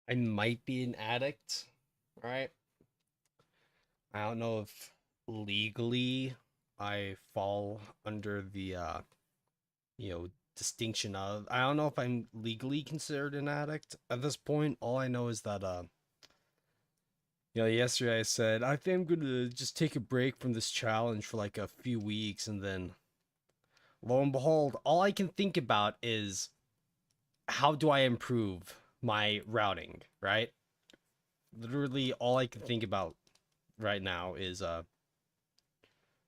I might be an addict, right? I don't know if legally I fall under the you know, distinction of I don't know if I'm legally considered an addict at this point. All I know is that yesterday I said I think I'm gonna just take a break from this challenge for like a few weeks, and then lo and behold, all I can think about is how do I improve my routing, right? Literally all I can think about right now is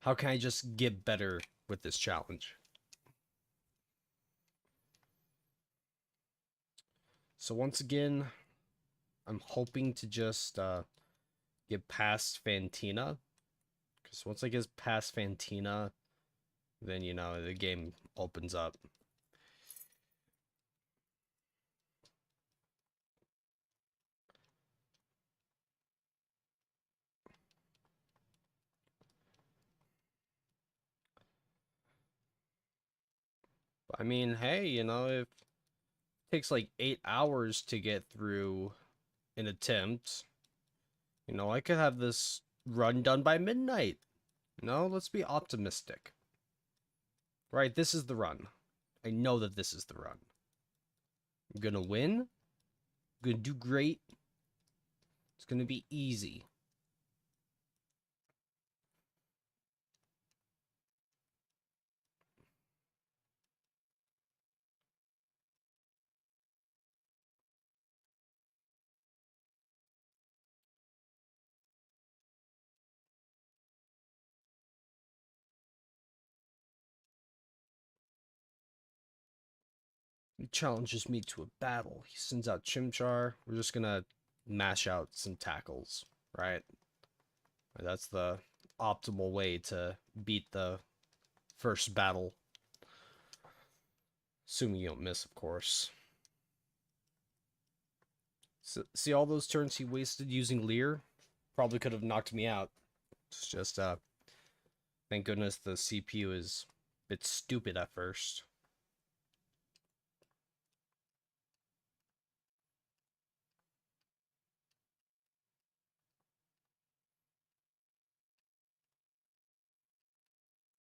how can I just get better with this challenge? So once again, I'm hoping to just get past Fantina, because once I get past Fantina, then the game opens up. But I mean, hey, if it takes like 8 hours to get through an attempt, I could have this run done by midnight. Let's be optimistic. Right, this is the run. I know that this is the run. I'm gonna win. I'm gonna do great. It's gonna be easy. He challenges me to a battle. He sends out Chimchar. We're just gonna mash out some tackles, right? That's the optimal way to beat the first battle. Assuming you don't miss, of course. So, see all those turns he wasted using Leer? Probably could have knocked me out. It's just, thank goodness the CPU is a bit stupid at first.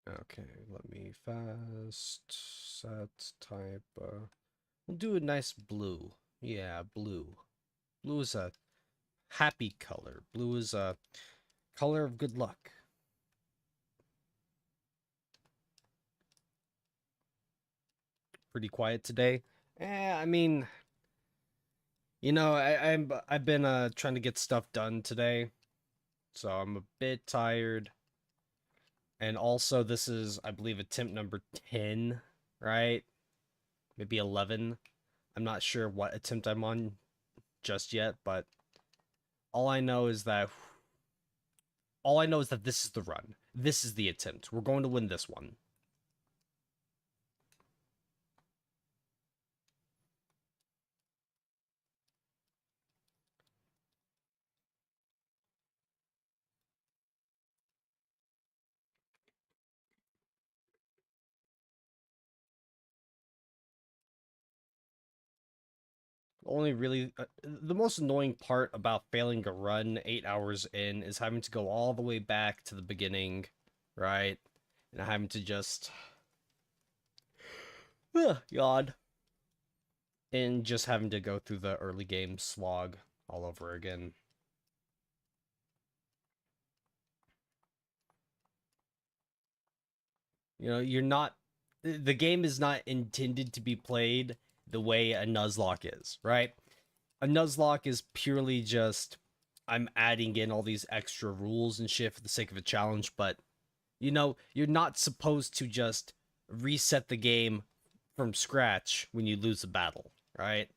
Okay, let me fast set type. We'll do a nice blue. Yeah, blue. Blue is a happy color. Blue is a color of good luck. Pretty quiet today. I mean, I've been trying to get stuff done today, so I'm a bit tired. And also, this is, I believe, attempt number 10, right? Maybe 11. I'm not sure what attempt I'm on just yet, but all I know is that this is the run. This is the attempt. We're going to win this one. Only really the most annoying part about failing a run 8 hours in is having to go all the way back to the beginning, right? And having to just yawn, and just having to go through the early game slog all over again. You're not the game is not intended to be played the way a nuzlocke is, right? A nuzlocke is purely just I'm adding in all these extra rules and shit for the sake of a challenge, but you're not supposed to just reset the game from scratch when you lose a battle, right?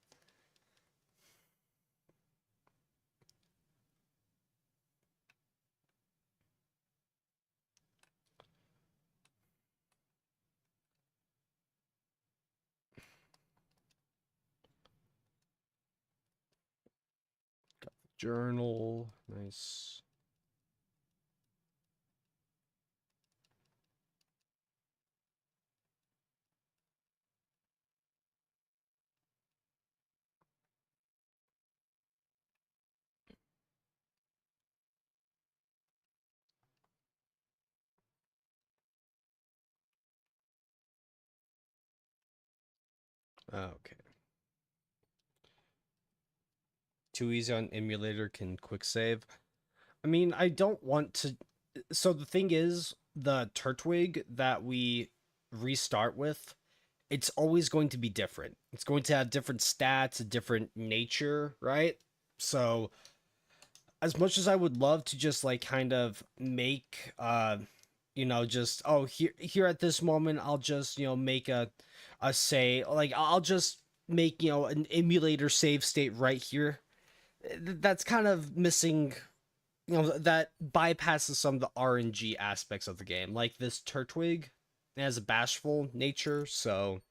Journal, nice. Okay. Too easy on emulator, can quick save. I mean, I don't want to. So the thing is, the Turtwig that we restart with, it's always going to be different. It's going to have different stats, a different nature, right? So as much as I would love to just like kind of make just here at this moment I'll just, make a say, like I'll just make, an emulator save state right here. That's kind of missing, that bypasses some of the RNG aspects of the game. Like this Turtwig has a bashful nature, so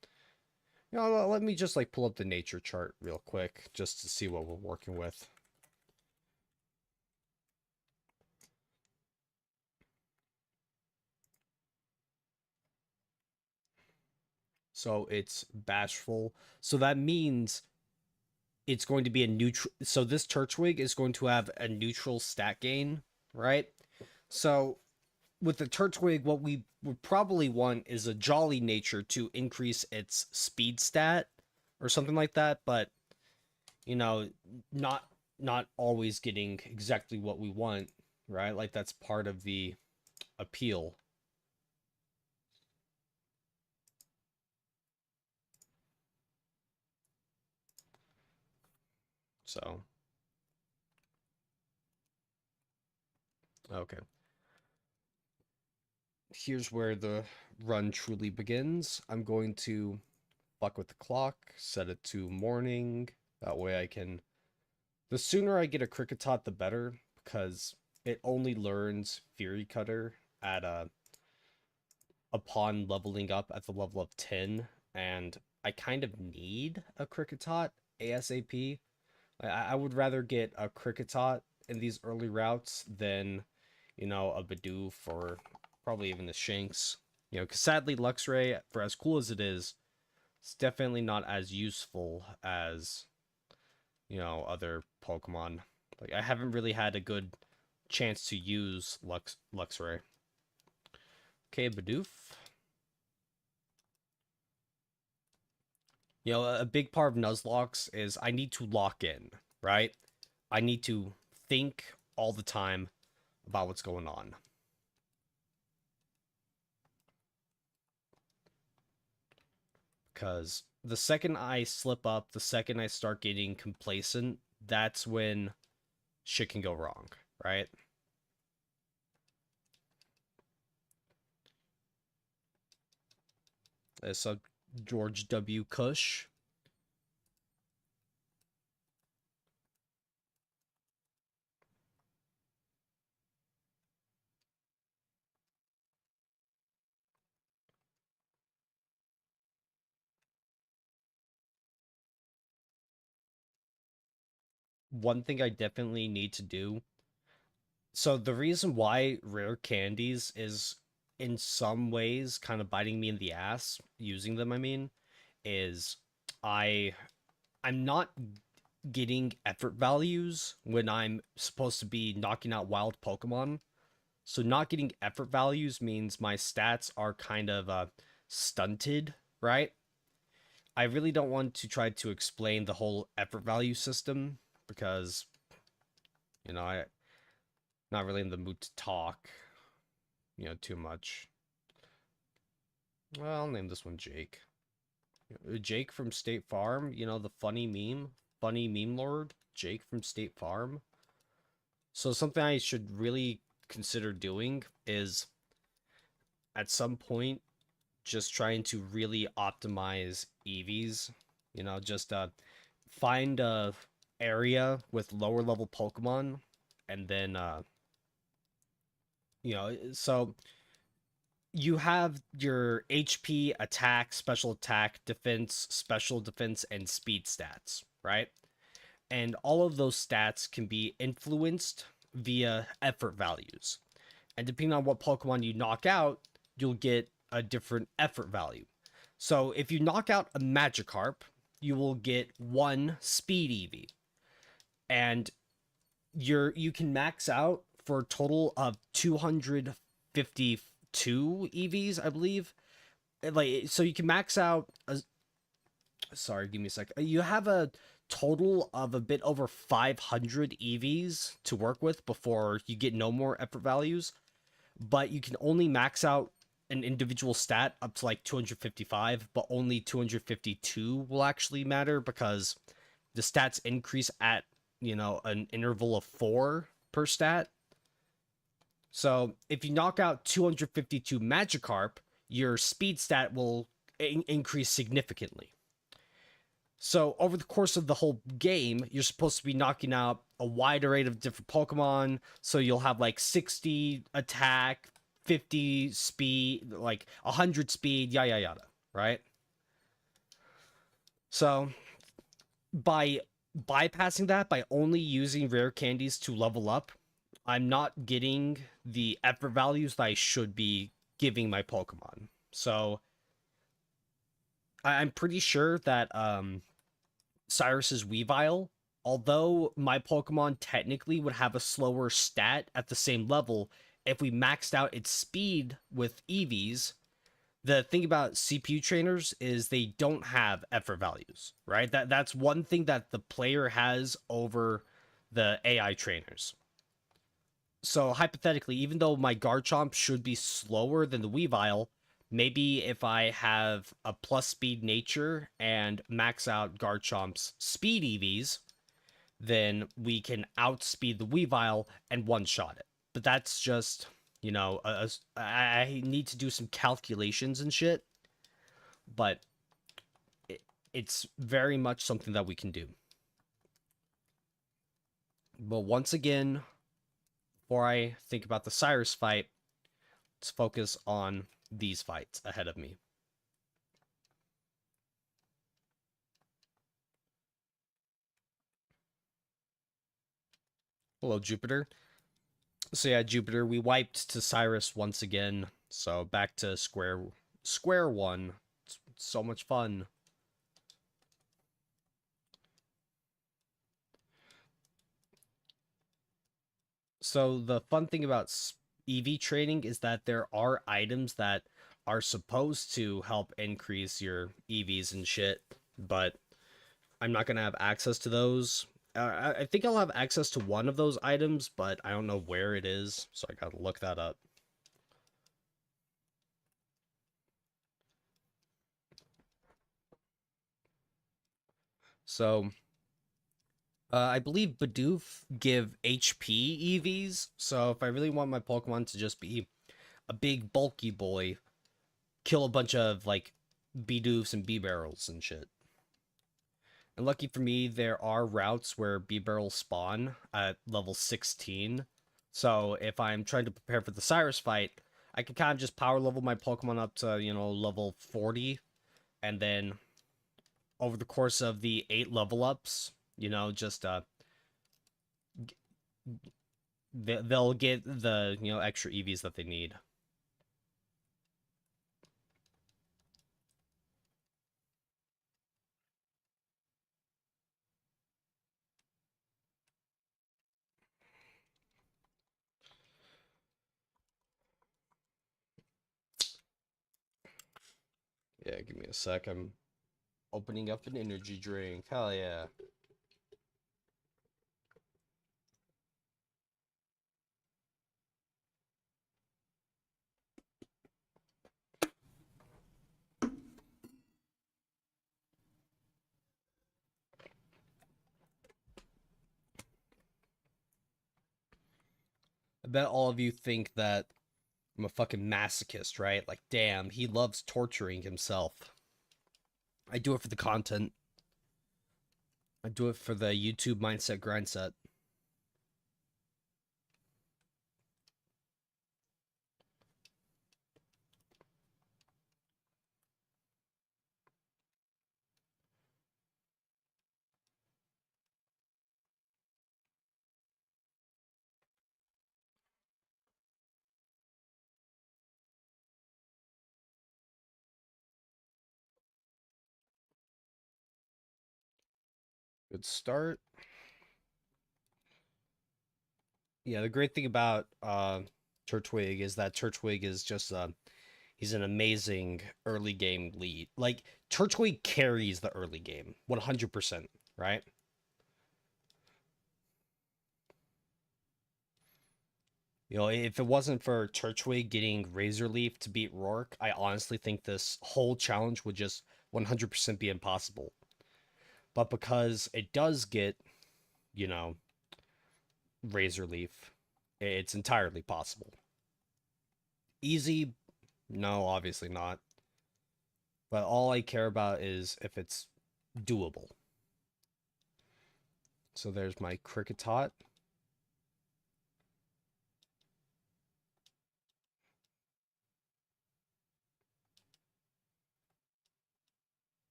let me just like pull up the nature chart real quick just to see what we're working with. So it's bashful. So that means it's going to be a neutral. So this Turtwig is going to have a neutral stat gain, right? So with the Turtwig, what we would probably want is a jolly nature to increase its speed stat or something like that. But you know, not not always getting exactly what we want, right? Like that's part of the appeal. So okay. Here's where the run truly begins. I'm going to fuck with the clock, set it to morning. That way I can... The sooner I get a Cricketot, the better, because it only learns Fury Cutter at upon leveling up at the level of 10, and I kind of need a Cricketot ASAP. I would rather get a Cricketot in these early routes than, a Bidoof or probably even the Shanks. Because sadly, Luxray, for as cool as it is, it's definitely not as useful as, other Pokemon. Like, I haven't really had a good chance to use Luxray. Okay, Bidoof. A big part of Nuzlocke is I need to lock in, right? I need to think all the time about what's going on. Because the second I slip up, the second I start getting complacent, that's when shit can go wrong, right? So George W. Cush. One thing I definitely need to do. So the reason why rare candies is in some ways kind of biting me in the ass using them, I mean, is I I'm not getting effort values when I'm supposed to be knocking out wild Pokemon. So not getting effort values means my stats are kind of stunted, right? I really don't want to try to explain the whole effort value system because I'm not really in the mood to talk, too much. Well, I'll name this one Jake. Jake from State Farm, the funny meme lord, Jake from State Farm. So something I should really consider doing is at some point just trying to really optimize EVs. Just find a area with lower level Pokemon, and then so you have your HP, attack, special attack, defense, special defense, and speed stats, right? And all of those stats can be influenced via effort values. And depending on what Pokemon you knock out, you'll get a different effort value. So if you knock out a Magikarp, you will get 1 speed EV. And you can max out for a total of 252 EVs, I believe. Like, so you can max out Sorry, give me a sec. You have a total of a bit over 500 EVs to work with before you get no more effort values, but you can only max out an individual stat up to like 255, but only 252 will actually matter because the stats increase at, an interval of 4 per stat. So if you knock out 252 Magikarp, your speed stat will increase significantly. So over the course of the whole game, you're supposed to be knocking out a wide array of different Pokemon. So you'll have like 60 attack, 50 speed, like 100 speed, yada yada yada, right? So by bypassing that, by only using rare candies to level up, I'm not getting the effort values that I should be giving my Pokemon. So I'm pretty sure that Cyrus's Weavile, although my Pokemon technically would have a slower stat at the same level if we maxed out its speed with EVs, the thing about CPU trainers is they don't have effort values, right? That's one thing that the player has over the AI trainers. So hypothetically, even though my Garchomp should be slower than the Weavile, maybe if I have a plus speed nature and max out Garchomp's speed EVs, then we can outspeed the Weavile and one shot it. But that's just, I need to do some calculations and shit, but it's very much something that we can do. But once again, before I think about the Cyrus fight, let's focus on these fights ahead of me. Hello, Jupiter. So yeah, Jupiter, we wiped to Cyrus once again. So back to square one. It's so much fun. So the fun thing about EV training is that there are items that are supposed to help increase your EVs and shit, but I'm not gonna have access to those. I think I'll have access to one of those items, but I don't know where it is, so I gotta look that up. So, I believe Bidoof give HP EVs, so if I really want my Pokemon to just be a big bulky boy, kill a bunch of, like, Bidoofs and B-Barrels and shit. And lucky for me, there are routes where B-Barrels spawn at level 16. So if I'm trying to prepare for the Cyrus fight, I can kind of just power level my Pokemon up to, level 40. And then over the course of the 8 level ups, just they'll get the, extra EVs that they need. Yeah, give me a sec. I'm opening up an energy drink. Hell yeah. I bet all of you think that I'm a fucking masochist, right? Like, damn, he loves torturing himself. I do it for the content. I do it for the YouTube mindset grind set. Good start. Yeah, the great thing about Turtwig is that Turtwig is just He's an amazing early game lead. Like, Turtwig carries the early game 100%, right? You know, if it wasn't for Turtwig getting Razor Leaf to beat Rourke, I honestly think this whole challenge would just 100% be impossible. But because it does get, you know, Razor Leaf, it's entirely possible. Easy? No, obviously not. But all I care about is if it's doable. So there's my Cricketot.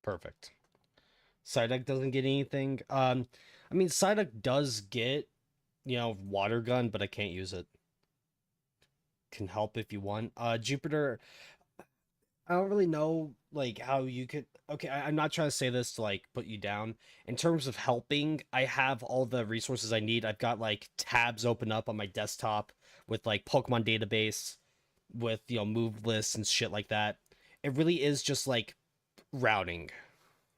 Perfect. Psyduck doesn't get anything. I mean, Psyduck does get, you know, Water Gun, but I can't use it. Can help if you want. Jupiter, I don't really know like how you could. Okay, I'm not trying to say this to like put you down. In terms of helping, I have all the resources I need. I've got like tabs open up on my desktop with like Pokemon database, with move lists and shit like that. It really is just like routing.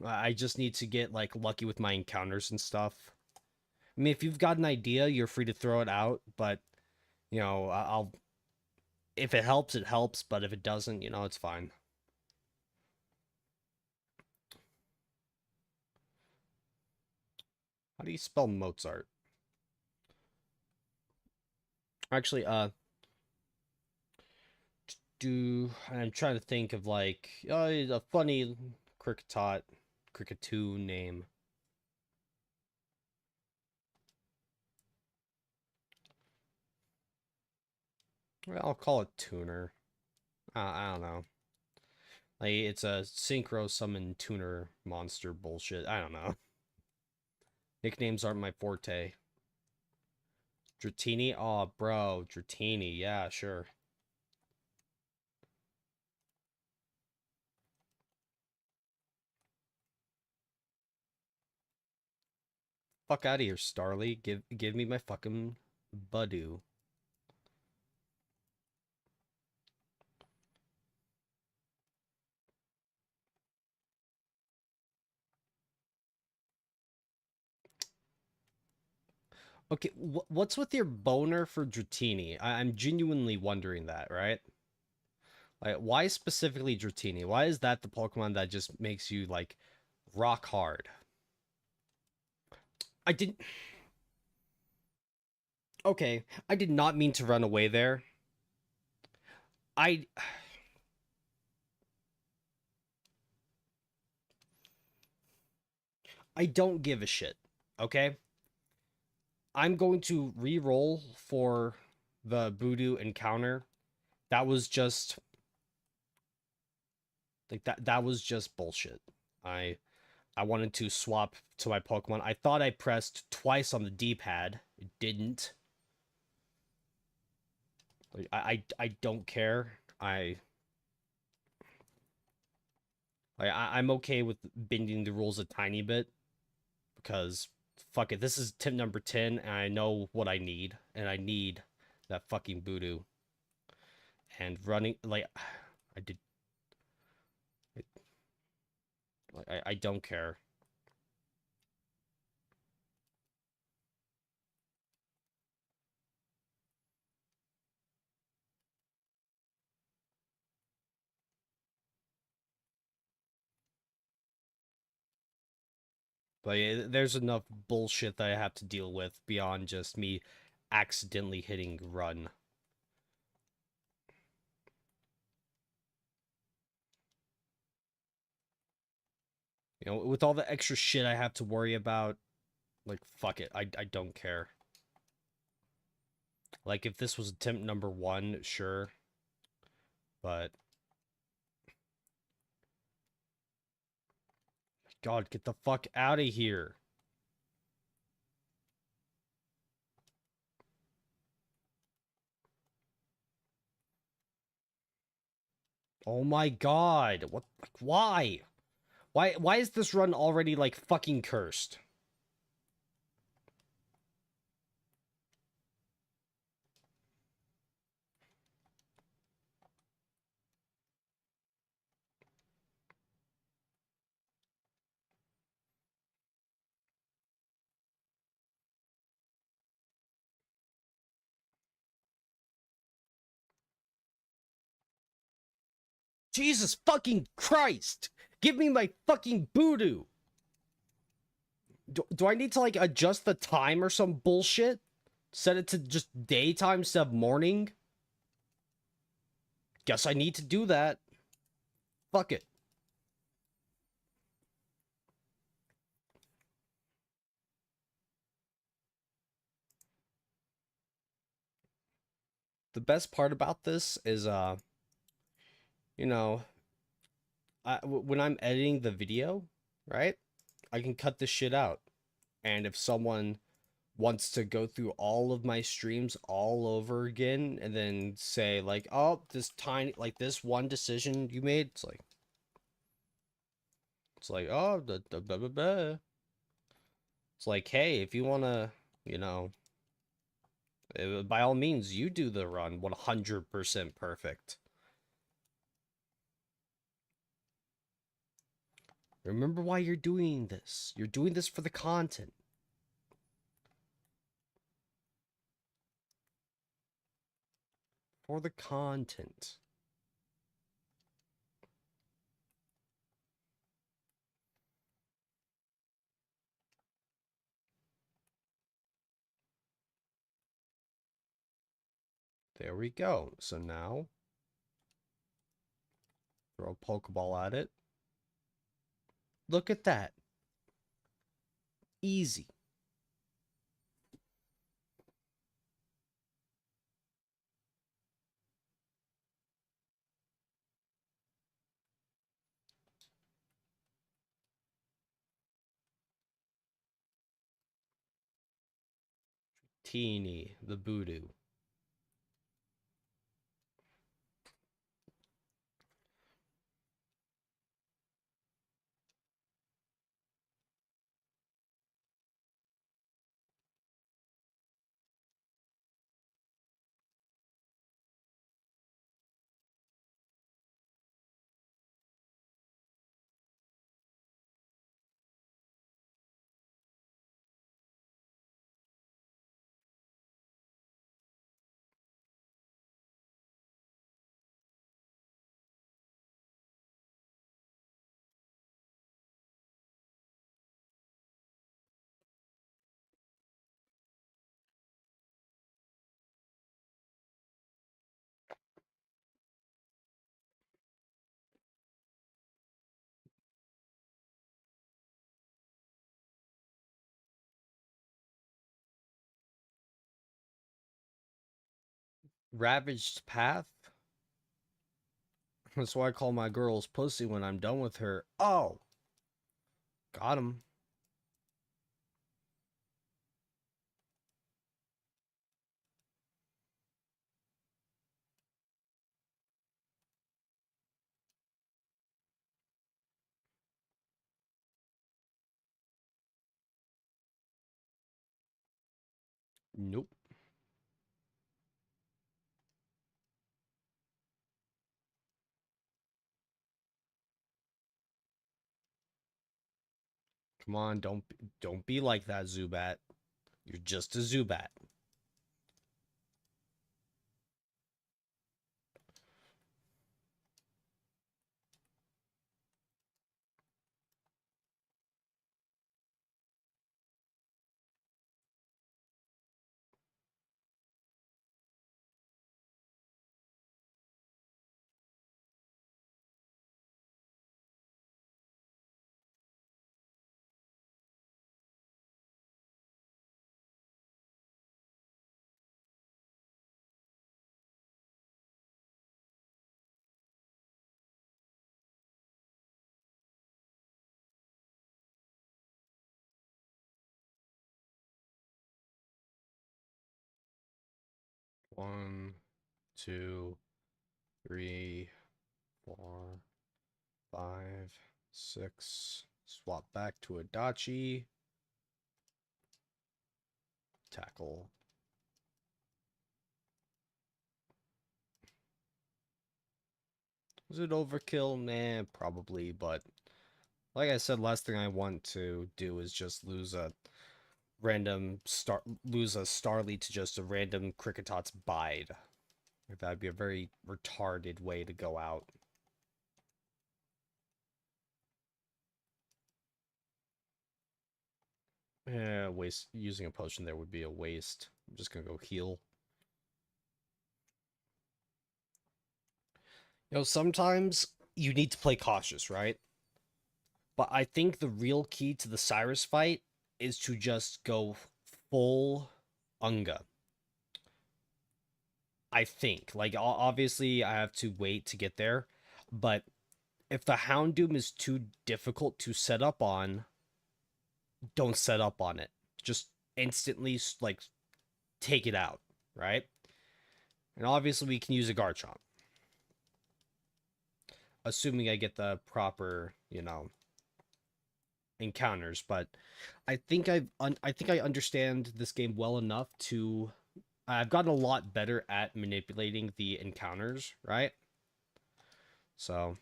I just need to get like lucky with my encounters and stuff. I mean, if you've got an idea, you're free to throw it out, but I'll if it helps, it helps, but if it doesn't, it's fine. How do you spell Mozart? Actually, I'm trying to think of like a funny Cricketoo name. Well, I'll call it Tuner. I don't know. Like it's a synchro summon tuner monster bullshit. I don't know. Nicknames aren't my forte. Dratini? Oh, bro, Dratini. Yeah, sure. Fuck out of here, Starly. Give me my fucking Badoo. Okay, what's with your boner for Dratini? I'm genuinely wondering that, right? Like, why specifically Dratini? Why is that the Pokemon that just makes you, like, rock hard? I didn't... Okay, I did not mean to run away there. I... I don't give a shit, okay? I'm going to re-roll for the Voodoo encounter. That was just... Like, that was just bullshit. I wanted to swap to my Pokemon. I thought I pressed twice on the D-pad. It didn't. Like, I don't care. I'm okay with bending the rules a tiny bit because fuck it. This is tip number 10 and I know what I need, and I need that fucking Voodoo. And running like I did I don't care. But yeah, there's enough bullshit that I have to deal with beyond just me accidentally hitting run. With all the extra shit I have to worry about, like, fuck it. I don't care. Like, if this was attempt number 1, sure. But... God, get the fuck out of here. Oh my god. What? Like, why? Why is this run already, like, fucking cursed? Jesus fucking Christ! Give me my fucking voodoo! Do I need to, like, adjust the time or some bullshit? Set it to just daytime instead of morning? Guess I need to do that. Fuck it. The best part about this is, you know, when I'm editing the video, right? I can cut this shit out. And if someone wants to go through all of my streams all over again and then say like, oh, this tiny, like this one decision you made, it's like, oh, blah, blah, blah, blah. It's like, hey, if you want to, you know, by all means, you do the run 100% perfect. Remember why you're doing this. You're doing this for the content. For the content. There we go. So now, throw a Pokeball at it. Look at that. Easy. Teeny, the voodoo. Ravaged path? That's why I call my girls pussy when I'm done with her. Oh! Got him. Nope. Come on, don't be like that, Zubat. You're just a Zubat. One, two, three, four, five, six. Swap back to Adachi. Tackle. Was it overkill? Nah, probably, but like I said, last thing I want to do is just lose a Starly to just a random Cricketot's Bide. That'd be a very retarded way to go out. Waste using a potion there would be a waste. I'm just gonna go heal. Sometimes you need to play cautious, right? But I think the real key to the Cyrus fight is to just go full Unga. I think. Like, obviously, I have to wait to get there. But if the Houndoom is too difficult to set up on, don't set up on it. Just instantly, like, take it out, right? And obviously, we can use a Garchomp. Assuming I get the proper, encounters. But I think I understand this game well enough to I've gotten a lot better at manipulating the encounters, right? So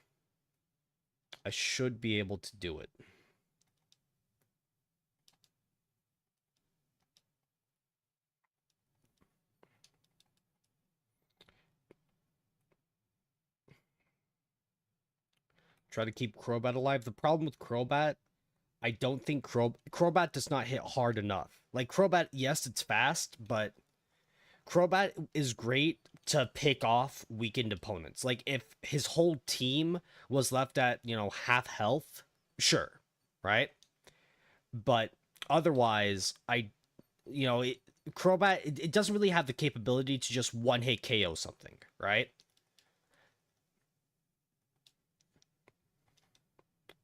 I should be able to do it. Try to keep Crobat alive. The problem with Crobat, I don't think Crobat does not hit hard enough. Like Crobat, yes, it's fast, but Crobat is great to pick off weakened opponents. Like if his whole team was left at, half health, sure, right? But otherwise, Crobat, it doesn't really have the capability to just one hit KO something, right?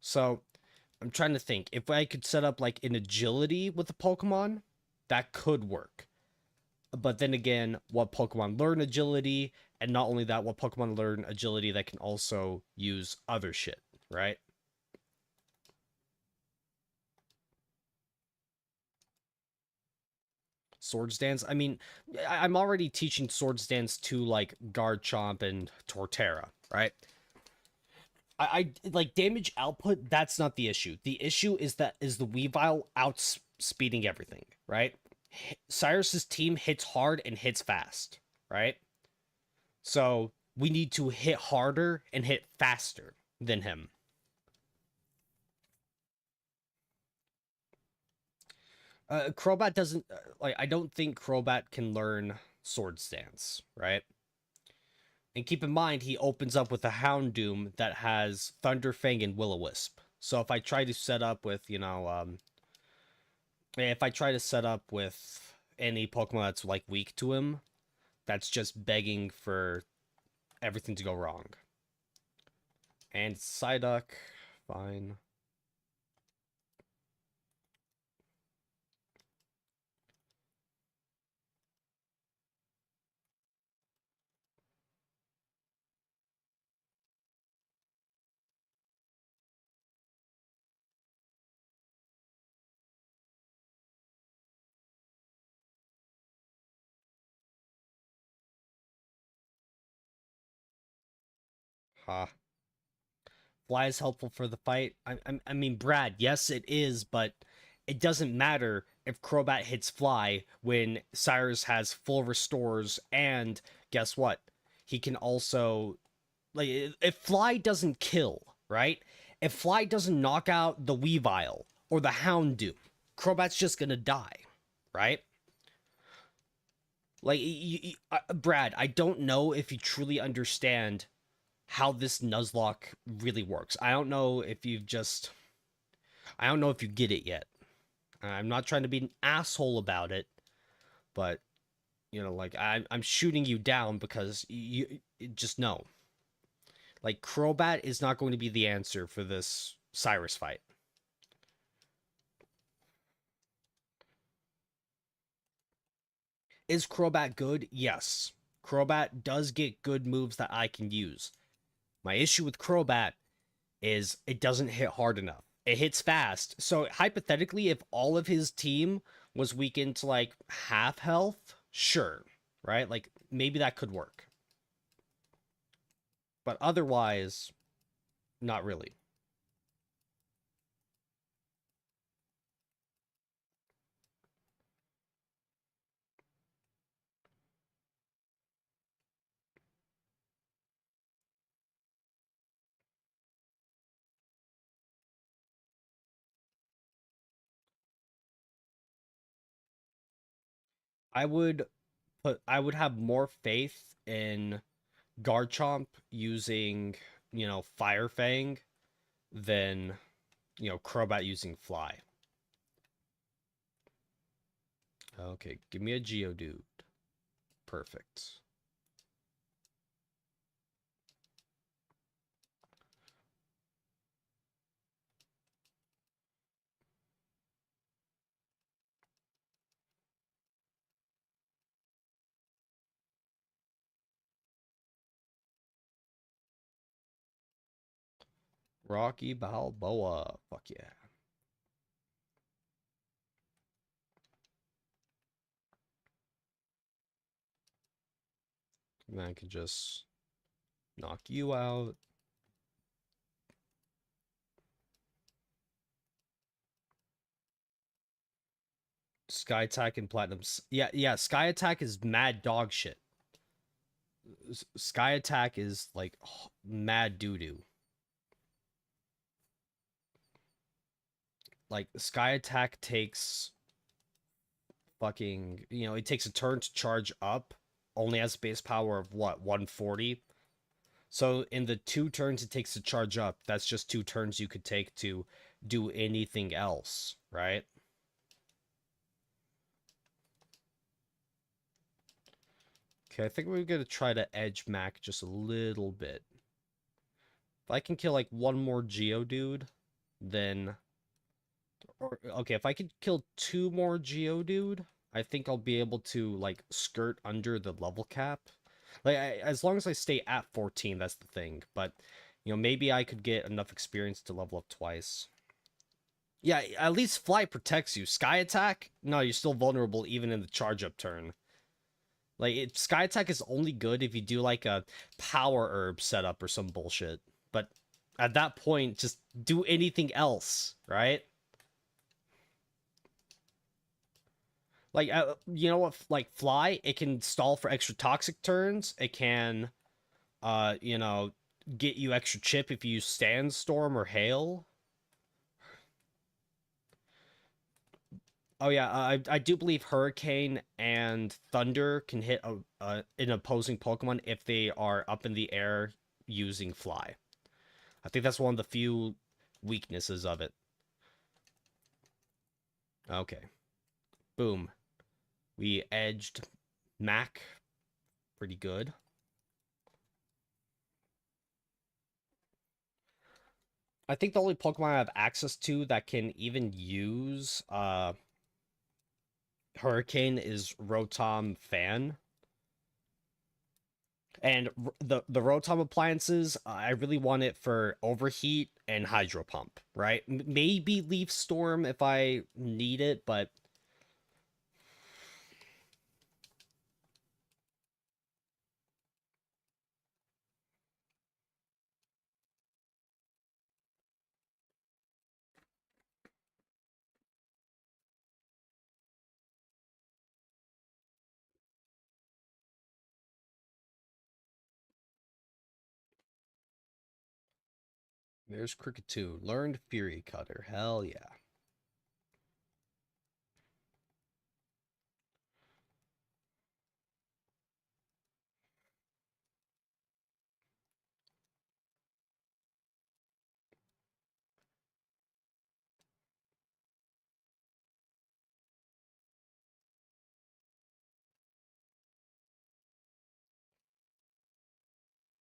So I'm trying to think if I could set up like an agility with a Pokemon, that could work. But then again, what Pokemon learn agility, and not only that, what Pokemon learn agility that can also use other shit, right? Swords Dance. I mean, I'm already teaching Swords Dance to like Garchomp and Torterra, right? I like damage output. That's not the issue. The issue is the Weavile outspeeding everything, right? Cyrus's team hits hard and hits fast, right? So we need to hit harder and hit faster than him. Crobat doesn't like. I don't think Crobat can learn Sword Stance, right? And keep in mind, he opens up with a Houndoom that has Thunderfang and Will-O-Wisp. So if I try to set up with, if I try to set up with any Pokemon that's like weak to him, that's just begging for everything to go wrong. And Psyduck, fine. Ha. Fly is helpful for the fight. I mean, Brad, yes, it is, but it doesn't matter if Crobat hits Fly when Cyrus has full restores, and guess what? He can also like if Fly doesn't kill, right? If Fly doesn't knock out the Weavile or the Houndoom, Crobat's just gonna die, right? Like, Brad, I don't know if you truly understand how this Nuzlocke really works. I don't know if you get it yet. I'm not trying to be an asshole about it, but like I'm shooting you down because you just know. Like Crobat is not going to be the answer for this Cyrus fight. Is Crobat good? Yes. Crobat does get good moves that I can use. My issue with Crobat is it doesn't hit hard enough. It hits fast. So hypothetically, if all of his team was weakened to like half health, sure, right? Like maybe that could work. But otherwise, not really. I would have more faith in Garchomp using, Fire Fang than, Crobat using Fly. Okay, give me a Geodude. Perfect. Rocky Balboa. Fuck yeah. And I can just knock you out. Sky Attack and Platinum. Yeah, yeah. Sky Attack is mad dog shit. Sky Attack is like mad doo doo. Like Sky Attack takes fucking, it takes a turn to charge up. Only has a base power of what, 140. So in the 2 turns it takes to charge up, that's just 2 turns you could take to do anything else, right? Okay, I think we're gonna try to edge Mac just a little bit. If I can kill like one more Geodude, then okay, if I could kill 2 more Geodude, I think I'll be able to like skirt under the level cap. Like as long as I stay at 14, that's the thing. But maybe I could get enough experience to level up twice. Yeah, at least Fly protects you. Sky Attack, no, you're still vulnerable even in the charge up turn. Like Sky Attack is only good if you do like a Power Herb setup or some bullshit. But at that point, just do anything else, right? Like, you know what? Like Fly, it can stall for extra toxic turns. It can, uh, you know, get you extra chip if you use Sandstorm or Hail. Oh yeah, I do believe Hurricane and Thunder can hit an opposing Pokemon if they are up in the air using Fly. I think that's one of the few weaknesses of it. Okay, boom. We edged Mac pretty good. I think the only Pokemon I have access to that can even use Hurricane is Rotom Fan. And the Rotom appliances, I really want it for Overheat and Hydro Pump, right? Maybe Leaf Storm if I need it, but there's Cricketoo. Learned Fury Cutter. Hell yeah.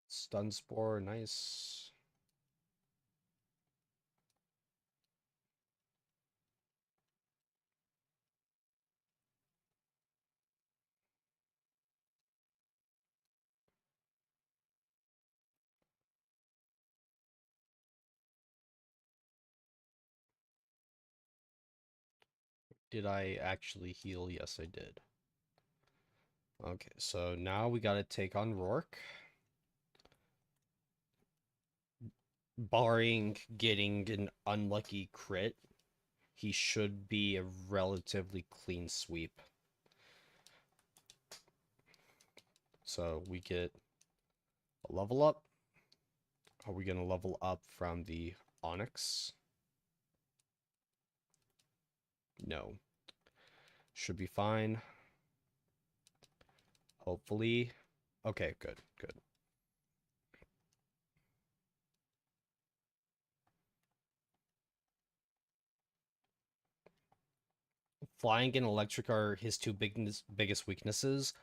Stun Spore, nice. Did I actually heal? Yes, I did. Okay, so now we gotta take on Rourke. Barring getting an unlucky crit, he should be a relatively clean sweep. So we get a level up. Are we going to level up from the Onyx? No. Should be fine. Hopefully. Okay, good, good. Flying and electric are his two biggest weaknesses.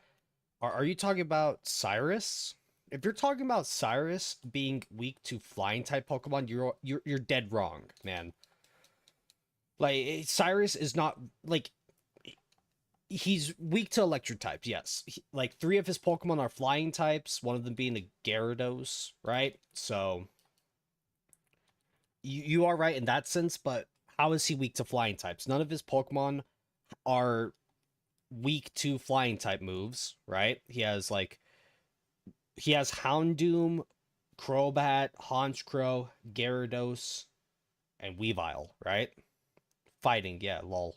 Are you talking about Cyrus? If you're talking about Cyrus being weak to flying type Pokemon, you're dead wrong, man. Like Cyrus is not like he's weak to electric types. Yes, like three of his Pokemon are flying types. One of them being a Gyarados, right? So you are right in that sense. But how is he weak to flying types? None of his Pokemon are weak to flying type moves, right? He has Houndoom, Crobat, Honchkrow, Gyarados, and Weavile, right? Fighting, yeah, lol.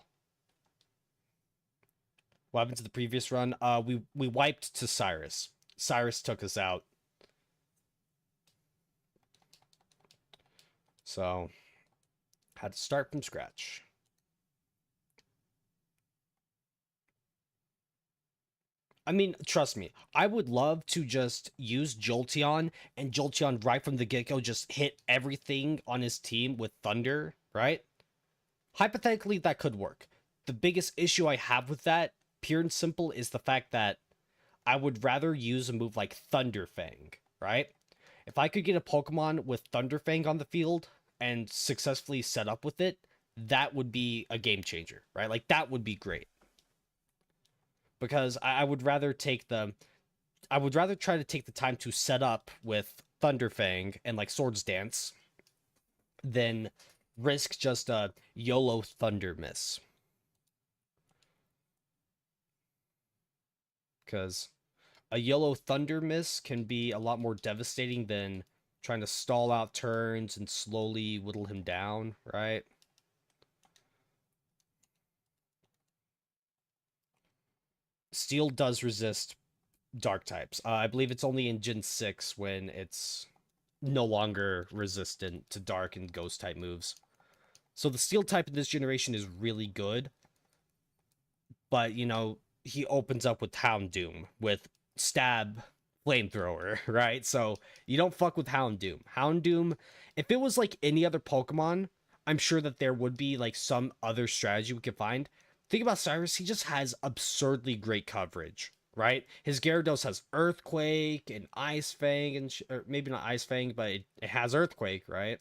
What happened to the previous run? We wiped to Cyrus. Cyrus took us out. So had to start from scratch. I mean, trust me, I would love to just use Jolteon and Jolteon right from the get-go just hit everything on his team with Thunder, right? Hypothetically, that could work. The biggest issue I have with that, pure and simple, is the fact that I would rather use a move like Thunder Fang, right? If I could get a Pokemon with Thunder Fang on the field and successfully set up with it, that would be a game changer, right? Like that would be great. Because I would rather I would rather try to take the time to set up with Thunder Fang and like Swords Dance than risk just a YOLO Thunder miss. Because a yellow thunder miss can be a lot more devastating than trying to stall out turns and slowly whittle him down, right? Steel does resist dark types. I believe it's only in Gen 6 when it's no longer resistant to dark and ghost type moves. So the steel type in this generation is really good, but he opens up with Houndoom with stab flamethrower, right? So you don't fuck with Houndoom. Houndoom, if it was like any other Pokemon, I'm sure that there would be like some other strategy we could find. Think about Cyrus, he just has absurdly great coverage, right? His Gyarados has Earthquake and Ice Fang, and or maybe not Ice Fang, but it has Earthquake, right?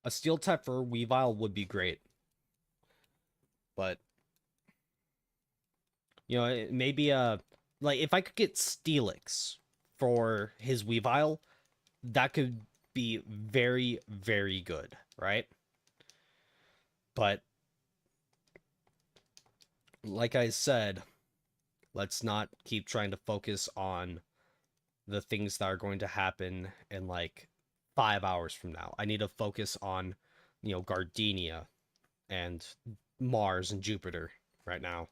A Steel type for Weavile would be great, but maybe like if I could get Steelix for his Weavile, that could be very, very good, right? But like I said, let's not keep trying to focus on the things that are going to happen in like 5 hours from now. I need to focus on, Gardenia and Mars and Jupiter right now.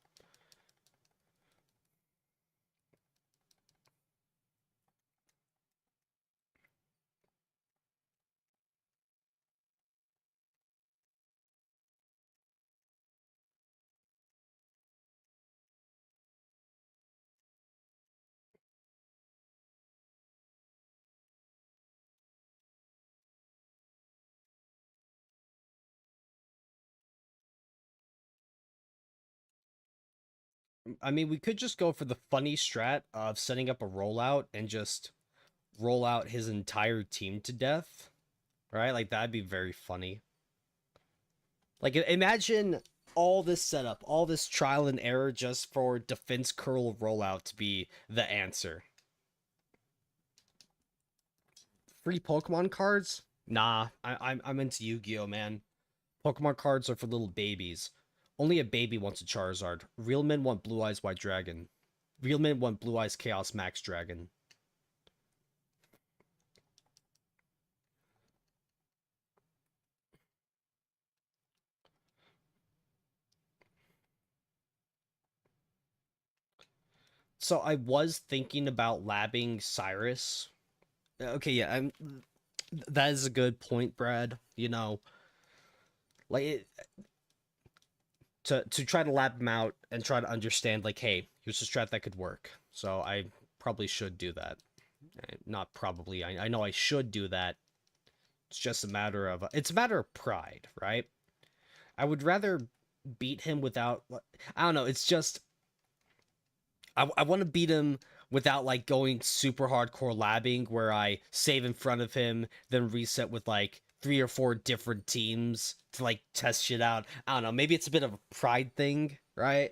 I mean, we could just go for the funny strat of setting up a rollout and just roll out his entire team to death, right? Like that'd be very funny. Like imagine all this setup, all this trial and error just for defense curl rollout to be the answer. Free Pokemon cards? Nah, I'm into Yu-Gi-Oh, man. Pokemon cards are for little babies. Only a baby wants a Charizard. Real men want Blue Eyes White Dragon. Real men want Blue Eyes Chaos Max Dragon. So I was thinking about labbing Cyrus. Okay, yeah, that is a good point, Brad. You know, like to try to lab him out and try to understand, like, hey, here's a strat that could work. So I probably should do that. Not probably. I know I should do that. It's just a matter of pride, right? I would rather beat him without. I don't know. It's just I want to beat him without like going super hardcore labbing where I save in front of him, then reset with like 3 or 4 different teams to like test shit out. I don't know. Maybe it's a bit of a pride thing, right?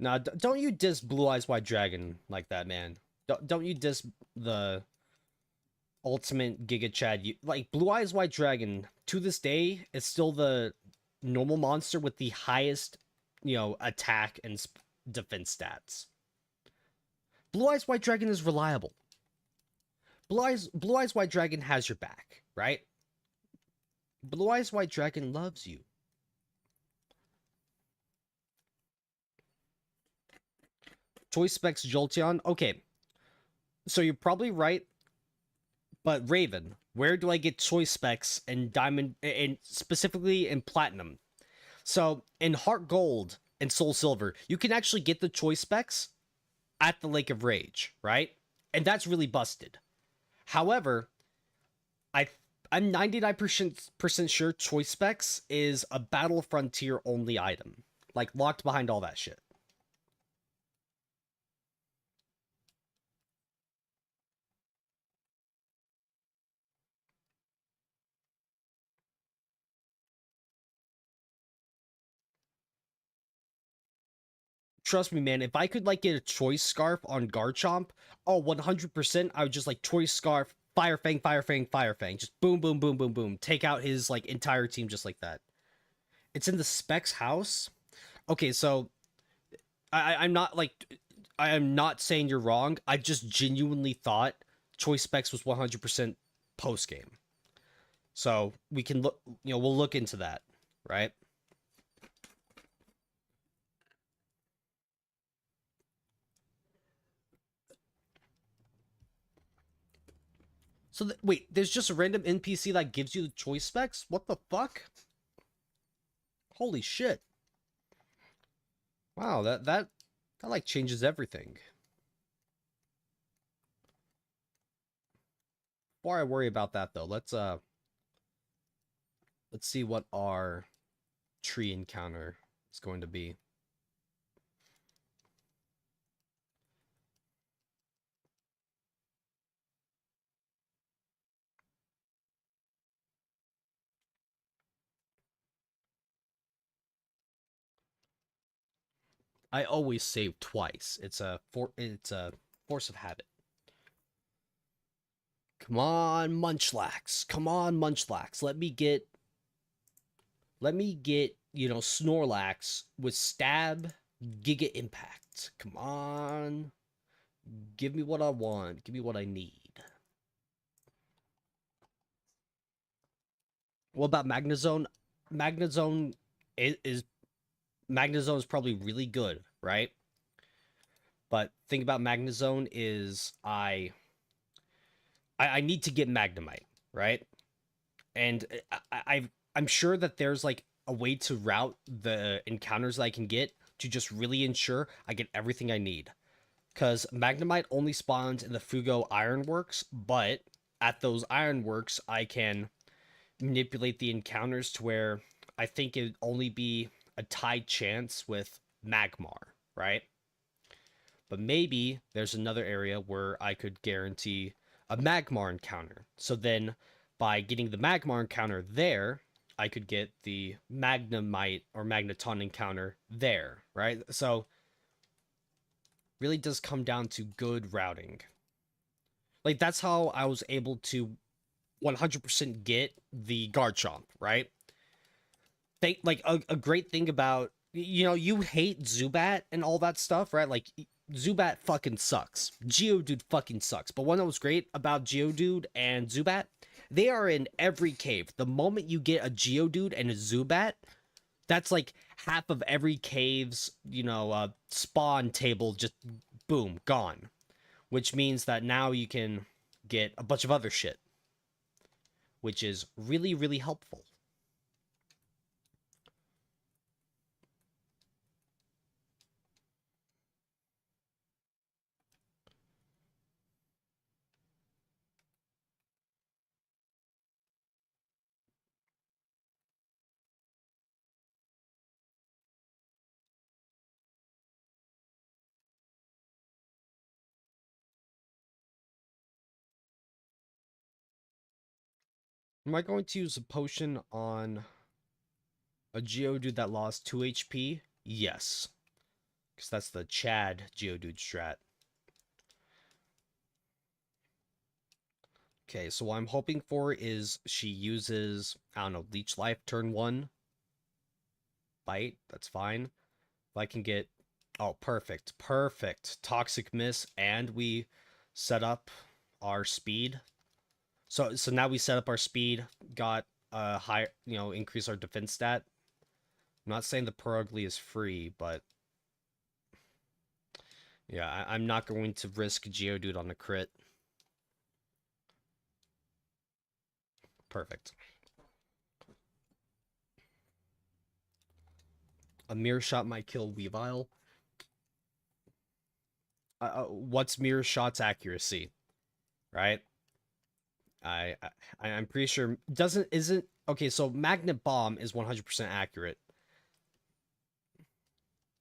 Nah, don't you diss Blue Eyes White Dragon like that, man. Don't you diss the ultimate Giga Chad? Like Blue Eyes White Dragon to this day is still the normal monster with the highest, attack and defense stats. Blue Eyes White Dragon is reliable. Blue Eyes White Dragon has your back, right? Blue Eyes White Dragon loves you. Choice specs Jolteon. Okay, so you're probably right, but Raven, where do I get choice specs in Diamond, and specifically in Platinum? So in Heart Gold and Soul Silver, you can actually get the choice specs at the Lake of Rage, right? And that's really busted. However, I I'm 99% sure choice specs is a Battle Frontier only item, like locked behind all that shit. Trust me, man, if I could like get a choice scarf on Garchomp, oh, 100%, I would just like choice scarf, Fire Fang, Fire Fang, Fire Fang, just boom, boom, boom, boom, boom, take out his like entire team just like that. It's in the specs house. Okay, so I'm not like I am not saying you're wrong. I just genuinely thought choice specs was 100% post game. So we can look, we'll look into that, right? So wait, there's just a random NPC that gives you the choice specs? What the fuck? Holy shit. Wow, that like changes everything. Before I worry about that though, let's see what our tree encounter is going to be. I always save twice. It's a force of habit. Come on, Munchlax. Come on, Munchlax. Let me get, Snorlax with stab Giga Impact. Come on. Give me what I want. Give me what I need. What about Magnezone? Magnezone is Magnezone is probably really good, right? But thing about Magnezone is I need to get Magnemite, right? And I'm sure that there's like a way to route the encounters that I can get to just really ensure I get everything I need. Because Magnemite only spawns in the Fugo Ironworks, but at those Ironworks, I can manipulate the encounters to where I think it'd only be a tied chance with Magmar, right? But maybe there's another area where I could guarantee a Magmar encounter. So then by getting the Magmar encounter there, I could get the Magnemite or Magneton encounter there, right? So really does come down to good routing. Like that's how I was able to 100% get the Garchomp, right? Like a great thing about you know, you hate Zubat and all that stuff, right? Like, Zubat fucking sucks. Geodude fucking sucks. But one that was great about Geodude and Zubat, they are in every cave. The moment you get a Geodude and a Zubat, that's like half of every cave's, spawn table just boom, gone. Which means that now you can get a bunch of other shit, which is really, really helpful. Am I going to use a potion on a Geodude that lost 2 HP? Yes. Because that's the Chad Geodude strat. Okay, so what I'm hoping for is she uses, I don't know, Leech Life turn 1. Bite, that's fine. If I can get... Oh, perfect. Perfect. Toxic Miss, and we set up our speed. So now we set up our speed, got a higher, increase our defense stat. I'm not saying the Perugly is free, but yeah, I'm not going to risk Geodude on a crit. Perfect. A mirror shot might kill Weavile. What's mirror shot's accuracy, right? I'm pretty sure isn't okay. So Magnet Bomb is 100% accurate.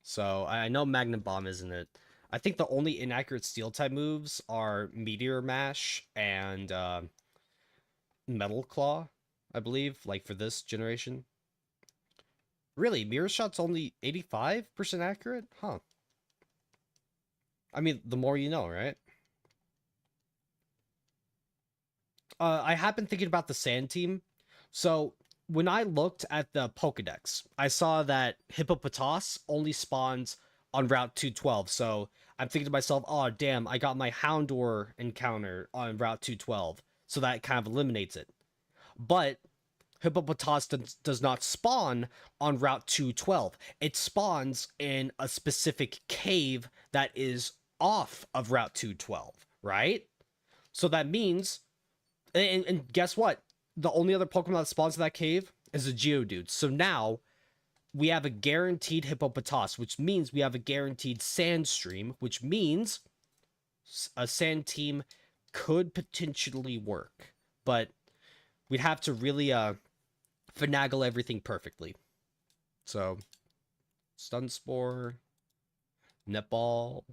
So I know Magnet Bomb isn't it. I think the only inaccurate Steel type moves are Meteor Mash and Metal Claw, I believe, like for this generation. Really, Mirror Shot's only 85% accurate? Huh. I mean, the more you know, right? I have been thinking about the Sand Team. So when I looked at the Pokedex, I saw that Hippopotas only spawns on Route 212. So I'm thinking to myself, oh damn, I got my Houndour encounter on Route 212. So that kind of eliminates it. But Hippopotas does not spawn on Route 212. It spawns in a specific cave that is off of Route 212, right? So that means, and guess what? The only other Pokemon that spawns in that cave is a Geodude. So now we have a guaranteed Hippopotas, which means we have a guaranteed Sandstream, which means a Sand Team could potentially work. But we'd have to really finagle everything perfectly. So, Stun Spore, Netball,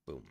boom.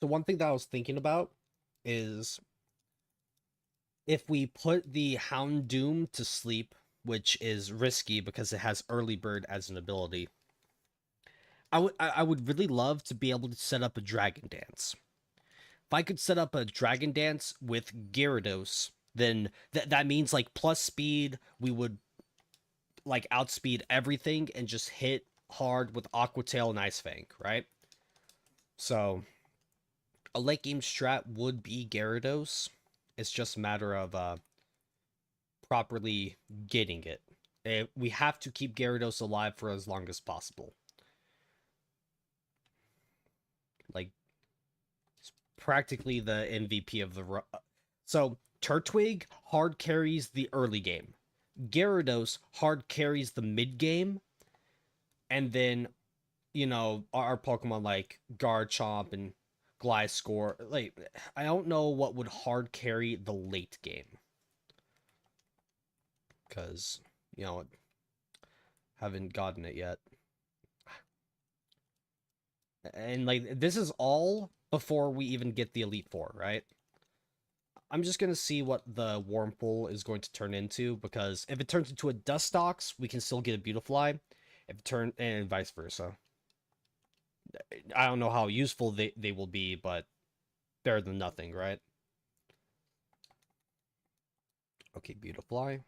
So one thing that I was thinking about is if we put the Houndoom to sleep, which is risky because it has Early Bird as an ability, I would really love to be able to set up a Dragon Dance. If I could set up a Dragon Dance with Gyarados, then that means like plus speed, we would like outspeed everything and just hit hard with Aqua Tail and Ice Fang, right? So a late game strat would be Gyarados. It's just a matter of properly getting it. We have to keep Gyarados alive for as long as possible. practically the MVP of the. So Turtwig hard carries the early game. Gyarados hard carries the mid game, and then our Pokemon like Garchomp and Gliscor. Like I don't know what would hard carry the late game because you know haven't gotten it yet. And like this is all before we even get the Elite Four, right? I'm just gonna see what the Wurmple is going to turn into because if it turns into a Dustox, we can still get a Beautifly. If it turn and vice versa. I don't know how useful they will be, but better than nothing, right? Okay, Beautifly.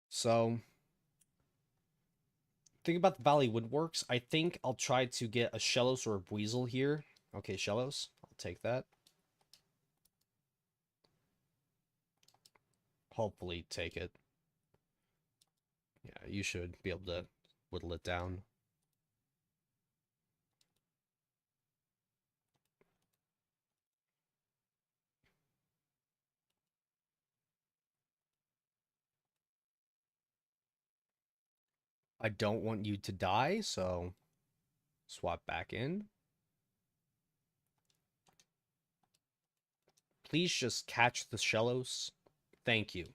So think about the Valley Woodworks. I think I'll try to get a Shellos or a Buizel here. Okay, Shellos. I'll take that. Hopefully take it. Yeah, you should be able to whittle it down. I don't want you to die, so swap back in. Please just catch the Shellos. Thank you.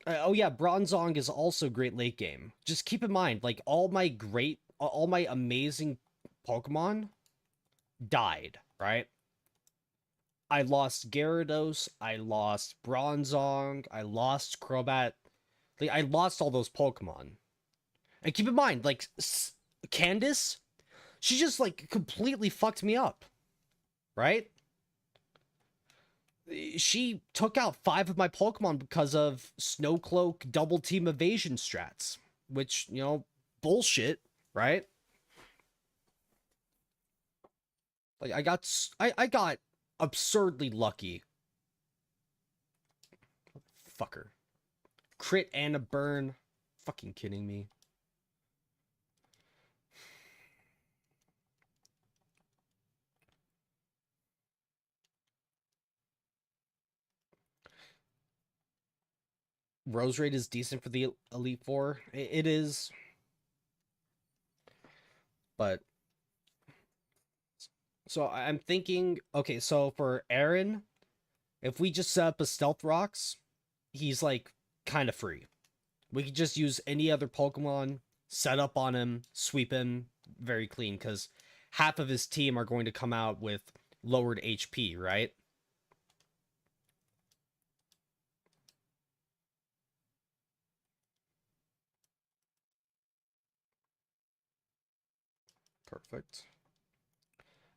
Oh yeah, Bronzong is also great late game. Just keep in mind, like all my amazing Pokemon died, right? I lost Gyarados, I lost Bronzong, I lost Crobat. Like I lost all those Pokemon. And keep in mind, like Candace, she just like completely fucked me up, right? She took out 5 of my Pokemon because of Snowcloak double team evasion strats, which, bullshit, right? Like I got absurdly lucky. Fucker. Crit and a burn. Fucking kidding me. Rose rate is decent for the Elite Four. It is, but so I'm thinking. Okay, so for Aaron, if we just set up a Stealth Rocks, he's like kind of free. We could just use any other Pokemon, set up on him, sweep him, very clean. Because half of his team are going to come out with lowered HP, right? Perfect.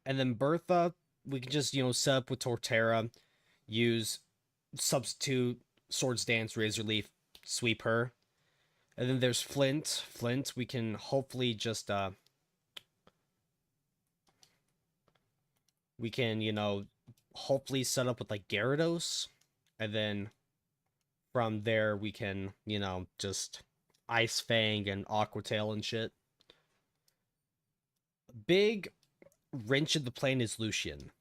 And then Bertha, we can just, set up with Torterra, use substitute, Swords Dance, Razor Leaf, sweep her. And then there's Flint. Flint, we can hopefully just, we can, hopefully set up with like Gyarados. And then from there, we can, just Ice Fang and Aqua Tail and shit. Big wrench in the plane is Lucian.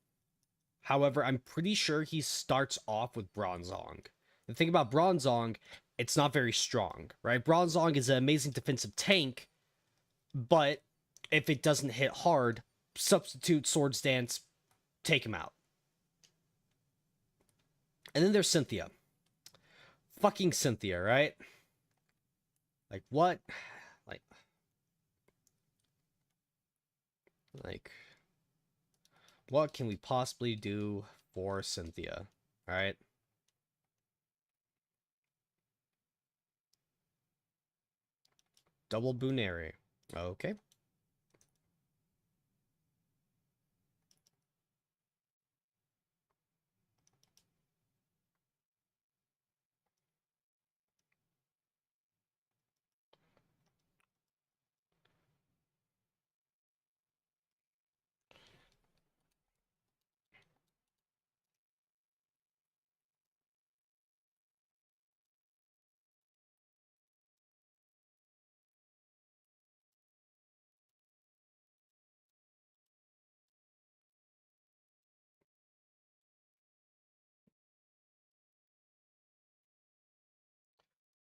However, I'm pretty sure he starts off with Bronzong. The thing about Bronzong, it's not very strong, right? Bronzong is an amazing defensive tank, but if it doesn't hit hard, substitute Swords Dance, take him out. And then there's Cynthia. Fucking Cynthia, right? Like, what? Like, like, what can we possibly do for Cynthia? All right. Double Booneri. Okay.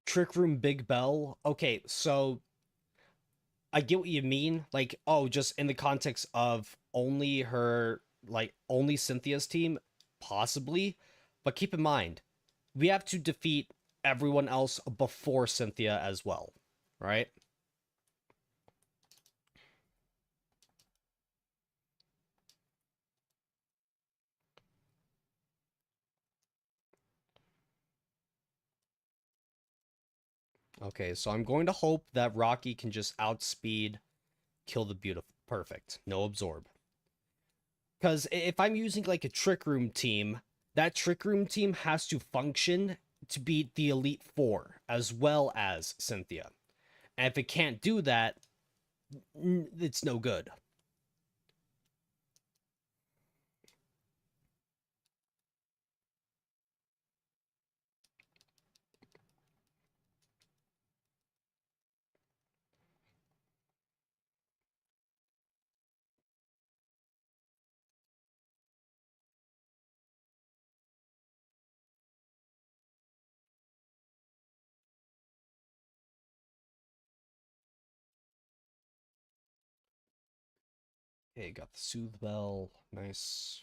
Trick Room Big Bell. Okay, so I get what you mean. Like, oh, just in the context of only her, like, only Cynthia's team, possibly. But keep in mind, we have to defeat everyone else before Cynthia as well, right? Okay, so I'm going to hope that Rocky can just outspeed Kill the Beautiful. Perfect. No absorb. Because if I'm using like a Trick Room team, that Trick Room team has to function to beat the Elite Four as well as Cynthia. And if it can't do that, it's no good. Okay, got the Soothe Bell. Nice.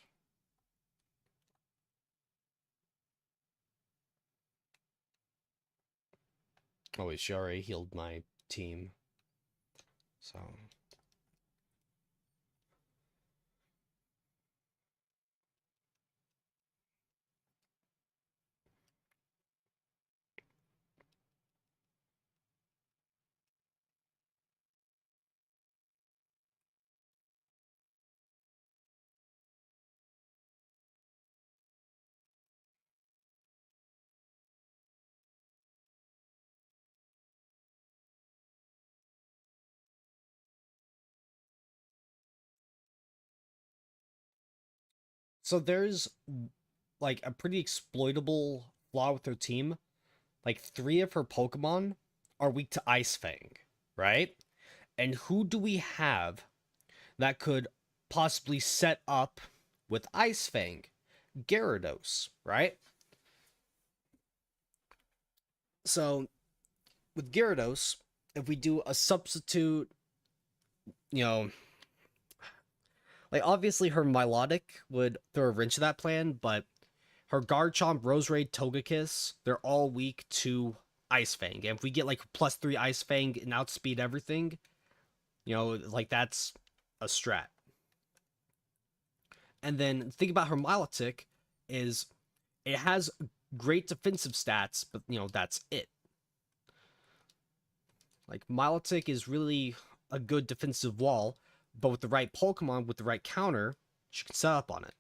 Oh, wait, she already healed my team. So, so there's like a pretty exploitable flaw with her team. Like three of her Pokemon are weak to Ice Fang, right? And who do we have that could possibly set up with Ice Fang? Gyarados, right? So with Gyarados, if we do a substitute, you know, like obviously her Milotic would throw a wrench to that plan, but her Garchomp, Roserade, Togekiss, they're all weak to Ice Fang. And if we get like +3 Ice Fang and outspeed everything, like that's a strat. And then think about her Milotic is it has great defensive stats, but that's it. Like Milotic is really a good defensive wall, but with the right Pokemon with the right counter, she can set up on it.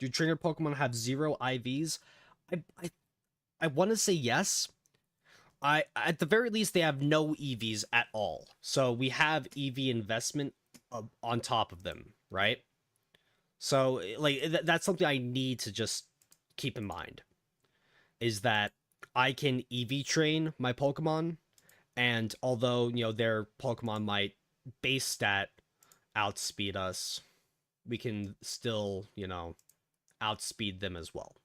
Do trainer Pokemon have zero IVs? I I, I want to say yes. I at the very least they have no EVs at all. So we have EV investment on top of them, right? So like that's something I need to just keep in mind is that I can EV train my Pokemon, and although their Pokemon might base stat outspeed us, we can still outspeed them as well.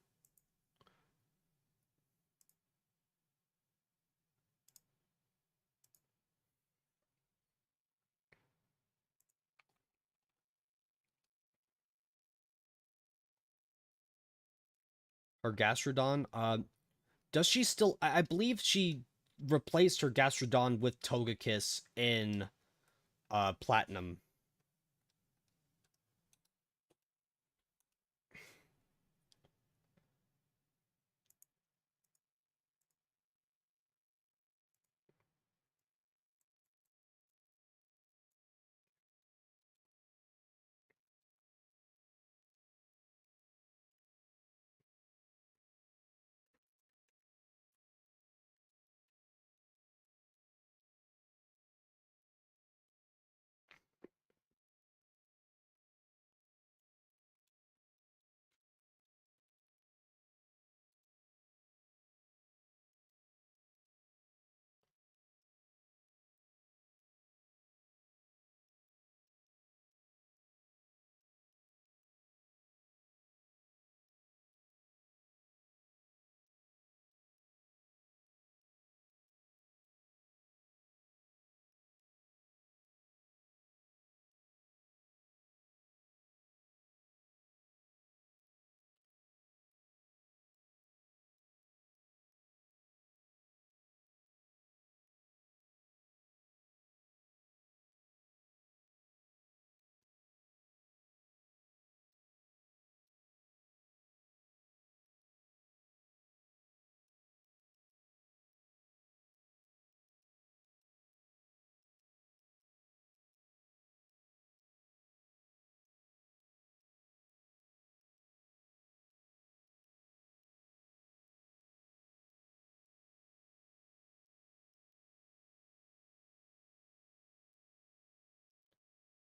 Her Gastrodon, does she still? I believe she replaced her Gastrodon with Togekiss in Platinum.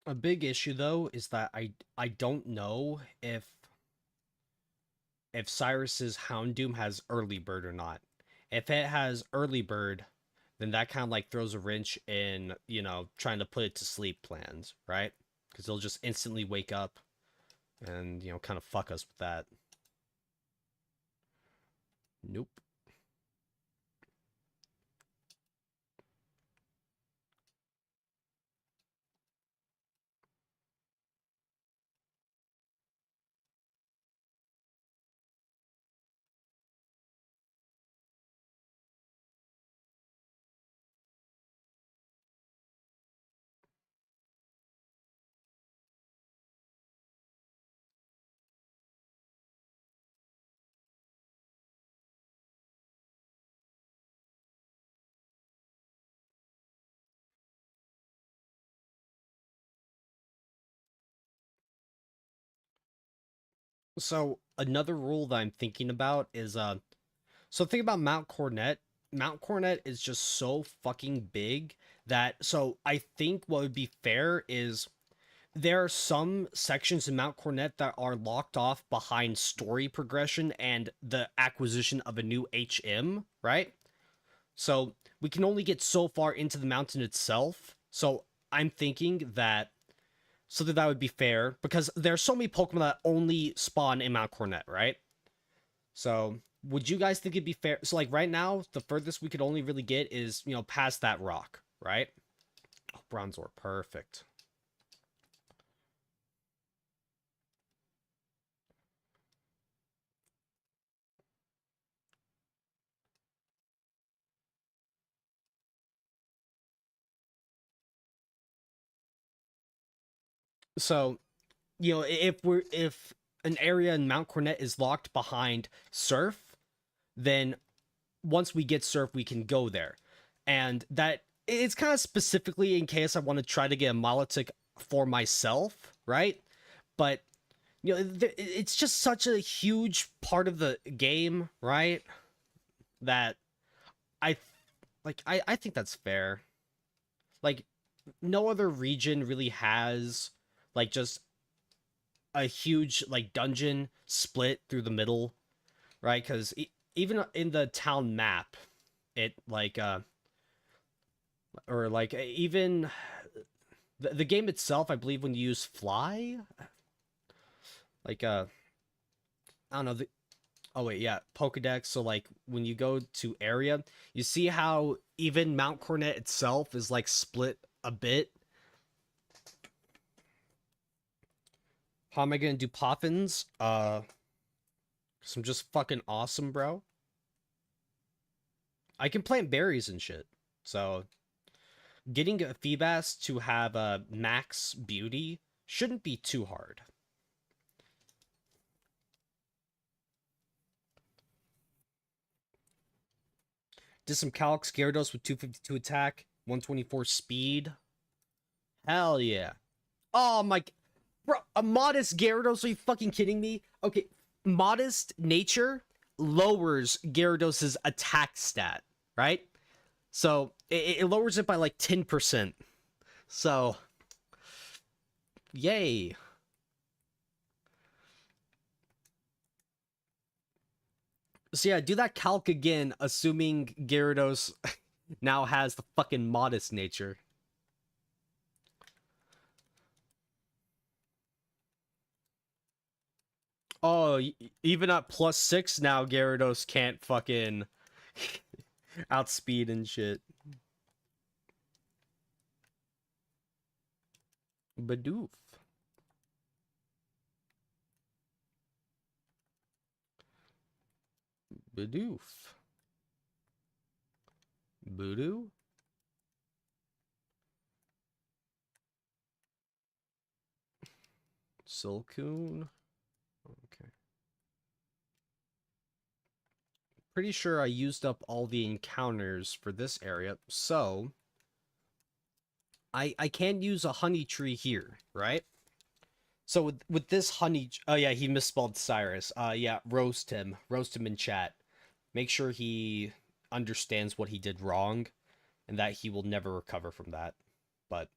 A big issue though is that I don't know if Cyrus's Houndoom has early bird or not. If it has early bird, then that kind of like throws a wrench in, trying to put it to sleep plans, right? Because they'll just instantly wake up and, kind of fuck us with that. Nope. So another rule that I'm thinking about is so think about Mount Cornet. Mount Cornet is just so fucking big that so I think what would be fair is there are some sections in Mount Cornet that are locked off behind story progression and the acquisition of a new HM, right? So we can only get so far into the mountain itself. So I'm thinking that something that would be fair because there are so many Pokemon that only spawn in Mount Cornet, right? So would you guys think it'd be fair? So like right now, the furthest we could only really get is past that rock, right? Oh, Bronzor, perfect. So if an area in Mount Cornet is locked behind Surf, then once we get Surf, we can go there, and that it's kind of specifically in case I want to try to get a Milotic for myself, right? But it's just such a huge part of the game, right? That I I think that's fair. Like no other region really has like just a huge like dungeon split through the middle, right? Because even in the town map, it like or like even the game itself, I believe when you use fly, like I don't know the oh wait yeah Pokedex. So like when you go to area, you see how even Mount Cornet itself is like split a bit. How am I gonna do Poffins? Cause I'm just fucking awesome, bro. I can plant berries and shit. So getting a Feebas to have a max beauty shouldn't be too hard. Did some Calyx Gyarados with 252 attack, 124 speed. Hell yeah. Oh my, bro, a modest Gyarados? Are you fucking kidding me? Okay, modest nature lowers Gyarados's attack stat, right? So it lowers it by like 10%. So, yay. So yeah, do that calc again, assuming Gyarados now has the fucking modest nature. Oh, even at +6 now, Gyarados can't fucking outspeed and shit. Bidoof. Bidoof. Voodoo? Silcoon? Okay. Pretty sure I used up all the encounters for this area, so I can use a honey tree here, right? So with this honey, oh yeah, he misspelled Cyrus. Yeah, roast him in chat. Make sure he understands what he did wrong, and that he will never recover from that. But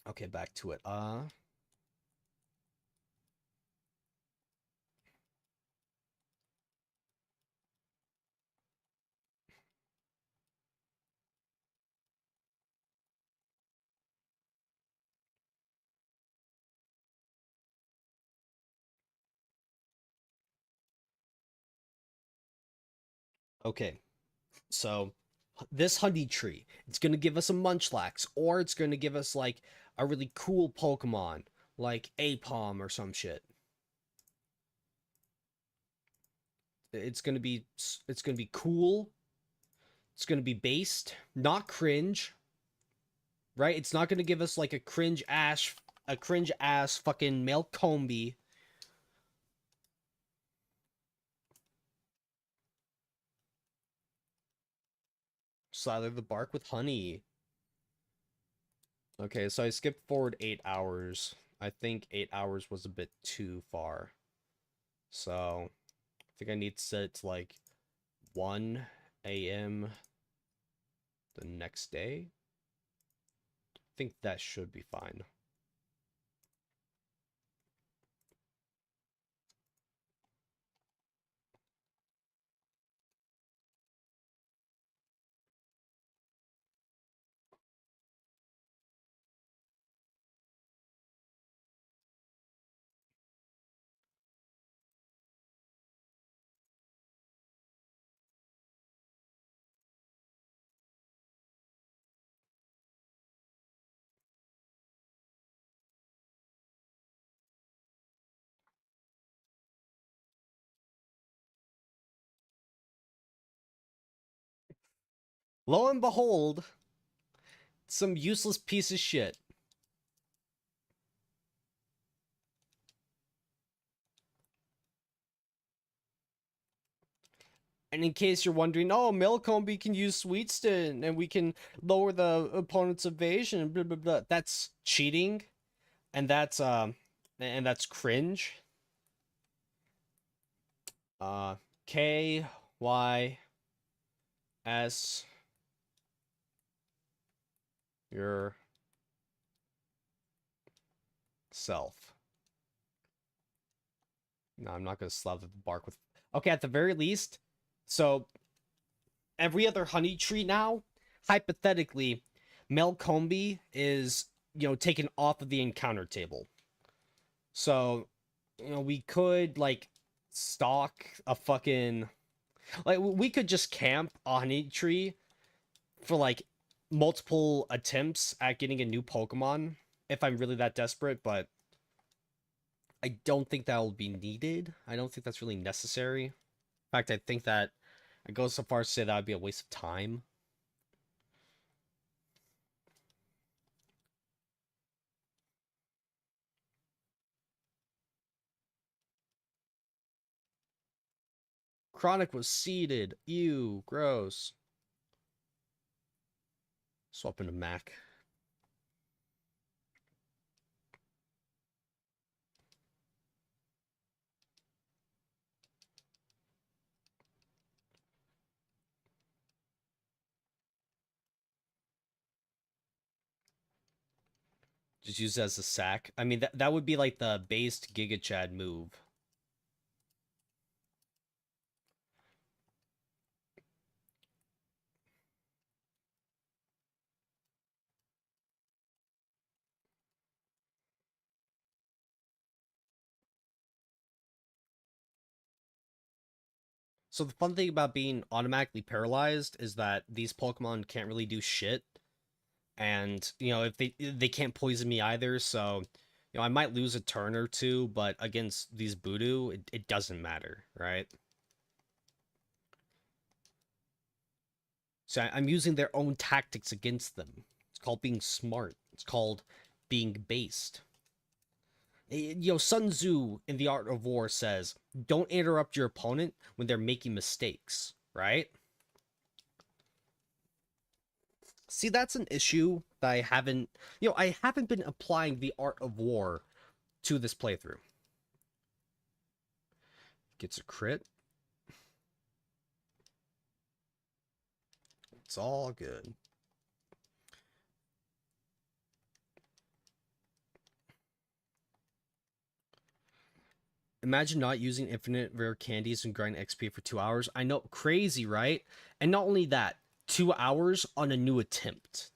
Okay, back to it. Okay. So this honey tree, it's gonna give us a Munchlax, or it's gonna give us like a really cool Pokemon, like Apom or some shit. It's gonna be cool. It's gonna be based, not cringe, right? It's not gonna give us like a cringe ass fucking Melcombi. Slather the bark with honey. Okay, so I skipped forward 8 hours. I think 8 hours was a bit too far. So I think I need to set it to like 1 a.m. the next day. I think that should be fine. Lo and behold, some useless piece of shit. And in case you're wondering, oh, Milcombe can use Sweet Stint and we can lower the opponent's evasion, blah blah blah. That's cheating, and that's cringe. K Y S your self. No, I'm not gonna slap the bark with. Okay, at the very least, so every other honey tree now, hypothetically, Melcombe is taken off of the encounter table. So we could like stock a fucking like we could just camp a honey tree for like multiple attempts at getting a new Pokemon if I'm really that desperate, but I don't think that will be needed. I don't think that's really necessary. In fact, I think that I go so far as to say that would be a waste of time. Chronic was seeded. Ew, gross. Swap into Mac. Just use it as a sack. I mean, that would be like the based Giga Chad move. So the fun thing about being automatically paralyzed is that these Pokemon can't really do shit, and if they can't poison me either. So I might lose a turn or two, but against these Voodoo, it doesn't matter, right? So I'm using their own tactics against them. It's called being smart. It's called being based. Sun Tzu in The Art of War says, don't interrupt your opponent when they're making mistakes, right? See, that's an issue that I haven't been applying The Art of War to this playthrough. Gets a crit. It's all good. Imagine not using infinite rare candies and grind XP for 2 hours. I know, crazy, right? And not only that, 2 hours on a new attempt.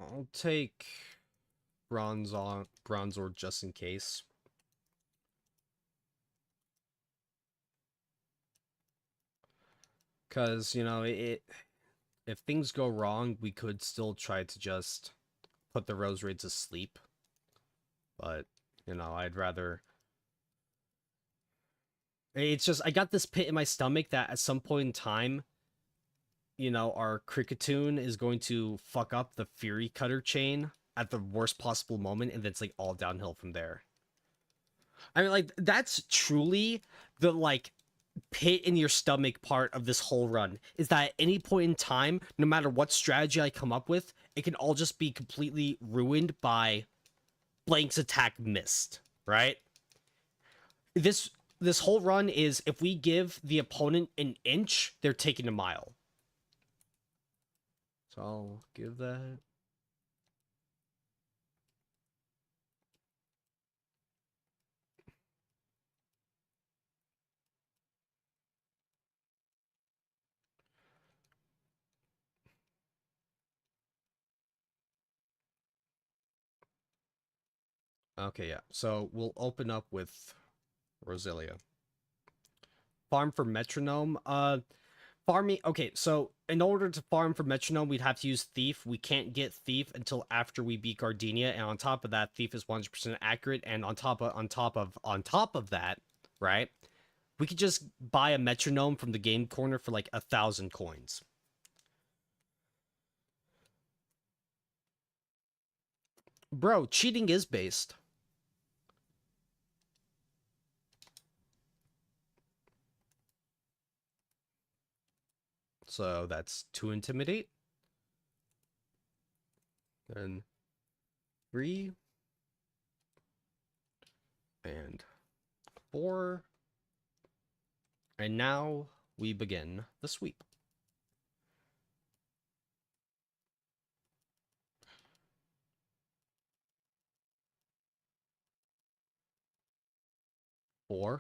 I'll take bronze or just in case. Because, you know, if things go wrong, we could still try to just put the rose raid to sleep. But, you know, I'd rather... It's just, I got this pit in my stomach that at some point in time, you know, our Cricketoon is going to fuck up the Fury Cutter chain at the worst possible moment, and then it's like all downhill from there. I mean, like, that's truly the, like, pit in your stomach part of this whole run, is that at any point in time, no matter what strategy I come up with, it can all just be completely ruined by Blank's attack missed, right? This whole run is, if we give the opponent an inch, they're taking a mile. So I'll give that. Okay, yeah. So we'll open up with Roselia. Farm for Metronome. Farming. Okay, so in order to farm for Metronome, we'd have to use Thief. We can't get Thief until after we beat Gardenia, and on top of that, Thief is 100% accurate. And on top of that, right? We could just buy a Metronome from the game corner for like 1,000 coins. Bro, cheating is based. So that's 2 Intimidate. Then 3. And 4. And now we begin the sweep. Four.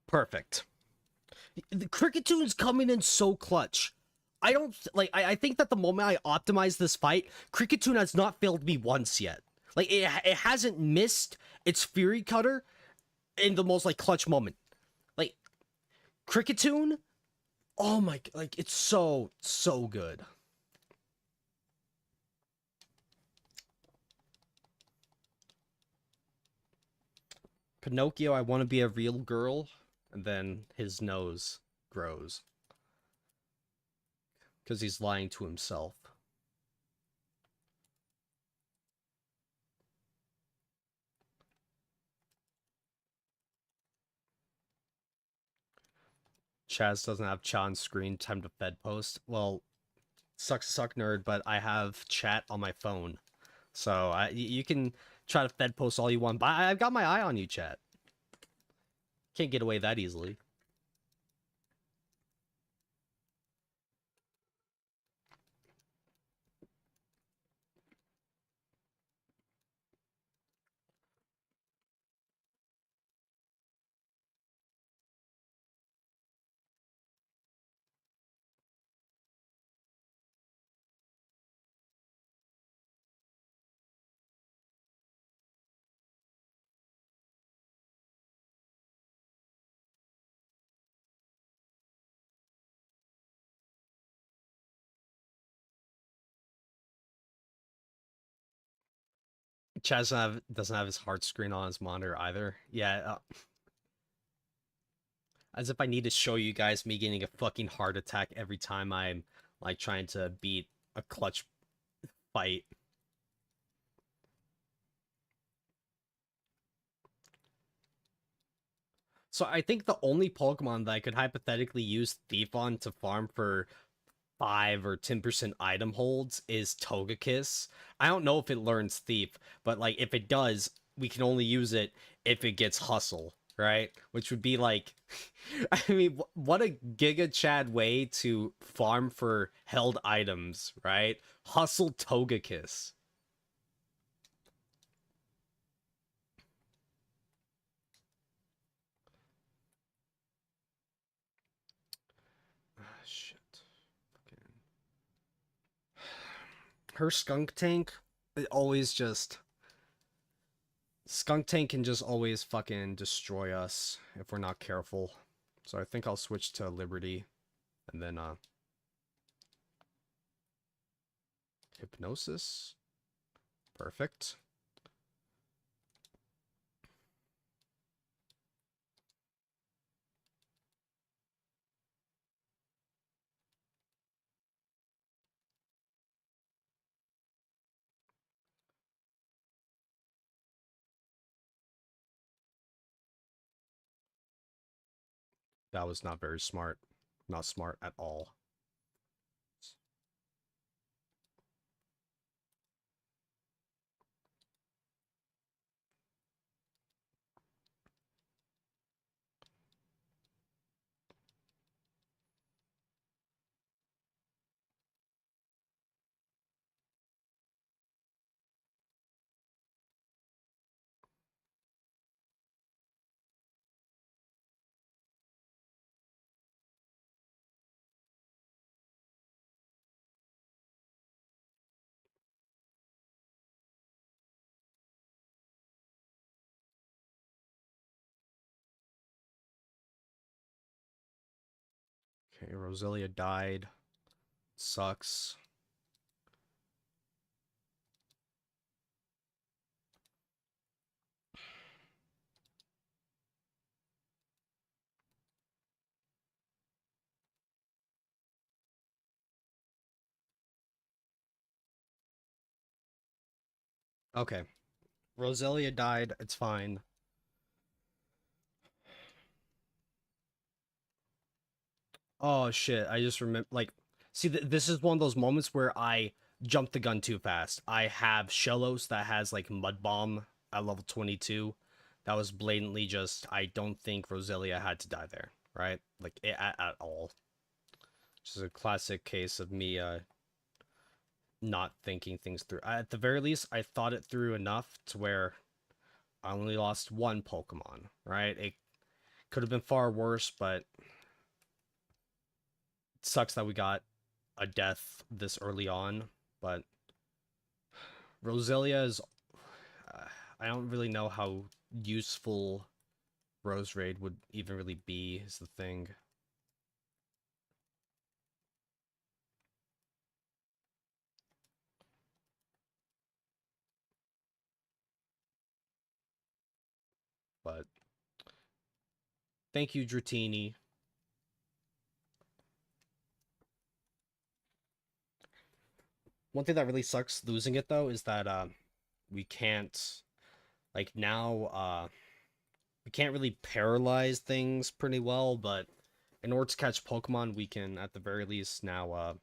Perfect. The Cricketoon's coming in so clutch. I don't like. I think that the moment I optimize this fight, Cricketoon has not failed me once yet. Like it hasn't missed its Fury Cutter in the most like clutch moment. Like Cricketoon, oh my, like it's so good. Pinocchio, I want to be a real girl, and then his nose grows because he's lying to himself. Chaz doesn't have chat on screen. Time to fed post. Well, sucks to suck, nerd, but I have chat on my phone, so you can try to fed post all you want. But I've got my eye on you, chat. Can't get away that easily. Chaz doesn't have his heart screen on his monitor either. Yeah, As if I need to show you guys me getting a fucking heart attack every time I'm like trying to beat a clutch fight. So I think the only Pokemon that I could hypothetically use Thief on to farm for 5 or 10% item holds is Togekiss. I don't know if it learns Thief, but like if it does, we can only use it if it gets Hustle, right? Which would be like, I mean, what a Giga Chad way to farm for held items, right? Hustle Togekiss. Ah, shit. Her Skunk Tank, it always just Skunk Tank can just always fucking destroy us if we're not careful. So I think I'll switch to Liberty and then Hypnosis. Perfect. That was not very smart. Not smart at all. Okay, Roselia died. Sucks. Okay. Roselia died. It's fine. Oh shit! I just remember. Like, see, this is one of those moments where I jumped the gun too fast. I have Shellos that has like Mud Bomb at level 22. That was blatantly just. I don't think Roselia had to die there, right? Like at all. Just a classic case of me not thinking things through. At the very least, I thought it through enough to where I only lost one Pokemon, right? It could have been far worse, but it sucks that we got a death this early on. But Roselia is. Uh, I don't really know how useful Rose Raid would even really be, is the thing. But thank you, Dratini. One thing that really sucks losing it though is that we can't like now we can't really paralyze things pretty well, but in order to catch Pokemon, we can at the very least now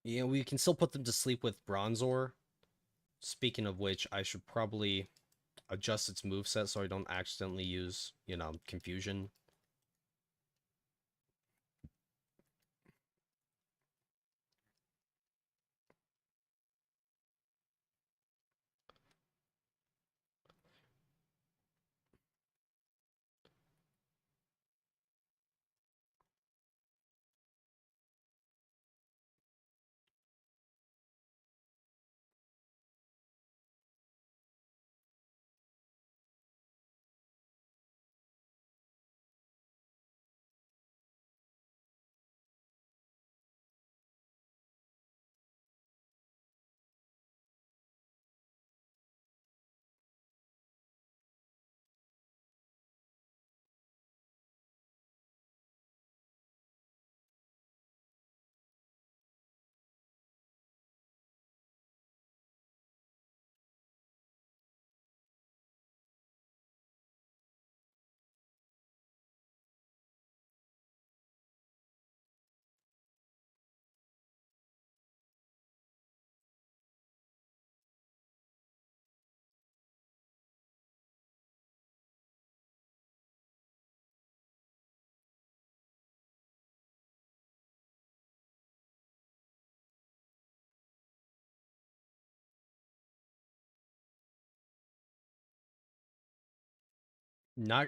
we can still put them to sleep with Bronzor. Speaking of which, I should probably adjust its moveset so I don't accidentally use, confusion.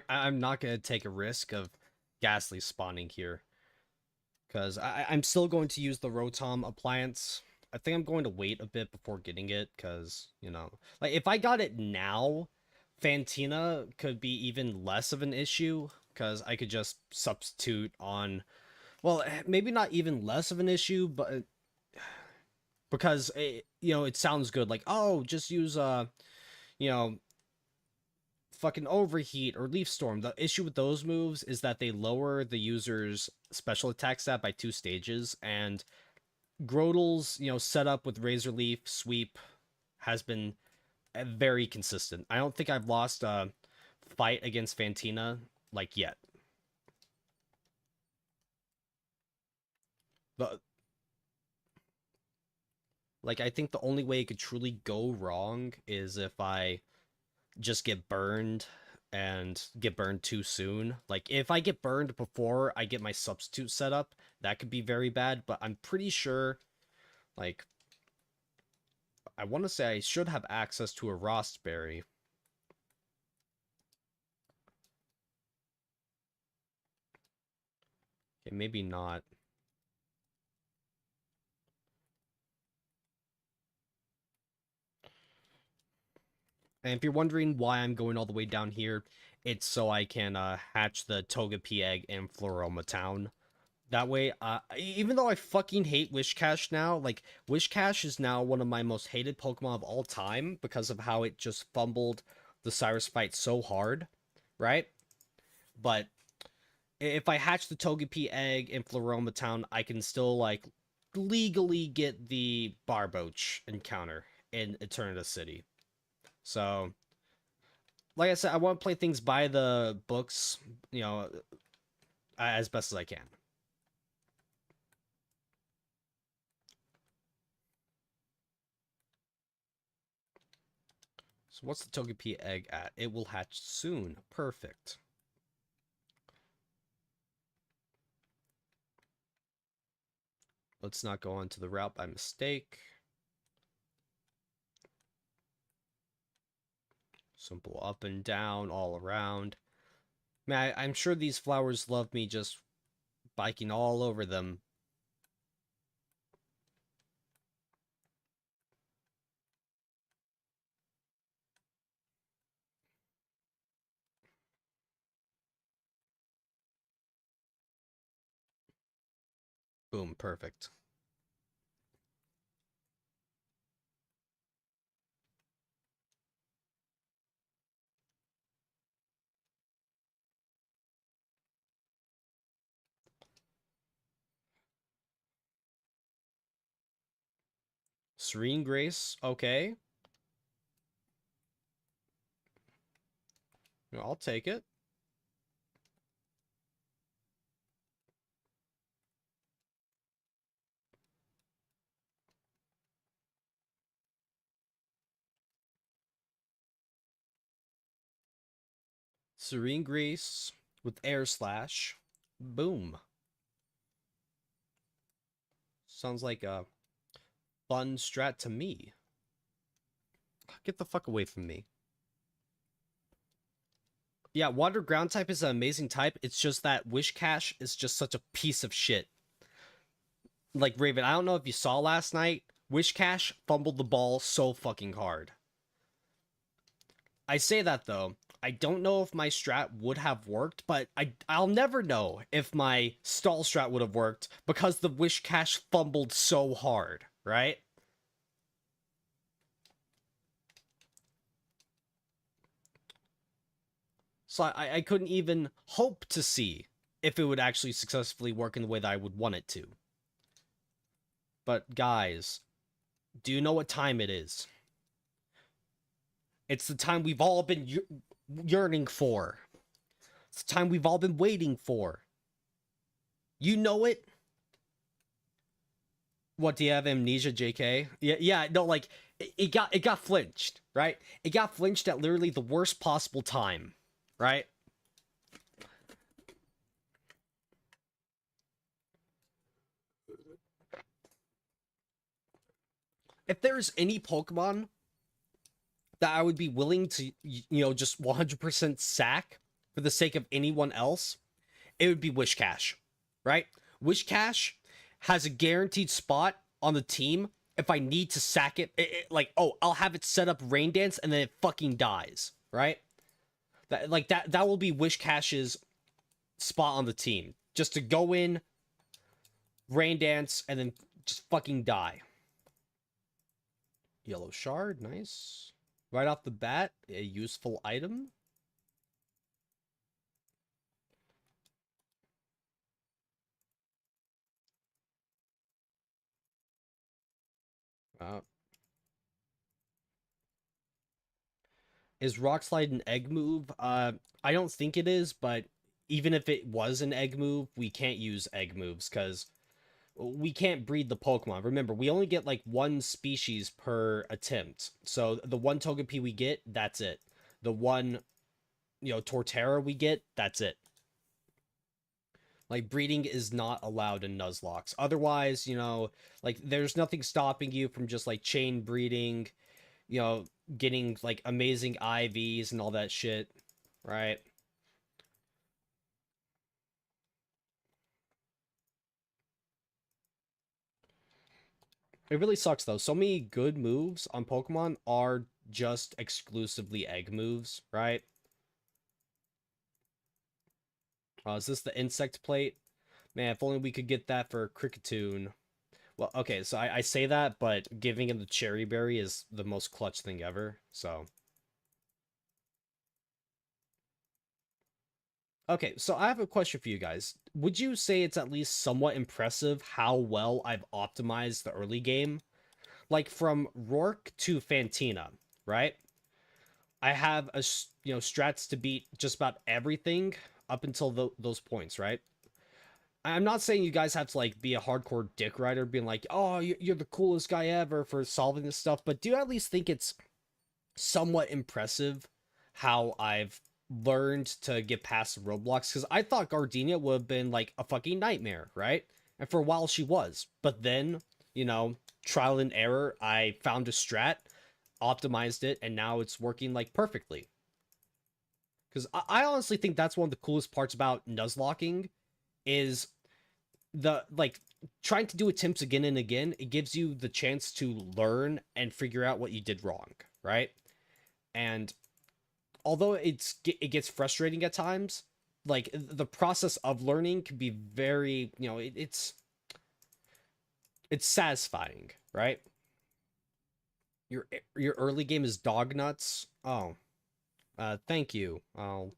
I'm not gonna take a risk of Ghastly spawning here. Because I'm still going to use the Rotom appliance. I think I'm going to wait a bit before getting it, because, you know, like, if I got it now, Fantina could be even less of an issue, because I could just substitute on, well, maybe not even less of an issue, but because, you know, it sounds good, like, oh, just use, you know, fucking Overheat or Leaf Storm. The issue with those moves is that they lower the user's special attack stat by 2 stages, and Grodel's, you know, setup with Razor Leaf, Sweep has been very consistent. I don't think I've lost a fight against Fantina, like, yet. But, like, I think the only way it could truly go wrong is if I just get burned and get burned too soon. Like, if I get burned before I get my substitute set up, that could be very bad, but I'm pretty sure, like, I want to say I should have access to a Rostberry. Okay, maybe not. And if you're wondering why I'm going all the way down here, it's so I can hatch the Togepi egg in Floroma Town. That way, even though I fucking hate Wishcash now, like, Wishcash is now one of my most hated Pokemon of all time because of how it just fumbled the Cyrus fight so hard, right? But if I hatch the Togepi egg in Floroma Town, I can still, like, legally get the Barboach encounter in Eternatus City. So, like I said, I want to play things by the books, you know, as best as I can. So what's the Togepi egg at? It will hatch soon. Perfect. Let's not go onto the route by mistake. Simple up and down all around. Man, I'm sure these flowers love me just biking all over them. Boom, perfect. Serene Grace, okay. I'll take it. Serene Grace with Air Slash. Boom. Sounds like a fun strat to me. Get the fuck away from me. Yeah, Water Ground type is an amazing type. It's just that Wishcash is just such a piece of shit. Like, Raven, I don't know if you saw last night, Wishcash fumbled the ball so fucking hard. I say that, though. I don't know if my strat would have worked, but I'll never know if my stall strat would have worked because the Wishcash fumbled so hard, right? So I couldn't even hope to see if it would actually successfully work in the way that I would want it to. But guys, do you know what time it is? It's the time we've all been yearning for. It's the time we've all been waiting for. You know it? What, do you have amnesia, JK? Yeah, no, like, it got flinched, right? It got flinched at literally the worst possible time, right? If there's any Pokemon that I would be willing to, you know, just 100% sack for the sake of anyone else, it would be Wish Cash, right? Wish Cash has a guaranteed spot on the team if I need to sack like, oh, I'll have it set up Rain Dance and then it fucking dies, right? That will be Wish Cash's spot on the team. Just to go in, Rain Dance, and then just fucking die. Yellow Shard, nice. Right off the bat, a useful item. Uh, is Rock Slide an egg move? I don't think it is, but even if it was an egg move, we can't use egg moves because we can't breed the Pokemon. Remember, we only get like one species per attempt. So the one Togepi we get, that's it. The one, Torterra we get, that's it. Like, breeding is not allowed in Nuzlocke. Otherwise, like, there's nothing stopping you from just, like, chain breeding, getting, like, amazing IVs and all that shit, right? It really sucks, though. So many good moves on Pokemon are just exclusively egg moves, right? Is this the insect plate? Man, if only we could get that for Cricketune. Well, okay, so I say that, but giving him the Cherry Berry is the most clutch thing ever, so. Okay, so I have a question for you guys. Would you say it's at least somewhat impressive how well I've optimized the early game? Like from Rourke to Fantina, right? I have strats to beat just about everything up until those points, right? I'm not saying you guys have to like be a hardcore dick rider being like, "Oh, you're the coolest guy ever for solving this stuff," but do you at least think it's somewhat impressive how I've learned to get past the roadblocks? Because I thought Gardenia would have been like a fucking nightmare, right? And for a while she was. But then, trial and error, I found a strat, optimized it, and now it's working like perfectly. Because I honestly think that's one of the coolest parts about nuzlocking is the like trying to do attempts again and again. It gives you the chance to learn and figure out what you did wrong, right? And although it gets frustrating at times, like the process of learning can be very, it's satisfying, right? Your early game is dog nuts. Oh, thank you. I'll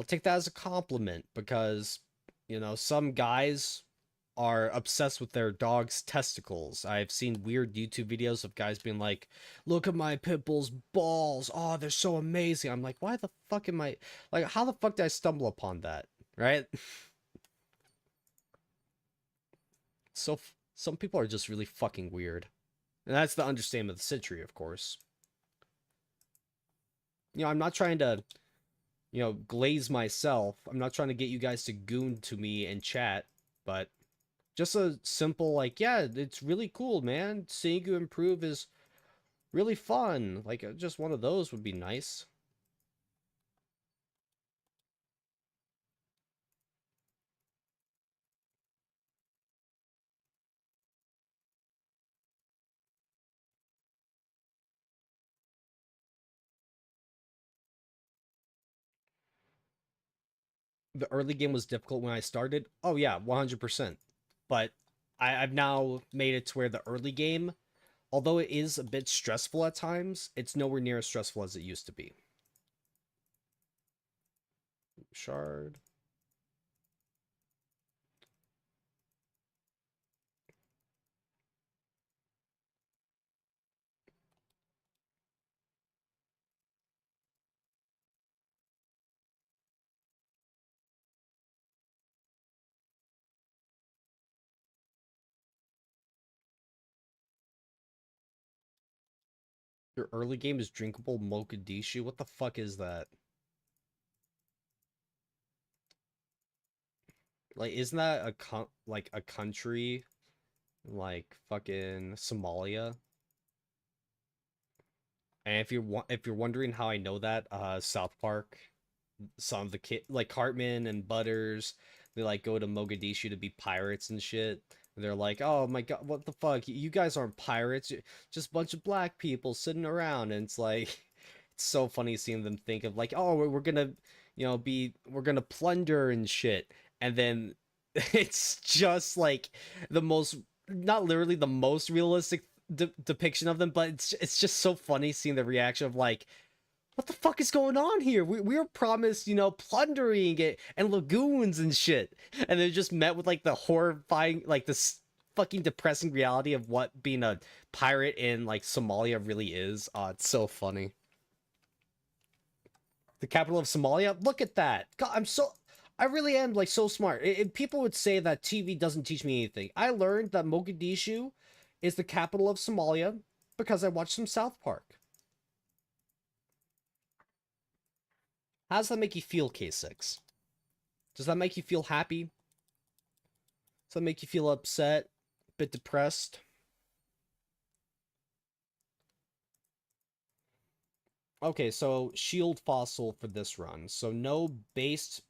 take that as a compliment because, some guys are obsessed with their dog's testicles. I've seen weird YouTube videos of guys being like, "Look at my pit bull's balls. Oh, they're so amazing." I'm like, "Why the fuck am I like how the fuck did I stumble upon that?" Right? So some people are just really fucking weird. And that's the understatement of the century, of course. I'm not trying to, glaze myself. I'm not trying to get you guys to goon to me and chat, but just a simple like, yeah, it's really cool, man. Seeing you improve is really fun. Like, just one of those would be nice. The early game was difficult when I started. Oh yeah, 100%. But I've now made it to where the early game, although it is a bit stressful at times, it's nowhere near as stressful as it used to be. Shard. Your early game is drinkable Mogadishu. What the fuck is that? Like, isn't that like a country, like fucking Somalia? And if you're wondering how I know that, South Park. some of the kid like Cartman and Butters, they like go to Mogadishu to be pirates and shit. And they're like, "Oh my god, what the fuck? You guys aren't pirates. You're just a bunch of black people sitting around." And it's like it's so funny seeing them think of like, "Oh, we're gonna, we're gonna plunder and shit." And then it's just like the most, not literally the most realistic depiction of them, but it's just so funny seeing the reaction of like, what the fuck is going on here? We were promised, plundering it and lagoons and shit. And they're just met with like the horrifying, like this fucking depressing reality of what being a pirate in like Somalia really is. Oh, it's so funny. The capital of Somalia? Look at that. God, I really am like so smart. People would say that TV doesn't teach me anything. I learned that Mogadishu is the capital of Somalia because I watched some South Park. How does that make you feel, K6? Does that make you feel happy? Does that make you feel upset? A bit depressed? Okay, so shield fossil for this run. So no based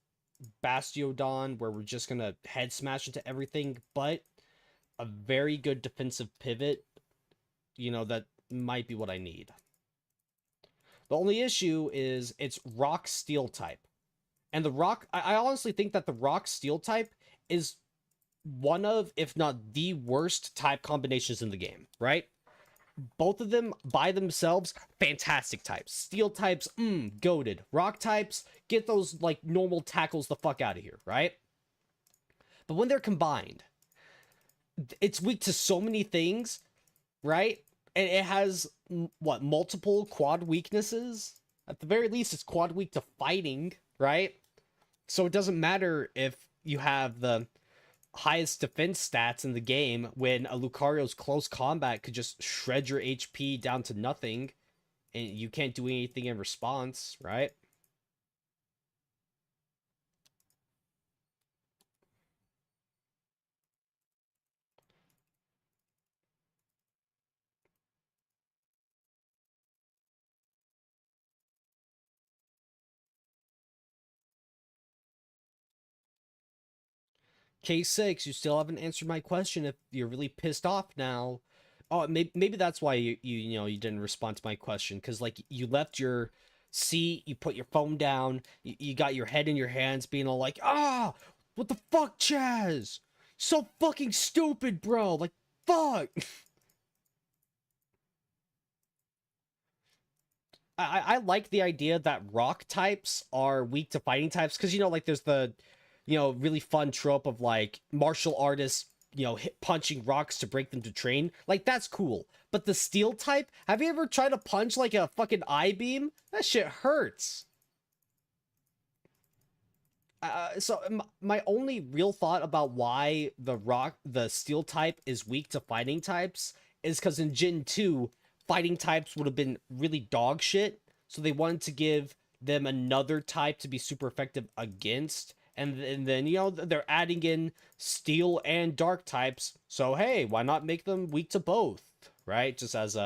Bastiodon where we're just gonna head smash into everything, but a very good defensive pivot. That might be what I need. The only issue is it's rock steel type. And the rock, I honestly think that the rock steel type is one of, if not the worst type combinations in the game, right? Both of them by themselves, fantastic types. Steel types, goated. Rock types, get those like normal tackles the fuck out of here, right? But when they're combined, it's weak to so many things, right? And it has what, multiple quad weaknesses? At the very least, it's quad weak to fighting, right? So it doesn't matter if you have the highest defense stats in the game when a Lucario's close combat could just shred your HP down to nothing and you can't do anything in response, right? K6, you still haven't answered my question if you're really pissed off now. Oh, maybe that's why you didn't respond to my question, because like you left your seat, you put your phone down, you got your head in your hands being all like, what the fuck, Chaz? So fucking stupid, bro. Like, fuck. I like the idea that rock types are weak to fighting types, because like there's the really fun trope of like martial artists punching rocks to break them to train. Like, that's cool. But the steel type, have you ever tried to punch like a fucking I-beam? That shit hurts. So my only real thought about why the steel type is weak to fighting types is because in Gen 2, fighting types would have been really dog shit. So they wanted to give them another type to be super effective against. And then, they're adding in steel and dark types. So, hey, why not make them weak to both? Right? Just as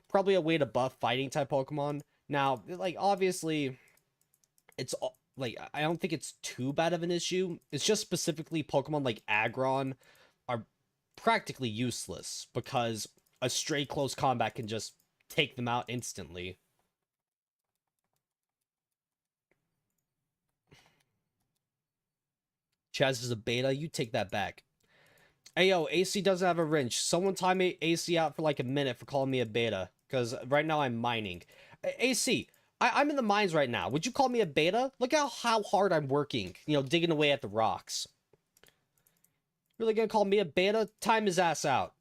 probably a way to buff fighting type Pokemon. Now, like, obviously, it's like, I don't think it's too bad of an issue. It's just specifically Pokemon like Aggron are practically useless because a straight close combat can just take them out instantly. Chaz is a beta. You take that back. Hey, yo, AC doesn't have a wrench. Someone time me AC out for like a minute for calling me a beta. Because right now I'm mining. AC, I'm in the mines right now. Would you call me a beta? Look how hard I'm working. Digging away at the rocks. Really gonna call me a beta? Time his ass out.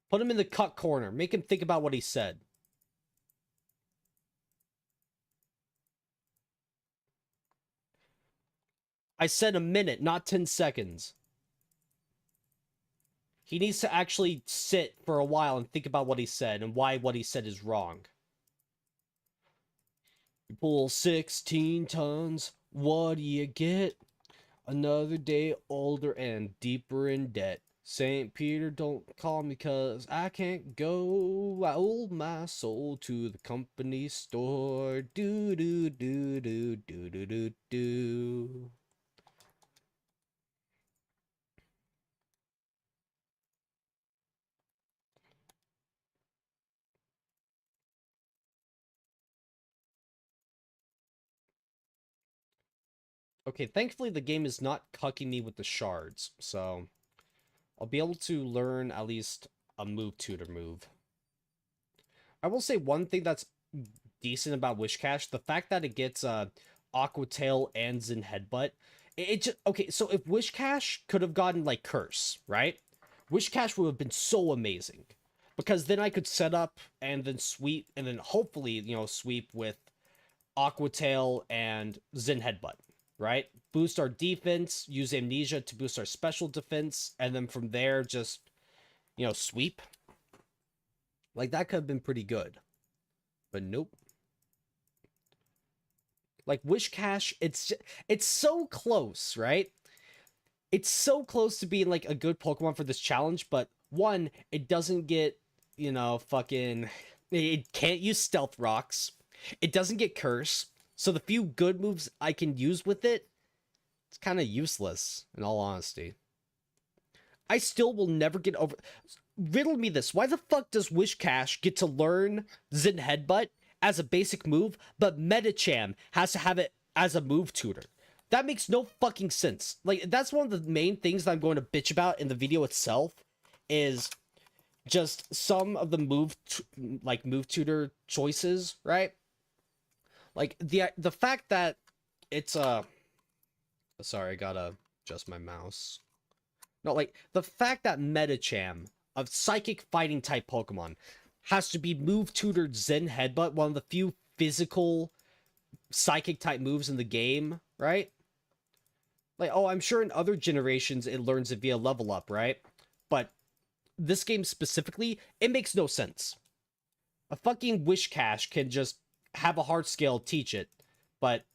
Put him in the cut corner. Make him think about what he said. I said a minute, not 10 seconds. He needs to actually sit for a while and think about what he said and why what he said is wrong. You pull 16 tons, what do you get? Another day older and deeper in debt. St. Peter, don't call me 'cause I can't go. I owe my soul to the company store. Do do do do do do do do. Okay, thankfully the game is not cucking me with the shards, so I'll be able to learn at least a move tutor move. I will say one thing that's decent about Wishcash, the fact that it gets Aqua Tail and Zen Headbutt. It just okay, so if Wishcash could have gotten like Curse, right? Wishcash would have been so amazing. Because then I could set up and then sweep and then hopefully, sweep with Aqua Tail and Zen Headbutt, right? Boost our defense, use Amnesia to boost our special defense, and then from there just, sweep. Like that could have been pretty good. But nope. Like Wishcash, it's so close, right? It's so close to being like a good Pokemon for this challenge, but one, it doesn't get, fucking it can't use Stealth Rocks. It doesn't get Curse. So the few good moves I can use with it, it's kind of useless, in all honesty. I still will never get over... Riddle me this. Why the fuck does Wishcash get to learn Zen Headbutt as a basic move, but Medicham has to have it as a move tutor? That makes no fucking sense. Like, that's one of the main things that I'm going to bitch about in the video itself, is just some of the move tutor choices, right? Like, the fact that it's, sorry, I gotta adjust my mouse. No, like, the fact that Medicham, of psychic fighting type Pokemon, has to be move tutored Zen Headbutt, one of the few physical psychic type moves in the game, right? Like, oh, I'm sure in other generations it learns it via level up, right? But this game specifically, it makes no sense. A fucking Wishcash can just have a heart scale teach it, but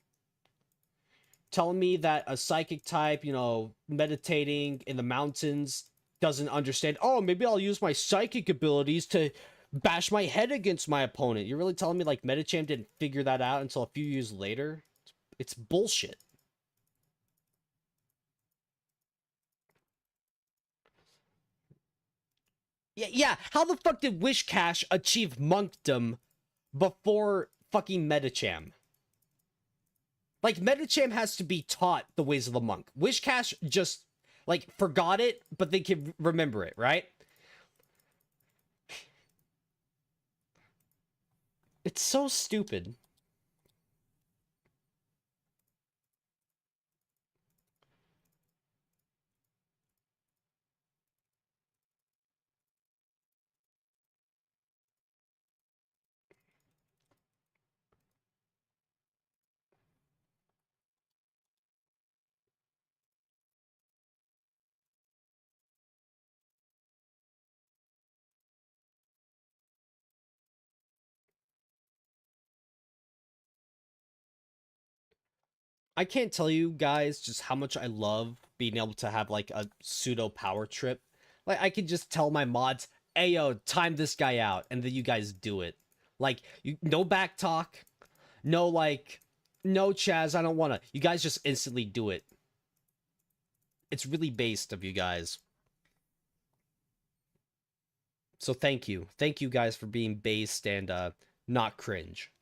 telling me that a psychic type, meditating in the mountains doesn't understand, oh, maybe I'll use my psychic abilities to bash my head against my opponent. You're really telling me, like, Medicham didn't figure that out until a few years later? It's bullshit. Yeah, how the fuck did Wishcash achieve monkdom before fucking Medicham? Like, Medicham has to be taught the ways of the monk. Wishcash just, like, forgot it, but they can remember it, right? It's so stupid. I can't tell you guys just how much I love being able to have like a pseudo power trip. Like I could just tell my mods, "Hey yo, time this guy out," and then you guys do it. Like no back talk, no like, no Chaz, I don't wanna. You guys just instantly do it. It's really based of you guys. So thank you guys for being based and not cringe.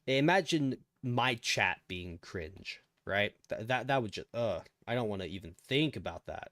Imagine my chat being cringe, right? That would just I don't want to even think about that.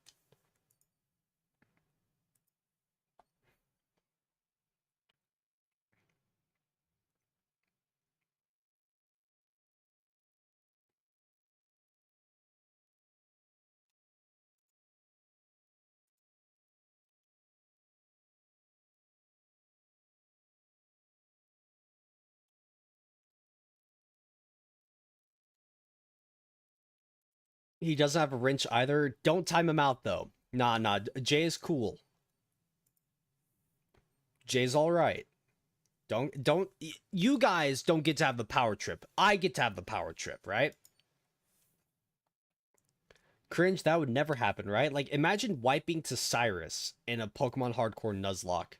He doesn't have a wrench either. Don't time him out though. Nah. Jay is cool. Jay's all right. Don't you guys don't get to have the power trip. I get to have the power trip, right? cringe, that would never happen, right? Like, imagine wiping to Cyrus in a Pokemon Hardcore Nuzlocke.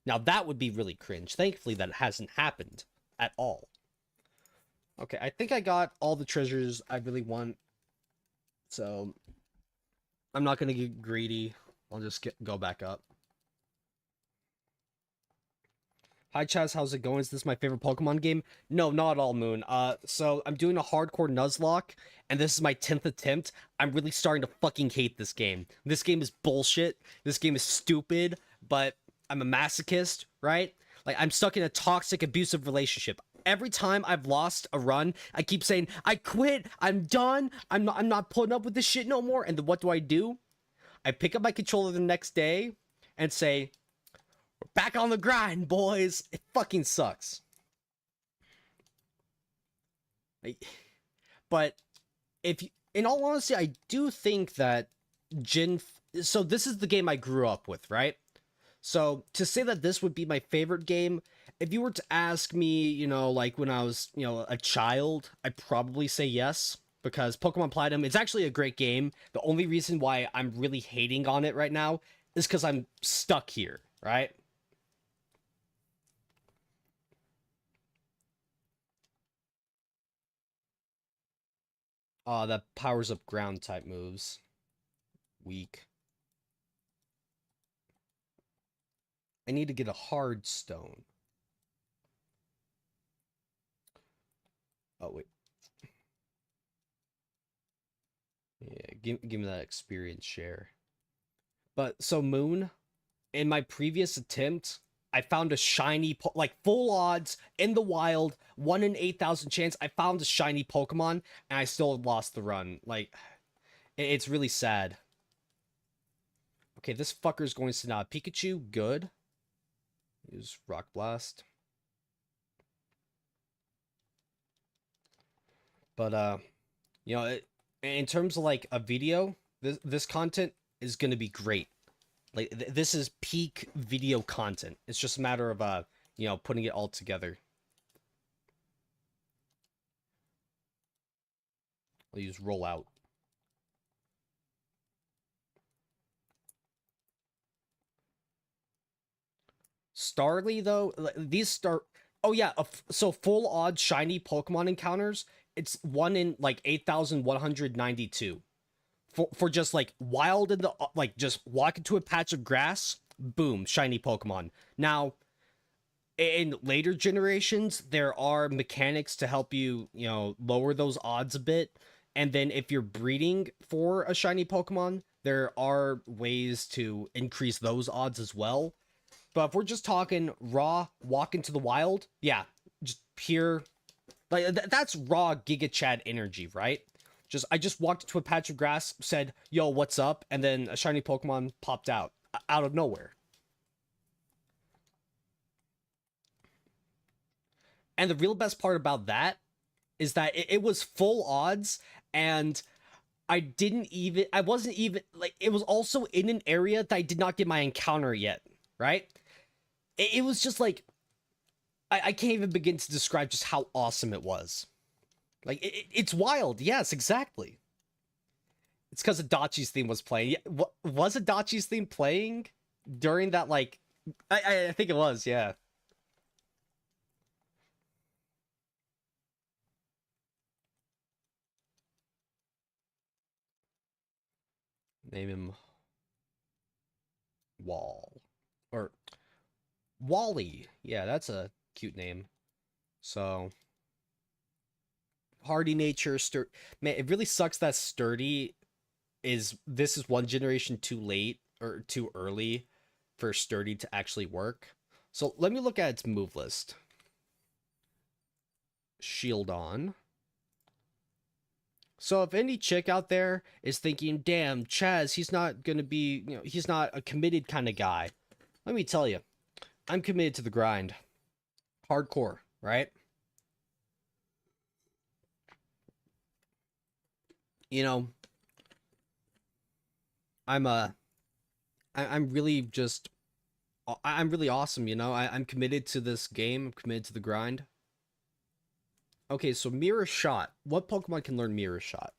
Now, that would be really cringe. Thankfully, that hasn't happened at all. Okay, I think I got all the treasures I really want. So, I'm not going to get greedy. I'll just go back up. Hi, Chaz. How's it going? Is this my favorite Pokemon game? No, not at all, Moon. So I'm doing a hardcore Nuzlocke, and this is my 10th attempt. I'm really starting to fucking hate this game. This game is bullshit. This game is stupid, but I'm a masochist, right? Like, I'm stuck in a toxic, abusive relationship. Every time I've lost a run, I keep saying, I quit, I'm done, I'm not putting up with this shit no more. And then what do? I pick up my controller the next day and say, we're back on the grind, boys. It fucking sucks. But if you, in all honesty, I do think that so this is the game I grew up with, right? So to say that this would be my favorite game, if you were to ask me, you know, like when I was, you know, a child, I'd probably say yes, because Pokemon Platinum, it's actually a great game. The only reason why I'm really hating on it right now is because I'm stuck here, right? That powers up ground type moves. Weak. I need to get a hard stone. Oh, wait. Yeah, give me that experience share. But, so Moon, in my previous attempt, I found a shiny, like full odds in the wild, 1 in 8,000 chance. I found a shiny Pokemon, and I still lost the run. Like, it's really sad. Okay, this fucker's going to not. Pikachu, good. Use Rock Blast. But, you know, in terms of like a video, this content is going to be great. Like, this is peak video content. It's just a matter of, you know, putting it all together. I'll use Rollout. Starly, though, these oh, yeah, so full odds shiny Pokemon encounters, it's 1 in, like, 8,192. For just, like, wild in the, like, just walk into a patch of grass, boom, shiny Pokemon. Now, in later generations, there are mechanics to help you, you know, lower those odds a bit. And then if you're breeding for a shiny Pokemon, there are ways to increase those odds as well. But if we're just talking raw walk into the wild, yeah, just pure, like that's raw Giga Chad energy, right? I just walked into a patch of grass, said, "Yo, what's up?" and then a shiny Pokemon popped out of nowhere. And the real best part about that is that it was full odds, and I wasn't even, like, it was also in an area that I did not get my encounter yet, right? It was just like, I can't even begin to describe just how awesome it was. Like, it's wild. Yes, exactly. It's because Adachi's theme was playing. Was Adachi's theme playing during that, like, I think it was, yeah. Name him Wall. Or Wally. Yeah, that's a cute name. So, hardy nature, man, it really sucks that sturdy this is one generation too late or too early for sturdy to actually work. So let me look at its move list. Shield on. So if any chick out there is thinking, damn, Chaz, he's not gonna be, you know, he's not a committed kind of guy. Let me tell you, I'm committed to the grind. Hardcore, right? You know, I'm I'm really just I'm really awesome, you know. I'm committed to this game. I'm committed to the grind. Okay, so Mirror Shot. What Pokemon can learn Mirror Shot?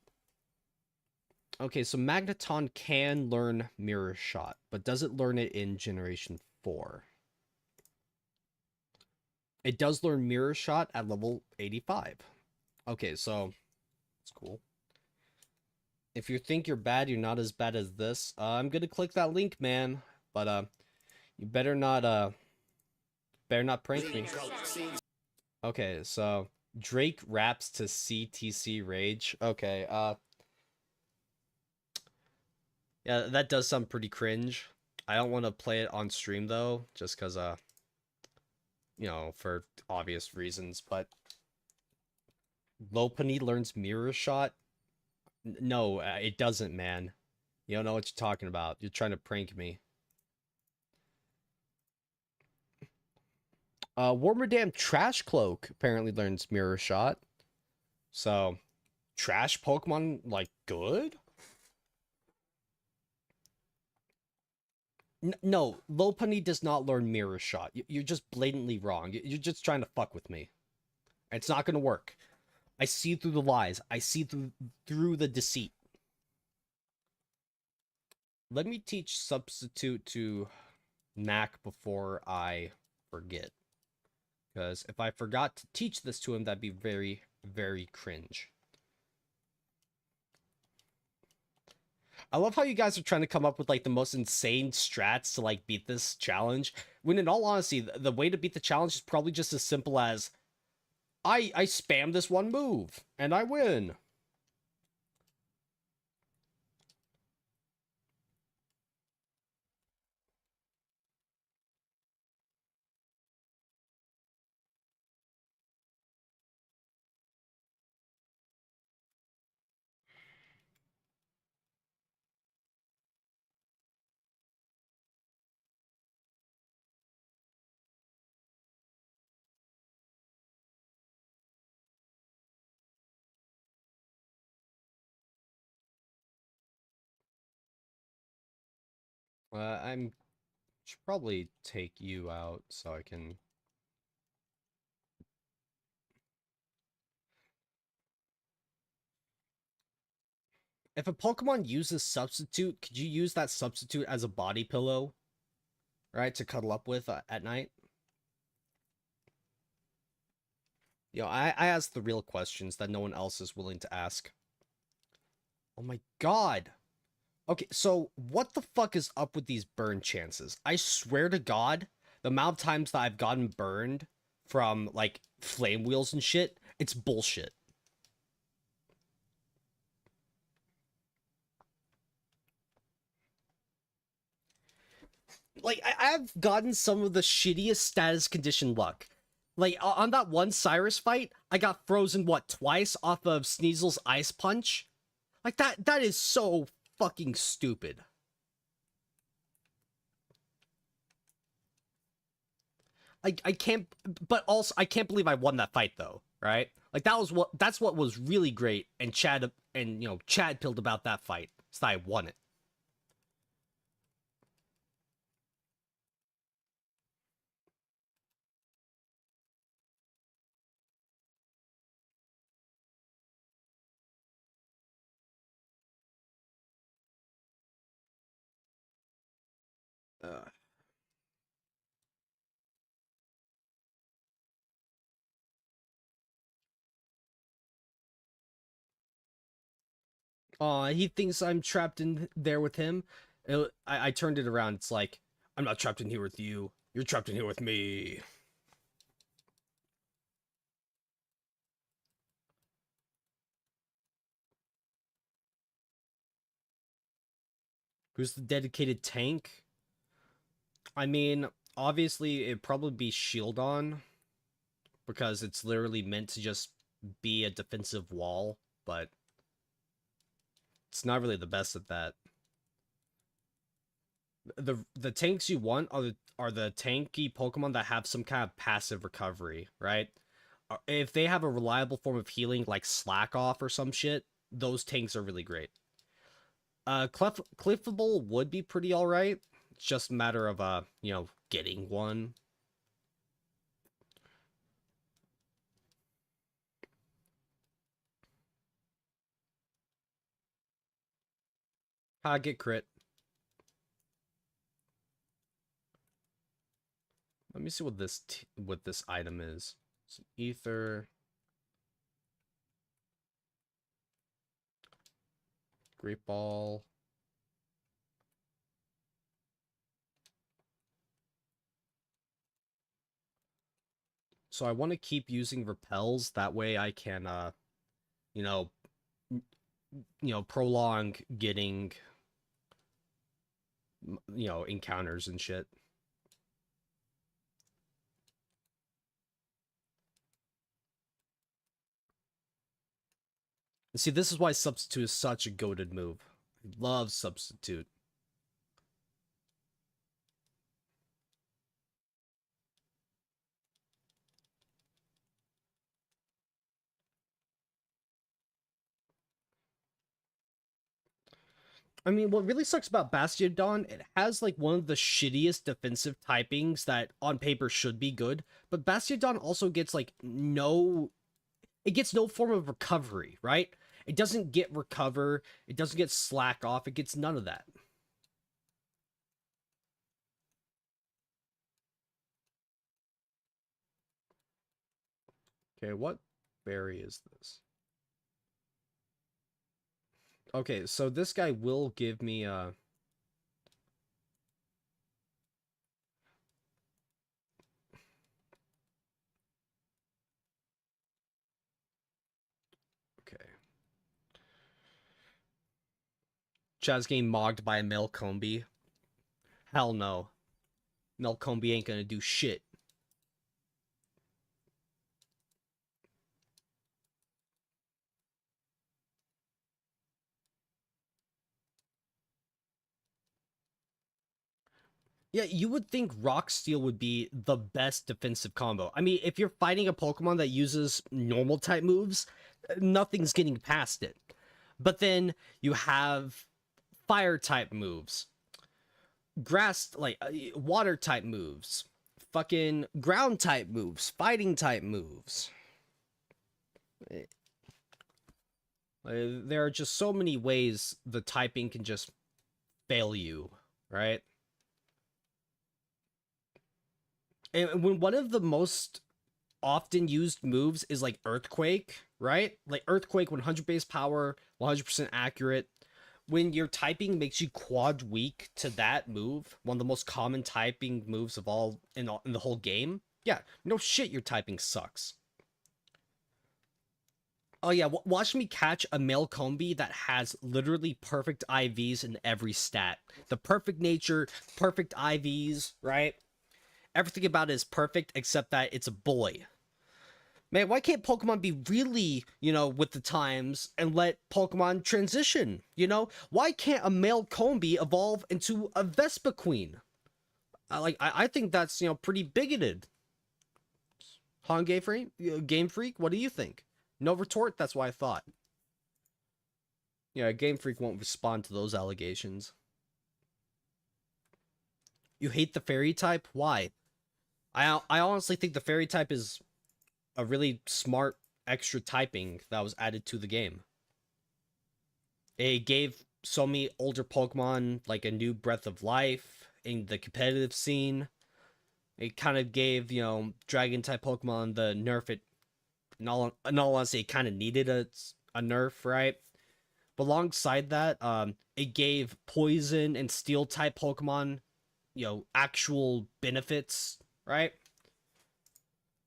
Okay, so Magneton can learn Mirror Shot, but does it learn it in Generation 4? It does learn Mirror Shot at level 85. Okay, so it's cool. If you think you're bad, you're not as bad as this. I'm gonna click that link, man. But you better not prank me. Okay, so Drake raps to CTC Rage. Okay, yeah, that does sound pretty cringe. I don't want to play it on stream though, just cause you know, for obvious reasons. But Lopunny learns Mirror Shot. No, it doesn't, man. You don't know what you're talking about. You're trying to prank me. Warmerdam Trash Cloak apparently learns Mirror Shot. So, trash Pokemon, like, good? No, Lopunny does not learn Mirror Shot. You're just blatantly wrong. You're just trying to fuck with me. It's not gonna work. I see through the lies. I see through the deceit. Let me teach Substitute to Mac before I forget. Because if I forgot to teach this to him, that'd be very, very cringe. I love how you guys are trying to come up with like the most insane strats to like beat this challenge. When in all honesty, the way to beat the challenge is probably just as simple as I spam this one move and I win. I'm should probably take you out so I can. If a Pokemon uses Substitute, could you use that Substitute as a body pillow, right, to cuddle up with at night? You know, I ask the real questions that no one else is willing to ask. Oh my god. Okay, so what the fuck is up with these burn chances? I swear to God, the amount of times that I've gotten burned from, like, flame wheels and shit, it's bullshit. Like, I've gotten some of the shittiest status condition luck. Like, on that one Cyrus fight, I got frozen, what, twice off of Sneasel's Ice Punch? Like, that is so fucking stupid. I can't, but also I can't believe I won that fight though, right? Like that's what was really great, and Chad pilled about that fight, so I won it. Uh, he thinks I'm trapped in there with him. I turned it around. It's like, I'm not trapped in here with you. You're trapped in here with me. Who's the dedicated tank? I mean, obviously it'd probably be Shieldon, because it's literally meant to just be a defensive wall, but it's not really the best at that. The tanks you want are the tanky Pokemon that have some kind of passive recovery, right? If they have a reliable form of healing like Slack Off or some shit, those tanks are really great. Cliffable would be pretty alright. It's just a matter of getting one. Ha, get crit. Let me see what this item is. Some ether. Great ball. So I want to keep using repels. That way I can, you know, prolong getting, encounters and shit. See, this is why Substitute is such a goated move. I love Substitute. I mean, what really sucks about Bastiodon, it has like one of the shittiest defensive typings that on paper should be good, but Bastiodon also gets like it gets no form of recovery, right? It doesn't get recover, it doesn't get slack off, it gets none of that. Okay, what berry is this? Okay, so this guy will give me okay. Chaz getting mogged by a Melcombi. Hell no. Melcombi ain't gonna do shit. Yeah, you would think Rock Steel would be the best defensive combo. I mean, if you're fighting a Pokemon that uses normal type moves, nothing's getting past it. But then you have fire type moves, grass, like water type moves, fucking ground type moves, fighting type moves. There are just so many ways the typing can just fail you, right? And when one of the most often used moves is like Earthquake, right? Like Earthquake, 100 base power, 100% accurate. When your typing makes you quad weak to that move, one of the most common typing moves of all in the whole game, yeah, no shit, your typing sucks. Oh yeah, watch me catch a Melcombi that has literally perfect IVs in every stat. The perfect nature, perfect IVs, right? Everything about it is perfect except that it's a boy. Man, why can't Pokemon be really, with the times and let Pokemon transition? Why can't a Melcombi evolve into a Vespiquen? I think that's pretty bigoted. Han Game Freak, what do you think? No retort. That's why I thought. Yeah, Game Freak won't respond to those allegations. You hate the fairy type? Why? I honestly think the fairy type is a really smart extra typing that was added to the game. It gave so many older Pokemon like a new breath of life in the competitive scene. It kind of gave, Dragon type Pokemon the nerf it. In all honesty, it kind of needed a nerf, right? But alongside that, it gave Poison and Steel type Pokemon, actual benefits, right?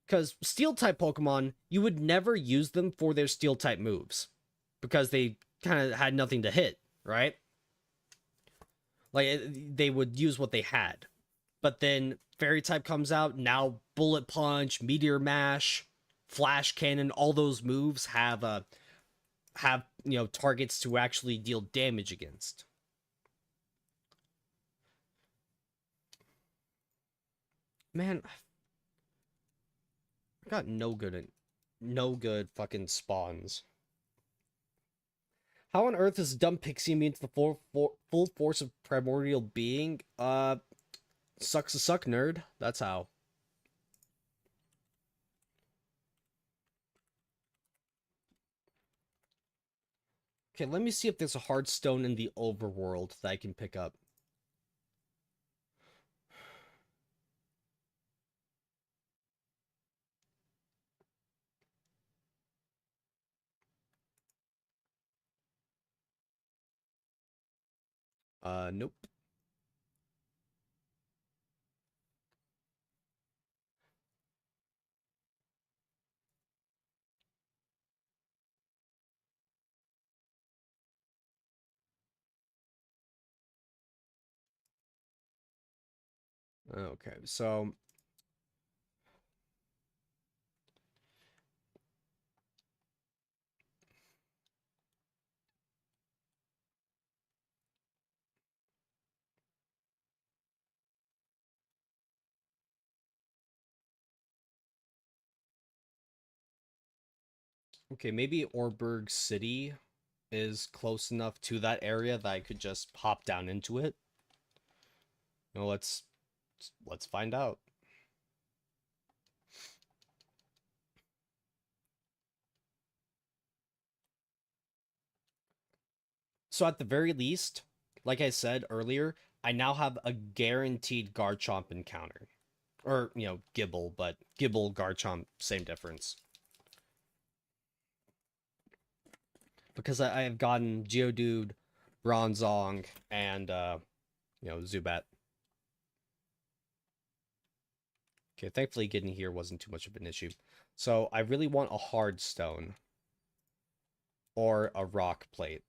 Because Steel type Pokemon, you would never use them for their Steel type moves because they kind of had nothing to hit, right? Like they would use what they had. But then Fairy type comes out, now Bullet Punch, Meteor Mash, Flash Cannon, all those moves have targets to actually deal damage against. Man, I got no good fucking spawns. How on earth is Dumb Pixie immune to the full force of primordial being? Sucks to suck, nerd. That's how. Okay, let me see if there's a hard stone in the overworld that I can pick up. Nope. Okay, so okay, maybe Orberg City is close enough to that area that I could just hop down into it. Let's find out. So at the very least, like I said earlier, I now have a guaranteed Garchomp encounter. Or, Gibble, but Gibble, Garchomp, same difference. Because I have gotten Geodude, Bronzong, and, Zubat. Okay, thankfully getting here wasn't too much of an issue. So I really want a hard stone. Or a rock plate.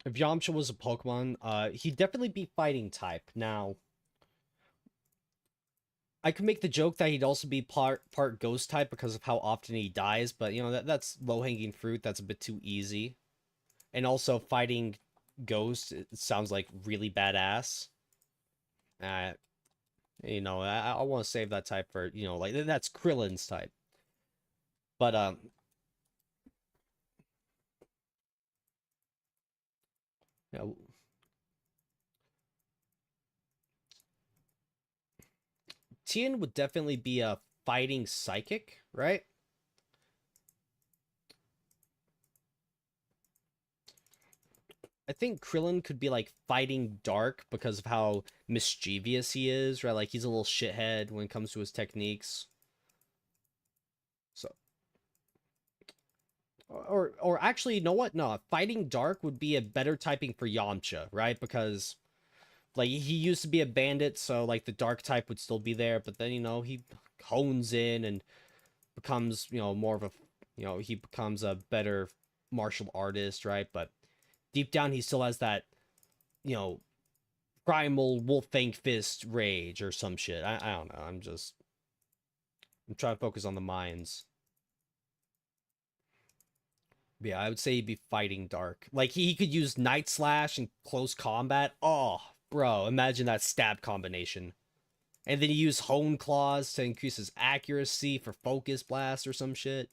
If Yamcha was a Pokemon, he'd definitely be fighting type. Now, I could make the joke that he'd also be part ghost type because of how often he dies, but that's low hanging fruit. That's a bit too easy. And also fighting ghost, it sounds like really badass. Uh, I want to save that type for like that's Krillin's type. But you know, Tien would definitely be a fighting psychic, right? I think Krillin could be like fighting dark because of how mischievous he is, right? Like he's a little shithead when it comes to his techniques. So, or actually, you know what? No, fighting dark would be a better typing for Yamcha, right? Because like he used to be a bandit, so like the dark type would still be there, but then he hones in and becomes more of a he becomes a better martial artist, right? But deep down, he still has that you know primal Wolfang Fist rage or some shit. I don't know. I'm trying to focus on the minds. Yeah, I would say he'd be fighting dark. Like he could use Night Slash in close combat. Oh, bro, imagine that stab combination. And then he use Hone Claws to increase his accuracy for Focus Blast or some shit.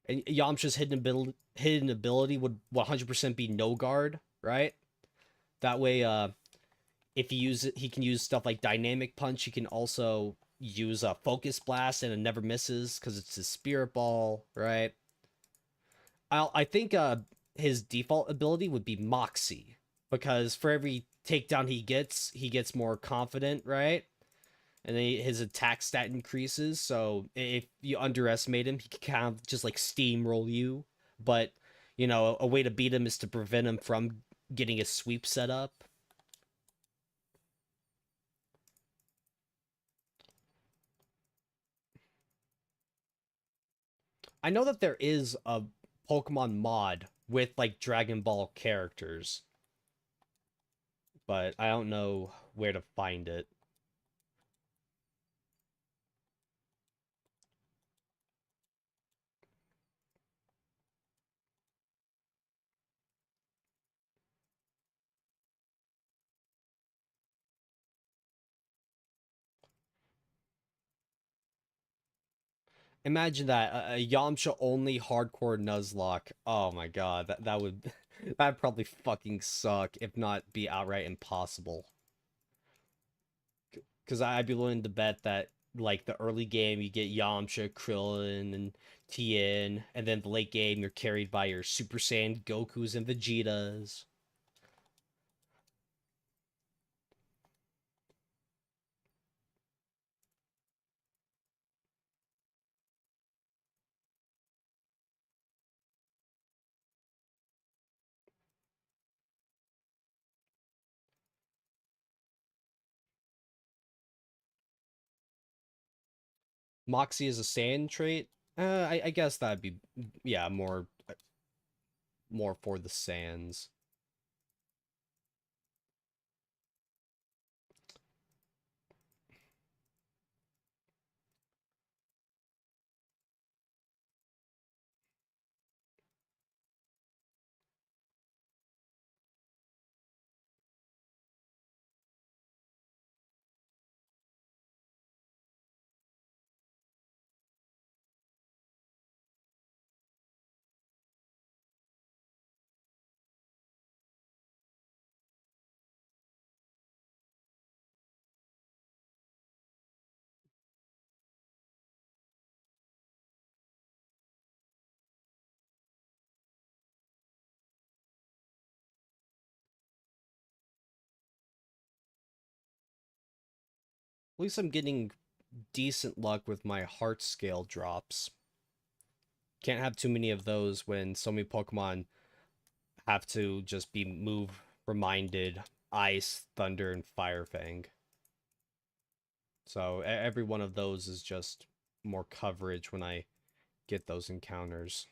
And Yamcha's hidden ability would 100% be no guard, right? That way, if he can use stuff like Dynamic Punch. He can also use a Focus Blast and it never misses because it's his Spirit Ball, right? I think his default ability would be Moxie because for every takedown he gets more confident, right? And then his attack stat increases. So if you underestimate him, he can kind of just like steamroll you. But a way to beat him is to prevent him from getting a sweep set up. I know that there is a Pokemon mod with like Dragon Ball characters, but I don't know where to find it. Imagine that a Yamcha only hardcore Nuzlocke. Oh my god, that would that'd probably fucking suck, if not be outright impossible. Because I'd be willing to bet that like the early game you get Yamcha, Krillin, and Tien, and then the late game you're carried by your Super Saiyan Gokus and Vegetas. Moxie is a Saiyan trait. I guess that'd be yeah more for the Saiyans. At least I'm getting decent luck with my heart scale drops. Can't have too many of those when so many Pokemon have to just be move reminded Ice, Thunder, and Fire Fang. So every one of those is just more coverage when I get those encounters.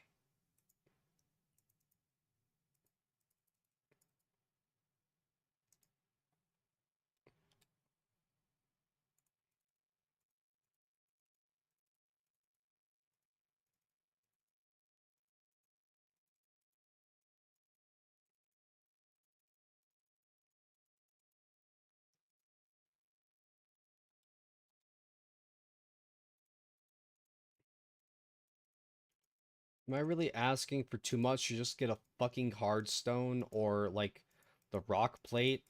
Am I really asking for too much to just get a fucking hard stone or like the rock plate?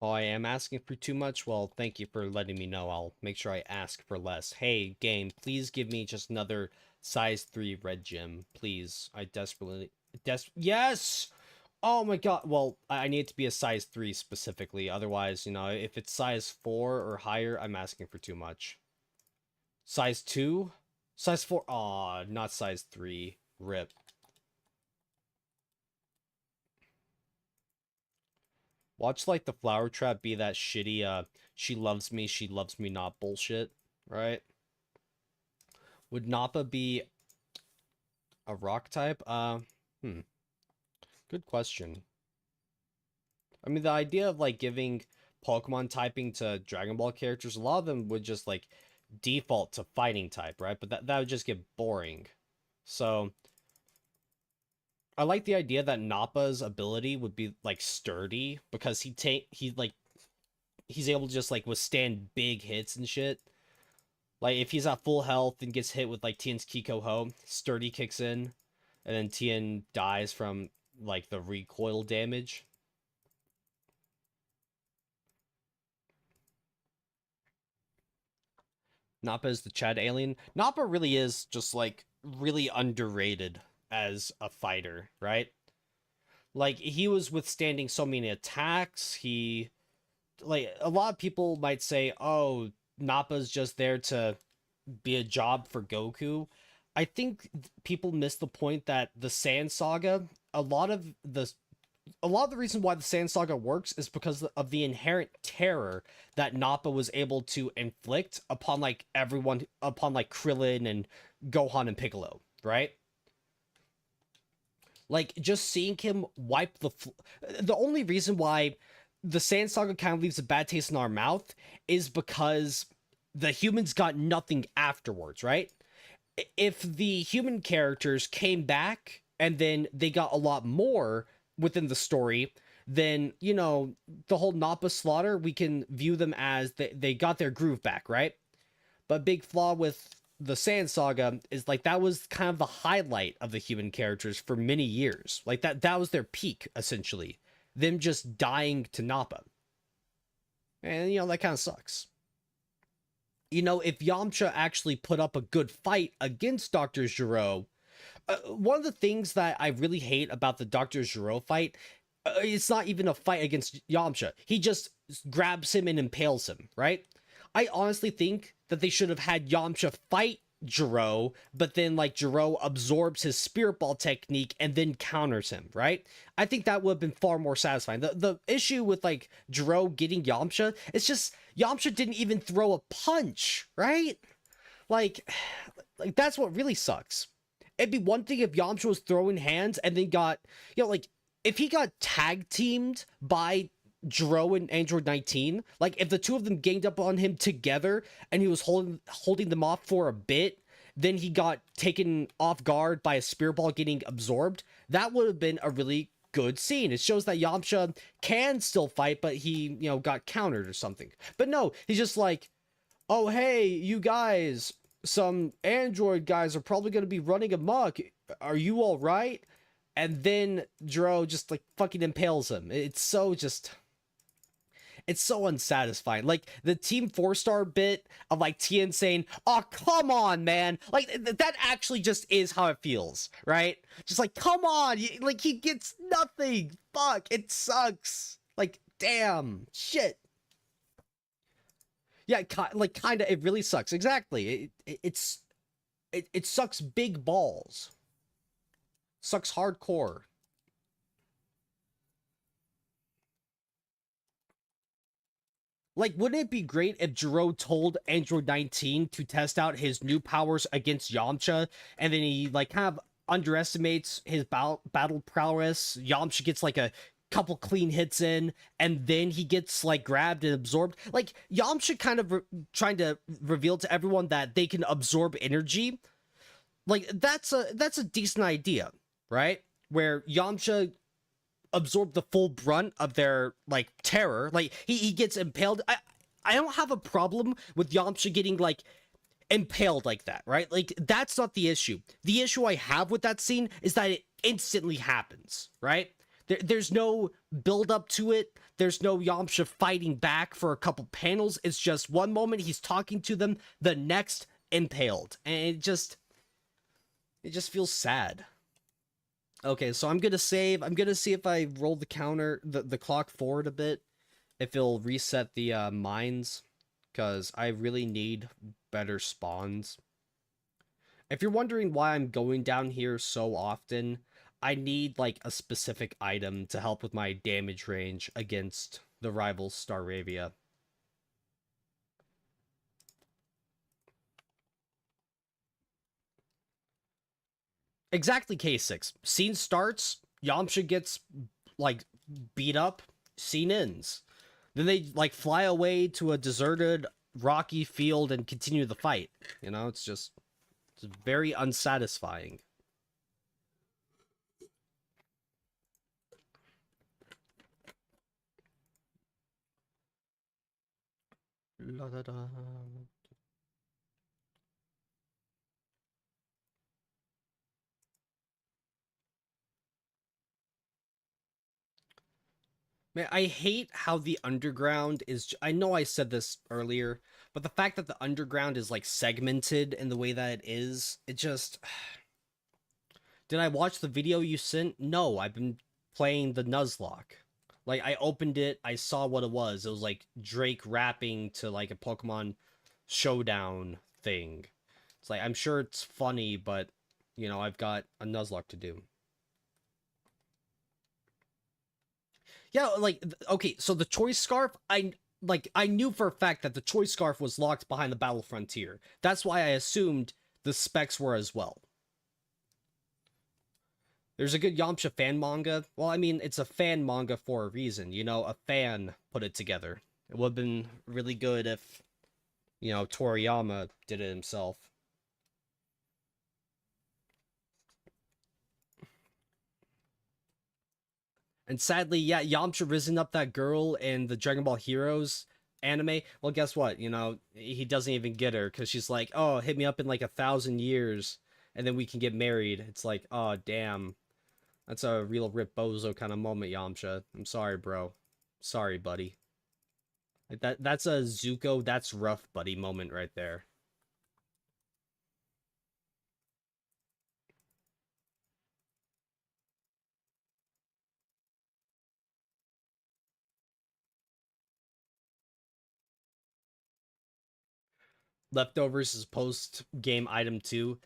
Oh, I am asking for too much? Well, thank you for letting me know. I'll make sure I ask for less. Hey, game, please give me just another size 3 red gem. Please. I desperately... Yes! Oh my god. Well, I need it to be a size 3 specifically. Otherwise, you know, if it's size 4 or higher, I'm asking for too much. Size 2? Size 4? Aw, not size 3. Rip. Watch, like, the flower trap be that shitty, she loves me not bullshit, right? Would Nappa be a rock type? Good question. I mean, the idea of, like, giving Pokemon typing to Dragon Ball characters, a lot of them would just, like, default to fighting type, right? But that would just get boring. So, I like the idea that Nappa's ability would be, like, sturdy, because he's able to just, like, withstand big hits and shit. Like, if he's at full health and gets hit with, like, Tien's Kiko Ho, Sturdy kicks in, and then Tien dies from, like, the recoil damage. Nappa is the Chad alien. Nappa really is just, like, really underrated as a fighter, right? Like, he was withstanding so many attacks, he like a lot of people might say, oh, Nappa's just there to be a job for Goku. I think people miss the point that the Sand Saga, a lot of the a lot of the reason why the Sand Saga works is because of the inherent terror that Nappa was able to inflict upon like everyone, upon like Krillin and Gohan and Piccolo, right? Like just seeing him wipe the only reason why the Sand Saga kind of leaves a bad taste in our mouth is because the humans got nothing afterwards, right? If the human characters came back and then they got a lot more within the story, then you know the whole Nappa slaughter, we can view them as they got their groove back, right? But big flaw with the Sand Saga is like that was kind of the highlight of the human characters for many years. Like that was their peak essentially. Them just dying to Nappa. And you know that kind of sucks. You know, if Yamcha actually put up a good fight against Dr. Gero, one of the things that I really hate about the Dr. Gero fight, it's not even a fight against Yamcha. He just grabs him and impales him, right? I honestly think that they should have had Yamcha fight Gero, but then like Gero absorbs his spirit ball technique and then counters him, right? I think that would have been far more satisfying. The issue with like Gero getting Yamcha, it's just Yamcha didn't even throw a punch, right? Like that's what really sucks. It'd be one thing if Yamcha was throwing hands and then got, you know, like if he got tag teamed by Gero and Android 19, like if the two of them ganged up on him together and he was holding them off for a bit, then he got taken off guard by a spear ball getting absorbed, that would have been a really good scene. It shows that Yamcha can still fight, but he, you know, got countered or something. But no, he's just like, oh hey, you guys, some android guys are probably going to be running amok. Are you all right? And then Gero just like fucking impales him. It's so just... it's so unsatisfying. Like the Team 4-star bit of like Tien saying, oh, come on, man. Like that actually just is how it feels, right? Just like, come on. Like he gets nothing. Fuck, it sucks. Like, damn, shit. Yeah, like kind of, it really sucks. Exactly. It sucks big balls. Sucks hardcore. Like, wouldn't it be great if Gero told Android 19 to test out his new powers against Yamcha, and then he, like, kind of underestimates his battle prowess? Yamcha gets, like, a couple clean hits in, and then he gets, like, grabbed and absorbed. Like, Yamcha kind of trying to reveal to everyone that they can absorb energy. Like, that's a decent idea, right? Where Yamcha absorb the full brunt of their like terror. Like he gets impaled. I don't have a problem with Yamcha getting like impaled like that, right? Like that's not the issue. The issue I have with that scene is that it instantly happens, right? There's no build up to it. There's no Yamcha fighting back for a couple panels. It's just one moment he's talking to them, the next impaled, and it just feels sad. Okay, so I'm gonna save. I'm gonna see if I roll the counter, the clock forward a bit, if it'll reset the mines, because I really need better spawns. If you're wondering why I'm going down here so often, I need like a specific item to help with my damage range against the rival Staravia. Exactly, K6. Scene starts, Yamcha gets, like, beat up, scene ends. Then they, like, fly away to a deserted, rocky field and continue the fight. You know, it's just... it's very unsatisfying. La da da. Man, I hate how the underground is... I know I said this earlier, but the fact that the underground is, like, segmented in the way that it is, it just... Did I watch the video you sent? No, I've been playing the Nuzlocke. Like I opened it, I saw what it was. It was like Drake rapping to like a Pokemon showdown thing. It's like I'm sure it's funny, but you know, I've got a Nuzlocke to do. Yeah, like okay, so the choice scarf, I knew for a fact that the choice scarf was locked behind the battle frontier. That's why I assumed the specs were as well. There's a good Yamcha fan manga. Well, I mean, it's a fan manga for a reason. You know, a fan put it together. It would have been really good if, you know, Toriyama did it himself. And sadly, yeah, Yamcha risen up that girl in the Dragon Ball Heroes anime. Well, guess what? You know, he doesn't even get her because she's like, oh, hit me up in like 1,000 years and then we can get married. It's like, oh, damn. That's a real Rip Bozo kind of moment, Yamcha. I'm sorry, bro. Sorry, buddy. Like that's a Zuko, that's rough, buddy moment right there. Leftovers is post game item 2.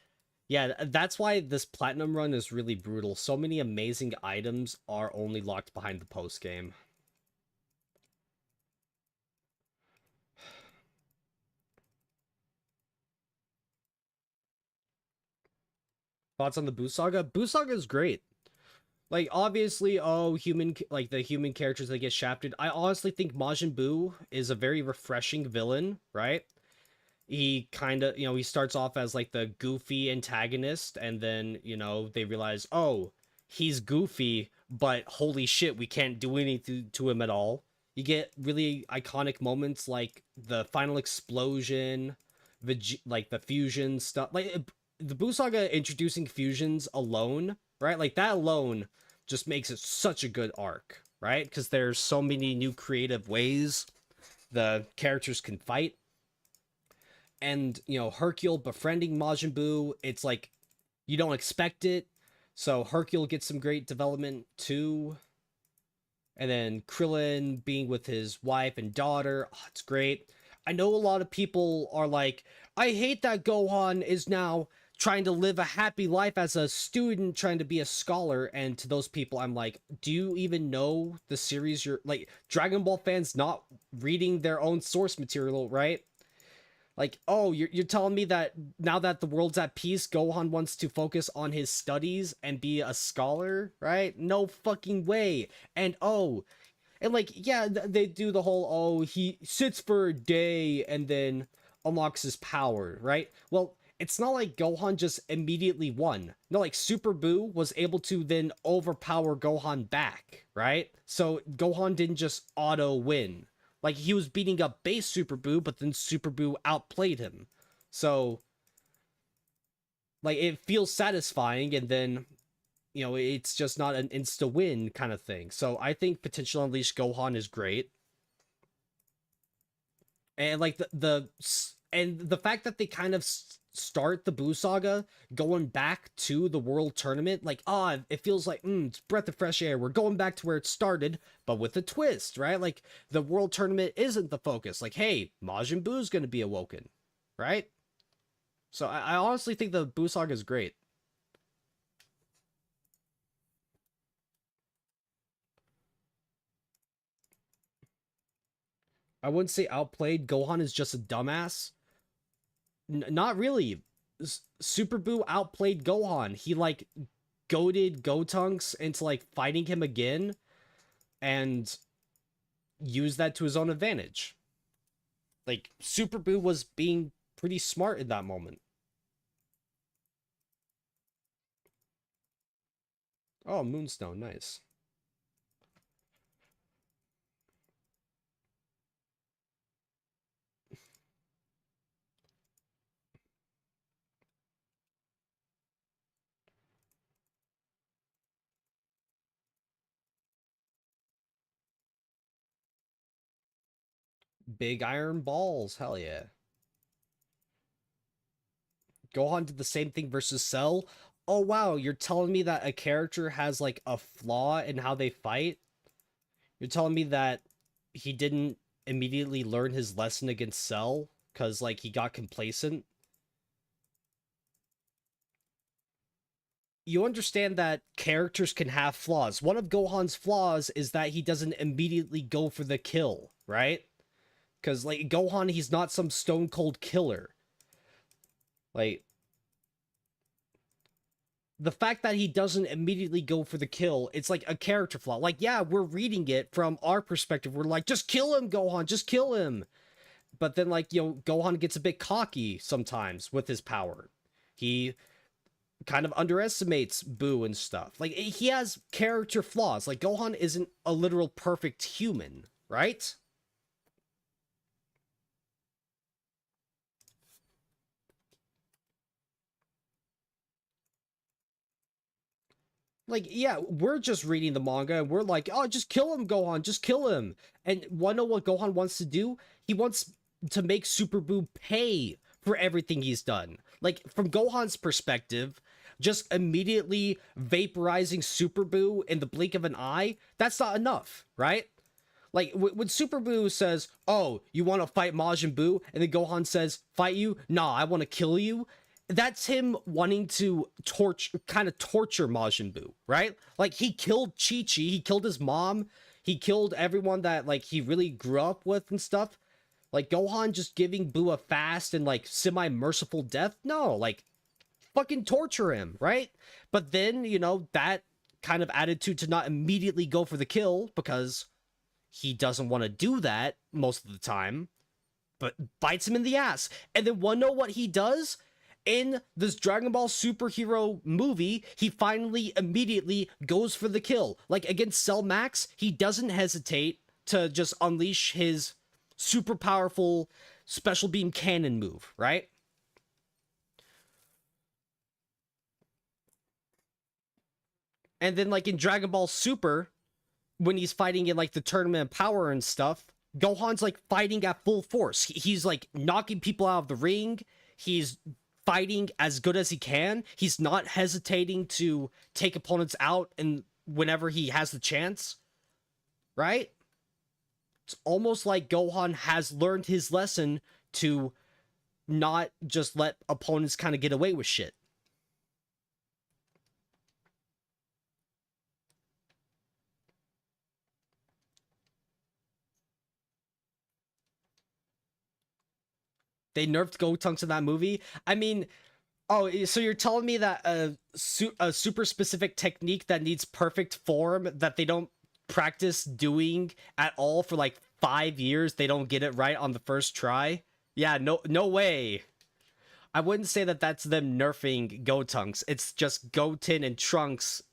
Yeah, that's why this platinum run is really brutal. So many amazing items are only locked behind the post game. Thoughts on the Boo Saga? Boo Saga is great. Like obviously, oh, human like the human characters that get shafted. I honestly think Majin Buu is a very refreshing villain, right? He kind of, you know, he starts off as like the goofy antagonist and then, you know, they realize, "Oh, he's goofy, but holy shit, we can't do anything to him at all." You get really iconic moments like the final explosion, like the fusion stuff. Like the Buu Saga introducing fusions alone, right? Like that alone just makes it such a good arc, right? Because there's so many new creative ways the characters can fight. And, you know, Hercule befriending Majin Buu, it's like you don't expect it. So Hercule gets some great development too. And then Krillin being with his wife and daughter, oh, it's great. I know a lot of people are like, I hate that Gohan is now trying to live a happy life as a student, trying to be a scholar. And to those people, I'm like, do you even know the series? You're like, Dragon Ball fans not reading their own source material, right? Like, oh, you're telling me that now that the world's at peace, Gohan wants to focus on his studies and be a scholar, right? No fucking way. And oh, and like, yeah, they do the whole, oh, he sits for a day and then unlocks his power, right? Well, it's not like Gohan just immediately won. No, like Super Buu was able to then overpower Gohan back, right? So Gohan didn't just auto win. Like he was beating up base Super Buu, but then Super Buu outplayed him. So like it feels satisfying, and then you know it's just not an insta win kind of thing. So I think Potential Unleashed Gohan is great, and like the fact that they kind of start the Buu Saga going back to the World Tournament, like it feels like it's breath of fresh air. We're going back to where it started, but with a twist, right? Like the World Tournament isn't the focus. Like, hey, Majin Buu's going to be awoken, right? So I honestly think the Buu Saga is great. I wouldn't say outplayed. Gohan is just a dumbass. Not really. Super Buu outplayed Gohan. He like goaded Gotenks into like fighting him again and used that to his own advantage. Like Super Buu was being pretty smart in that moment. Oh, Moonstone, nice. Big iron balls, hell yeah. Gohan did the same thing versus Cell. Oh wow, you're telling me that a character has like a flaw in how they fight? You're telling me that he didn't immediately learn his lesson against Cell because like he got complacent? You understand that characters can have flaws. One of Gohan's flaws is that he doesn't immediately go for the kill, right? Because like Gohan, he's not some stone cold killer. Like the fact that he doesn't immediately go for the kill, it's like a character flaw. Like, yeah, we're reading it from our perspective. We're like, just kill him, Gohan, just kill him. But then, like, Gohan gets a bit cocky sometimes with his power. He kind of underestimates Boo and stuff. Like, he has character flaws. Like, Gohan isn't a literal perfect human, right? Like, yeah, we're just reading the manga and we're like, oh, just kill him, Gohan, just kill him. And wanna know what Gohan wants to do? He wants to make Super Boo pay for everything he's done. Like, from Gohan's perspective, just immediately vaporizing Super Boo in the blink of an eye, that's not enough, right? Like, when Super Boo says, oh, you want to fight Majin Buu? And then Gohan says, fight you? Nah, I want to kill you. That's him wanting to kind of torture Majin Buu, right? Like, he killed Chi Chi, he killed his mom, he killed everyone that, like, he really grew up with and stuff. Like, Gohan just giving Buu a fast and, like, semi-merciful death? No, like, fucking torture him, right? But then, that kind of attitude to not immediately go for the kill because he doesn't want to do that most of the time, but bites him in the ass. And then wanna know what he does? In this Dragon Ball superhero movie, he finally immediately goes for the kill. Like against Cell Max, he doesn't hesitate to just unleash his super powerful special beam cannon move, right? And then like in Dragon Ball Super, when he's fighting in like the tournament of power and stuff, Gohan's like fighting at full force. He's like knocking people out of the ring. He's fighting as good as he can. He's not hesitating to take opponents out and whenever he has the chance, right? It's almost like Gohan has learned his lesson to not just let opponents kind of get away with shit. They nerfed Gotenks in that movie. I mean, oh, so you're telling me that a super specific technique that needs perfect form that they don't practice doing at all for like 5 years, they don't get it right on the first try? Yeah, no way. I wouldn't say that that's them nerfing Gotenks. It's just Goten and Trunks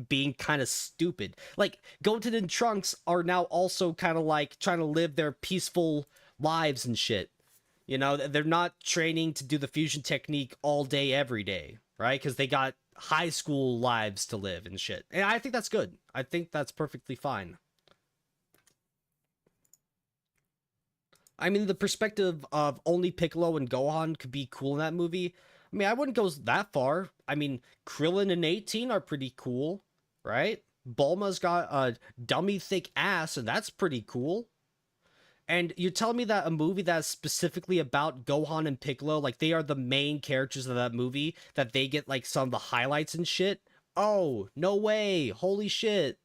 being kind of stupid. Like, Goten and Trunks are now also kind of like trying to live their peaceful lives and shit. They're not training to do the fusion technique all day, every day, right? Because they got high school lives to live and shit. And I think that's good. I think that's perfectly fine. I mean, the perspective of only Piccolo and Gohan could be cool in that movie. I mean, I wouldn't go that far. I mean, Krillin and 18 are pretty cool, right? Bulma's got a dummy thick ass, and that's pretty cool. And you're telling me that a movie that's specifically about Gohan and Piccolo, like they are the main characters of that movie, that they get like some of the highlights and shit? Oh, no way. Holy shit.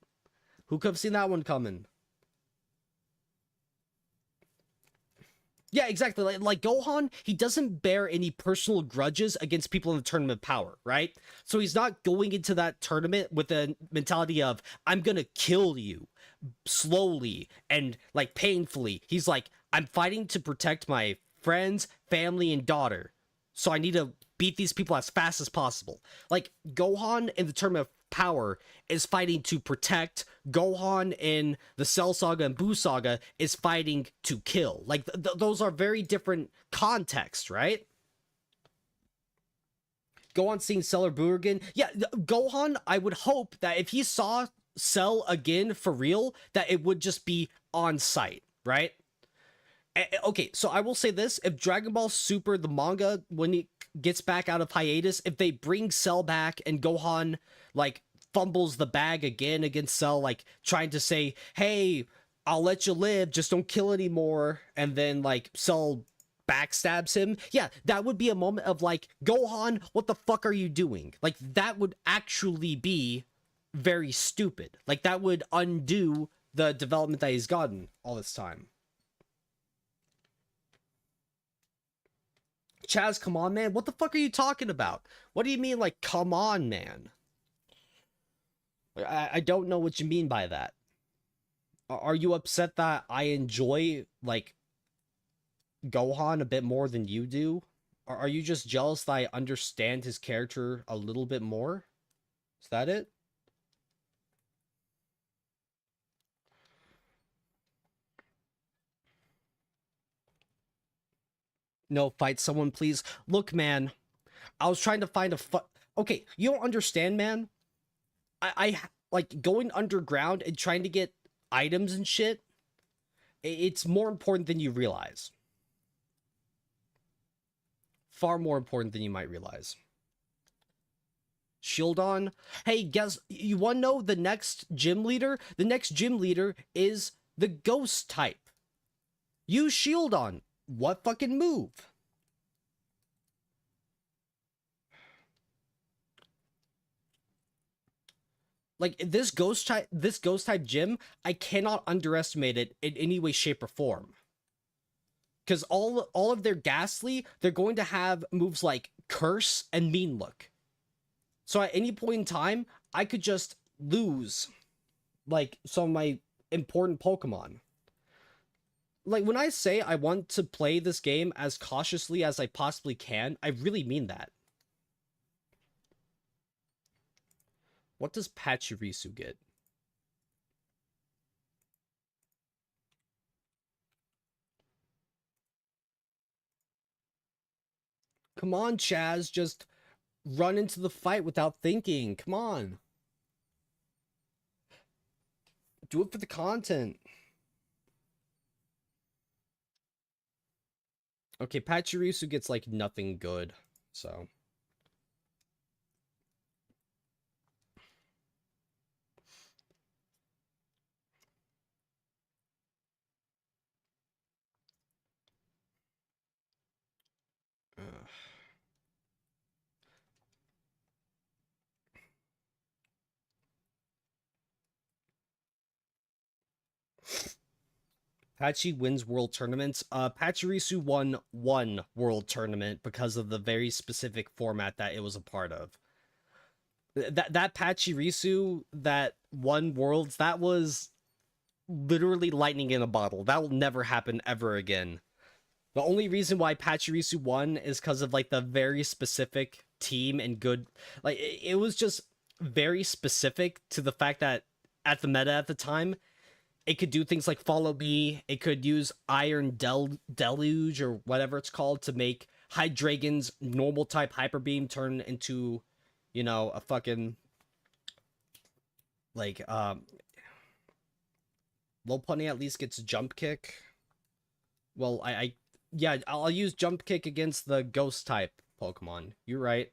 Who could have seen that one coming? Yeah, exactly. Like Gohan, he doesn't bear any personal grudges against people in the tournament power, right? So he's not going into that tournament with a mentality of, I'm gonna kill you slowly and like painfully. He's like, I'm fighting to protect my friends, family, and daughter. So I need to beat these people as fast as possible. Like Gohan in the tournament of power is fighting to protect. Gohan in the Cell Saga and Buu Saga is fighting to kill. Like those are very different contexts, right? Gohan seeing Cell or Buu again. Yeah, Gohan, I would hope that if he saw Cell again for real, that it would just be on site, right? Okay, so I will say this: if Dragon Ball Super, the manga, when it gets back out of hiatus, if they bring Cell back and Gohan like fumbles the bag again against Cell, like trying to say, hey, I'll let you live, just don't kill anymore. And then like Cell backstabs him. Yeah, that would be a moment of like, Gohan, what the fuck are you doing? Like, that would actually be very stupid. Like, that would undo the development that he's gotten all this time. Chaz, come on, man. What the fuck are you talking about? What do you mean, like, come on, man? I don't know what you mean by that. Are you upset that I enjoy, like, Gohan a bit more than you do? Or are you just jealous that I understand his character a little bit more? Is that it? No, fight someone, please. Look, man, I was trying to find a Okay, you don't understand, man. I like going underground and trying to get items and shit. It's more important than you realize. Far more important than you might realize. Shieldon. Hey, guess you want to know the next gym leader? The next gym leader is the ghost type. Use Shieldon. What fucking move? Like this ghost type gym, I cannot underestimate it in any way, shape, or form. Because all of their ghastly, they're going to have moves like curse and mean look. So at any point in time, I could just lose like some of my important Pokemon. Like when I say I want to play this game as cautiously as I possibly can, I really mean that. What does Pachirisu get? Come on, Chaz, just run into the fight without thinking. Come on. Do it for the content. Okay, Pachirisu gets like nothing good, so. Pachi wins world tournaments. Pachirisu won one world tournament because of the very specific format that it was a part of. That Pachirisu that won worlds, that was literally lightning in a bottle. That will never happen ever again. The only reason why Pachirisu won is because of like the very specific team and good, like it was just very specific to the fact that at the meta at the time, it could do things like follow me. It could use Iron Deluge or whatever it's called to make Hydreigon's normal type Hyper Beam turn into, you know, a fucking like Lopunny at least gets jump kick. Well, yeah, I'll use jump kick against the ghost type Pokemon. You're right.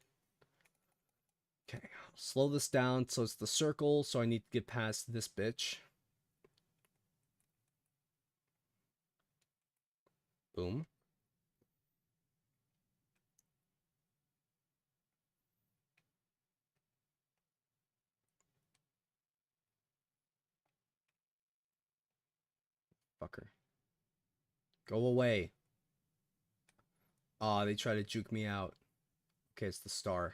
Okay, I'll slow this down so it's the circle, so I need to get past this bitch. Boom. Fucker. Go away. Aw, they try to juke me out. Okay, it's the star.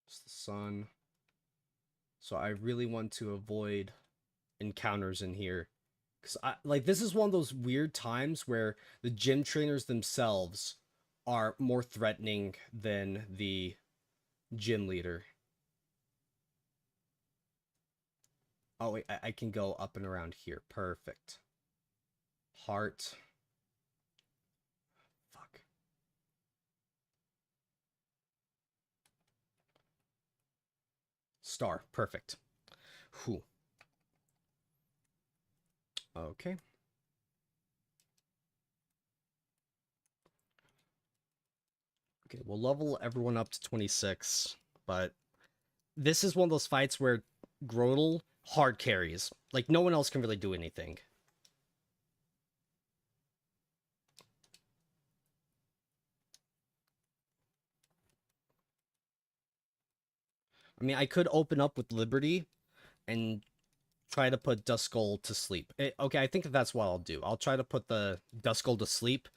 It's the sun. So I really want to avoid encounters in here. Because like this is one of those weird times where the gym trainers themselves are more threatening than the gym leader. Oh wait, I can go up and around here. Perfect. Heart. Fuck. Star. Perfect. Whew. Okay. Okay, we'll level everyone up to 26, but this is one of those fights where Grodel hard carries. Like, no one else can really do anything. I mean, I could open up with Liberty and try to put Duskull to sleep. Okay, I think that's what I'll do. I'll try to put the Duskull to sleep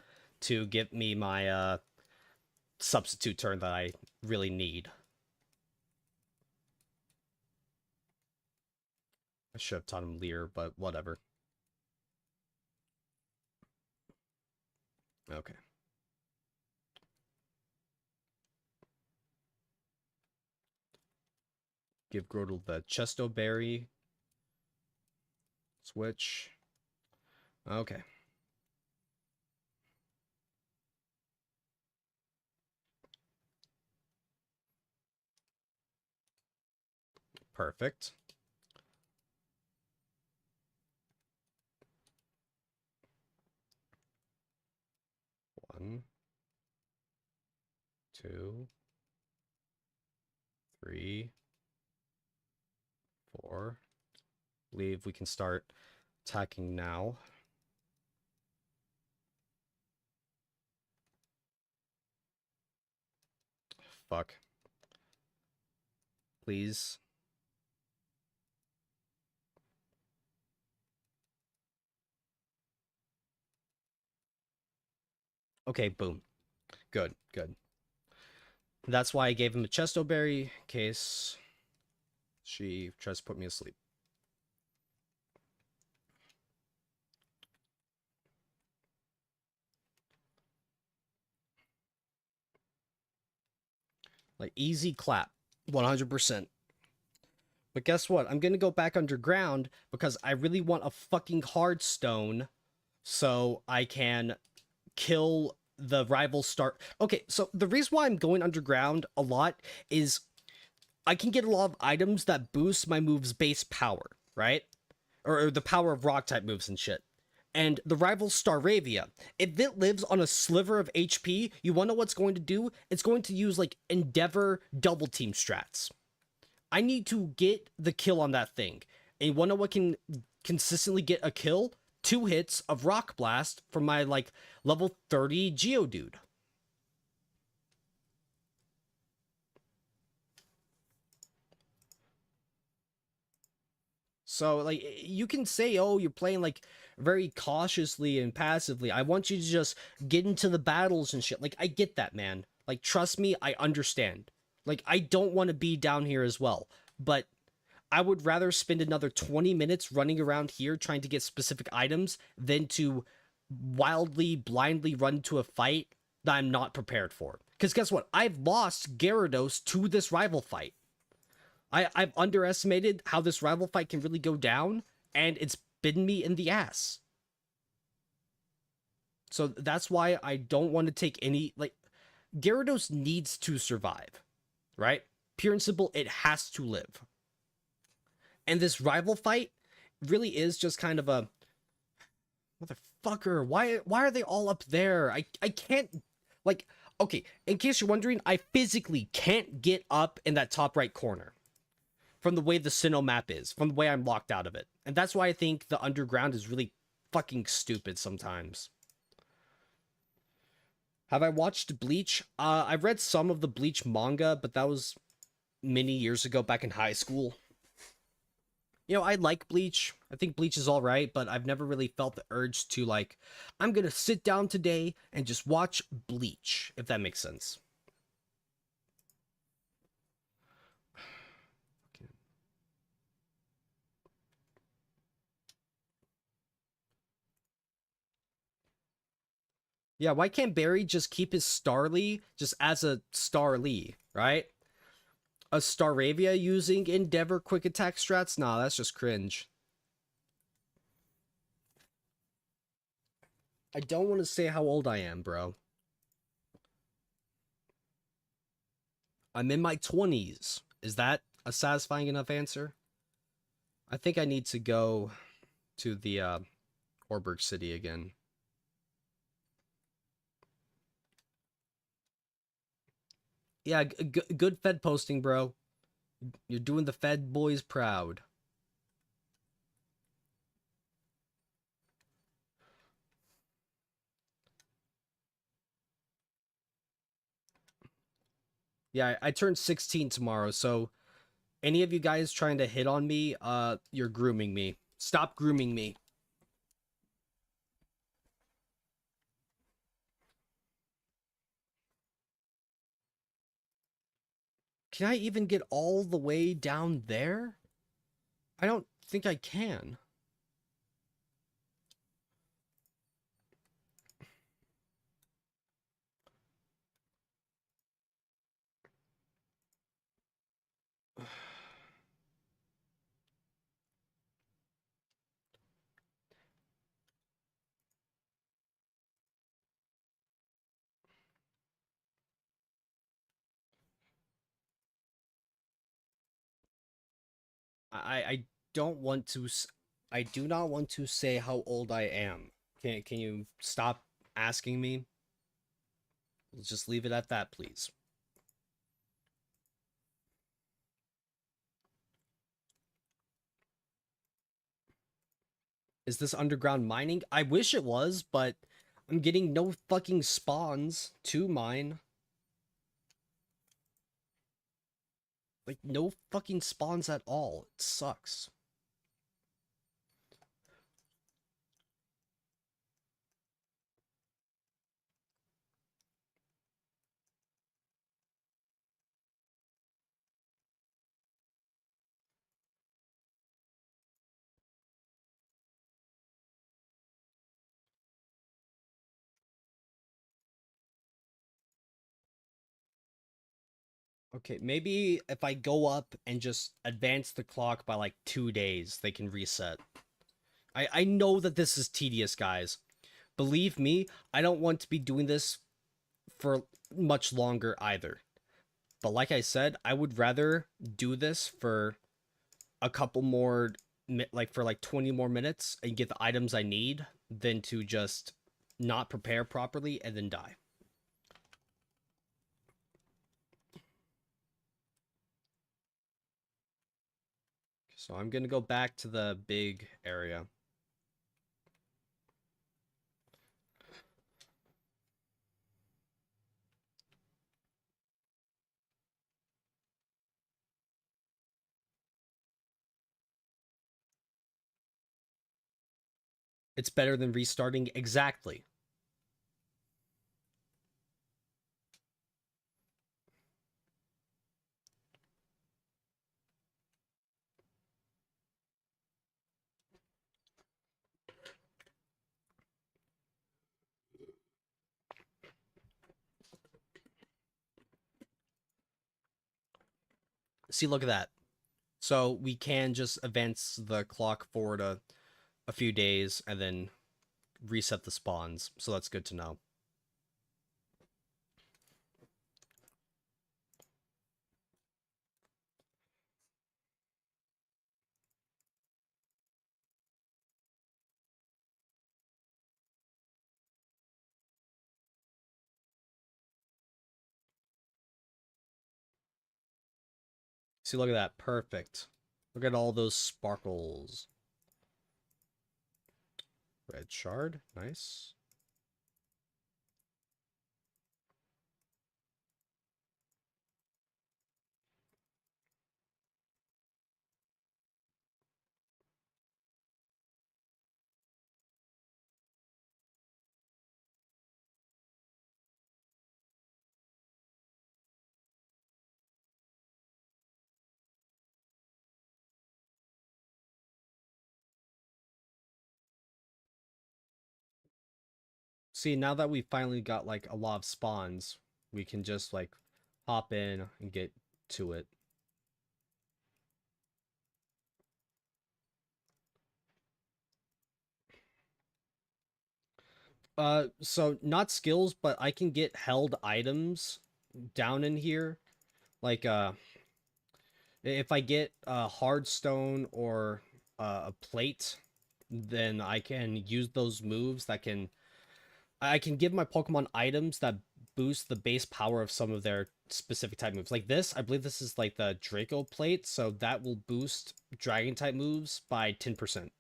to give me my substitute turn that I really need. I should have taught him Leer, but whatever. Okay. Give Grodel the Chesto Berry. Switch. Okay. Perfect. One, two, three, four. I believe we can start attacking now. Fuck. Please. Okay, boom. Good, good. That's why I gave him a Chesto Berry, in case she tries to put me asleep. Like, easy clap. 100%. But guess what? I'm gonna go back underground because I really want a fucking hard stone so I can kill the rival star. Okay, so the reason why I'm going underground a lot is I can get a lot of items that boost my move's base power, right? Or the power of rock type moves and shit. And the rival Staravia, if it lives on a sliver of HP, you wanna know what's going to do? It's going to use like Endeavor double team strats. I need to get the kill on that thing. And you wanna know what can consistently get a kill? 2 hits of Rock Blast from my like level 30 Geodude. So like you can say, oh, you're playing like very cautiously and passively. I want you to just get into the battles and shit. Like I get that, man. Like trust me, I understand. Like I don't want to be down here as well, but I would rather spend another 20 minutes running around here trying to get specific items than to wildly, blindly run to a fight that I'm not prepared for. Because guess what? I've lost Gyarados to this rival fight. I've underestimated how this rival fight can really go down, and it's bitten me in the ass. So that's why I don't want to take any, like, Gyarados needs to survive, right? Pure and simple, it has to live. And this rival fight really is just kind of a motherfucker. Why are they all up there? I can't, like, okay, in case you're wondering, I physically can't get up in that top right corner from the way the Sinnoh map is, from the way I'm locked out of it. And that's why I think the underground is really fucking stupid sometimes. Have I watched Bleach? I've read some of the Bleach manga, but that was many years ago back in high school. You know, I like Bleach. I think Bleach is all right, but I've never really felt the urge to, like, I'm gonna sit down today and just watch Bleach, if that makes sense. Yeah, why can't Barry just keep his Starly just as a Starly, right? A Staravia using Endeavor quick attack strats? Nah, that's just cringe. I don't want to say how old I am, bro. I'm in my 20s. Is that a satisfying enough answer? I think I need to go to the Orberg City again. Yeah, good Fed posting, bro. You're doing the Fed boys proud. Yeah, I turned 16 tomorrow, so any of you guys trying to hit on me, you're grooming me. Stop grooming me. Can I even get all the way down there? I don't think I can. I don't want to. I do not want to say how old I am. Can you stop asking me? Let's just leave it at that, please. Is this underground mining? I wish it was, but I'm getting no fucking spawns to mine. Like, no fucking spawns at all. It sucks. Okay, maybe if I go up and just advance the clock by like 2 days, they can reset. I know that this is tedious, guys. Believe me, I don't want to be doing this for much longer either. But like I said, I would rather do this for a couple more, like for like 20 more minutes and get the items I need than to just not prepare properly and then die. So I'm going to go back to the big area. It's better than restarting exactly. See, look at that. So we can just advance the clock forward a few days and then reset the spawns. So that's good to know. See, look at that. Perfect. Look at all those sparkles. Red shard. Nice. See, now that we finally got like a lot of spawns, we can just like hop in and get to it. So not skills, but I can get held items down in here. Like, if I get a hard stone or a plate, then I can use those moves that can I can give my Pokemon items that boost the base power of some of their specific type moves. Like this, I believe this is like the Draco plate, so that will boost dragon type moves by 10%.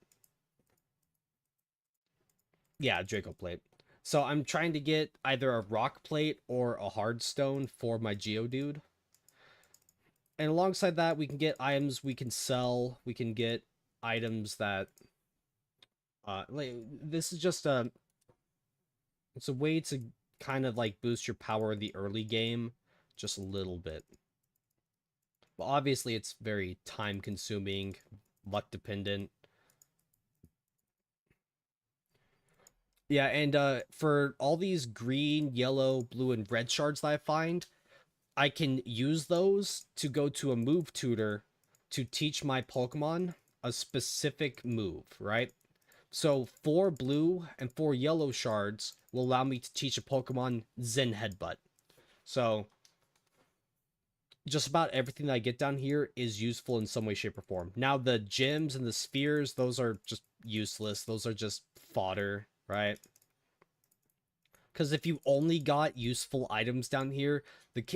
Yeah, Draco plate. So I'm trying to get either a rock plate or a hard stone for my Geodude. And alongside that, we can get items we can sell. We can get items that like this is just it's a way to kind of like boost your power in the early game just a little bit. But obviously it's very time consuming, luck dependent. Yeah, and for all these green, yellow, blue, and red shards that I find, I can use those to go to a move tutor to teach my Pokemon a specific move, right? So 4 blue and 4 yellow shards will allow me to teach a Pokemon Zen Headbutt. So just about everything that I get down here is useful in some way, shape, or form. Now the gems and the spheres, those are just useless. Those are just fodder, right? Because if you only got useful items down here,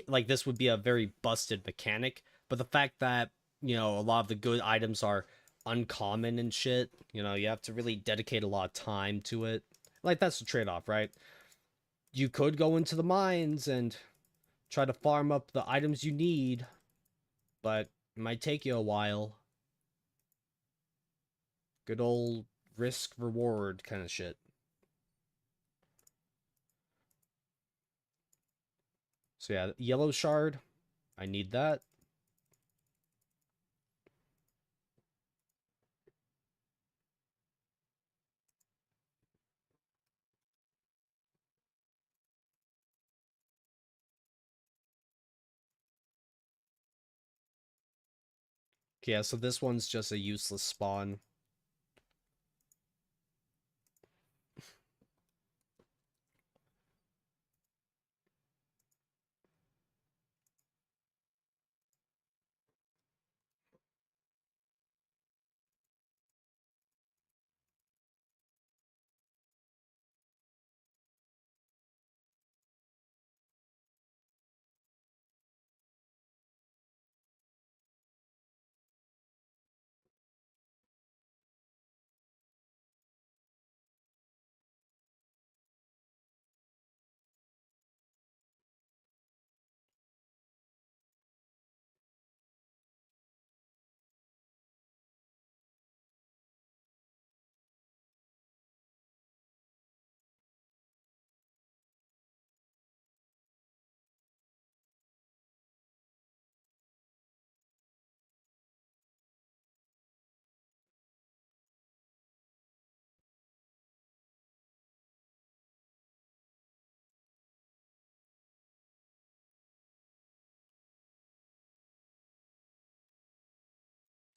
like this would be a very busted mechanic. But the fact that, you know, a lot of the good items are uncommon and shit, you know, you have to really dedicate a lot of time to it. Like, that's the trade-off, right? You could go into the mines and try to farm up the items you need, but it might take you a while. Good old risk-reward kind of shit. So yeah, yellow shard, I need that. Yeah, so this one's just a useless spawn.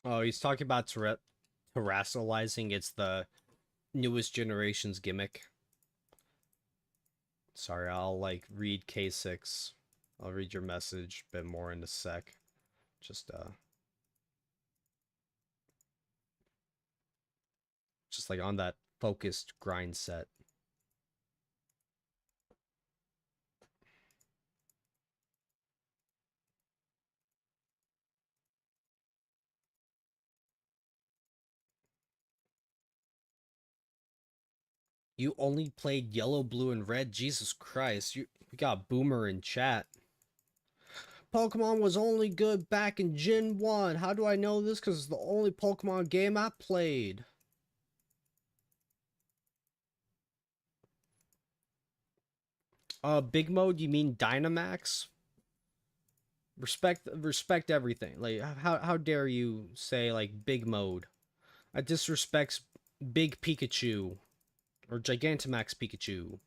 Oh, he's talking about terrestrializing. It's the newest generation's gimmick. Sorry, I'll like read K6. I'll read your message a bit more in a sec. Just like on that focused grind set. You only played yellow, blue, and red? Jesus Christ, we got Boomer in chat. Pokemon was only good back in Gen 1. How do I know this? Because it's the only Pokemon game I played. Big mode, you mean Dynamax? Respect everything. Like, how dare you say, like, big mode? That disrespects Big Pikachu. Or Gigantamax Pikachu.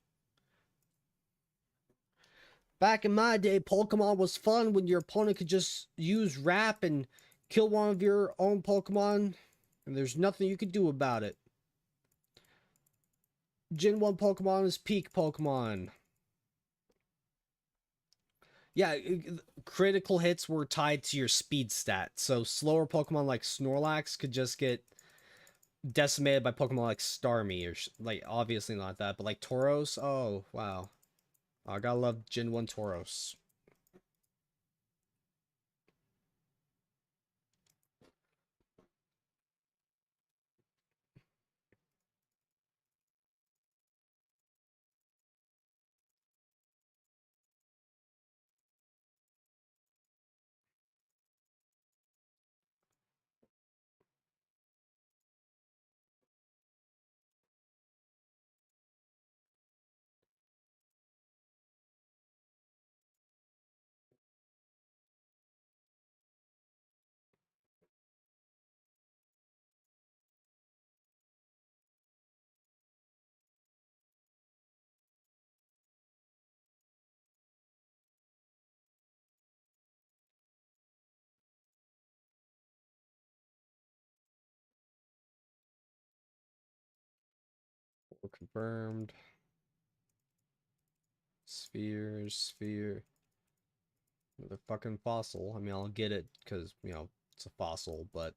Back in my day, Pokemon was fun when your opponent could just use Rap and kill one of your own Pokemon, and there's nothing you could do about it. Gen 1 Pokemon is peak Pokemon. Yeah, critical hits were tied to your speed stat, so slower Pokemon like Snorlax could just get decimated by Pokemon like Starmie, or like, obviously not that, but like Tauros, oh, wow. I gotta love Jin 1 Tauros. Confirmed. Sphere. The fucking fossil. I mean, I'll get it because, you know, it's a fossil, but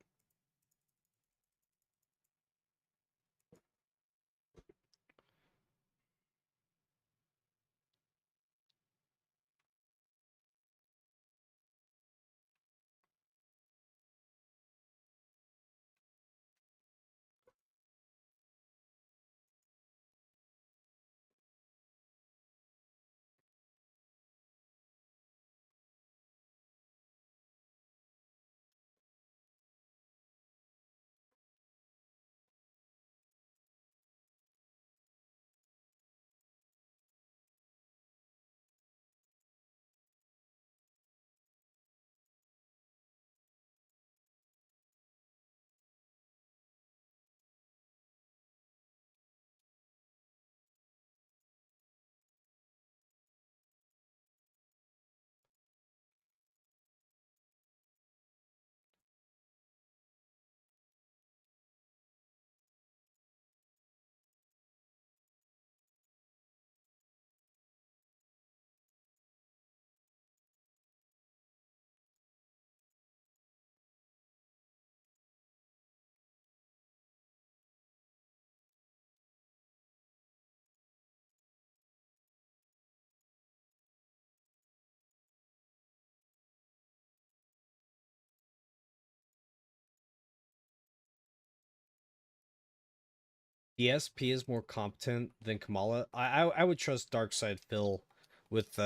DSP is more competent than Kamala. I would trust Darkside Phil with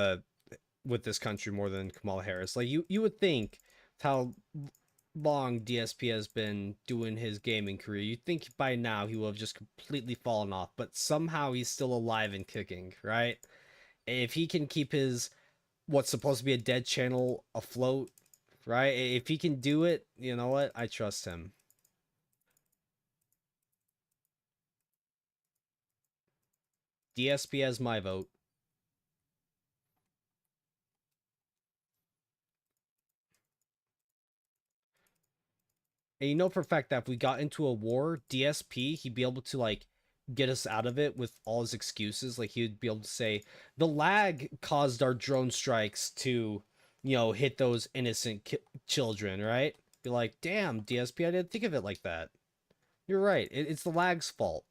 with this country more than Kamala Harris. Like you would think how long DSP has been doing his gaming career, you'd think by now he will have just completely fallen off, but somehow he's still alive and kicking, right? If he can keep his what's supposed to be a dead channel afloat, right? If he can do it, you know what? I trust him. DSP has my vote. And you know for a fact that if we got into a war, DSP, he'd be able to like get us out of it with all his excuses. Like he would be able to say the lag caused our drone strikes to, you know, hit those innocent children, right? Be like, damn, DSP, I didn't think of it like that. You're right. It's the lag's fault.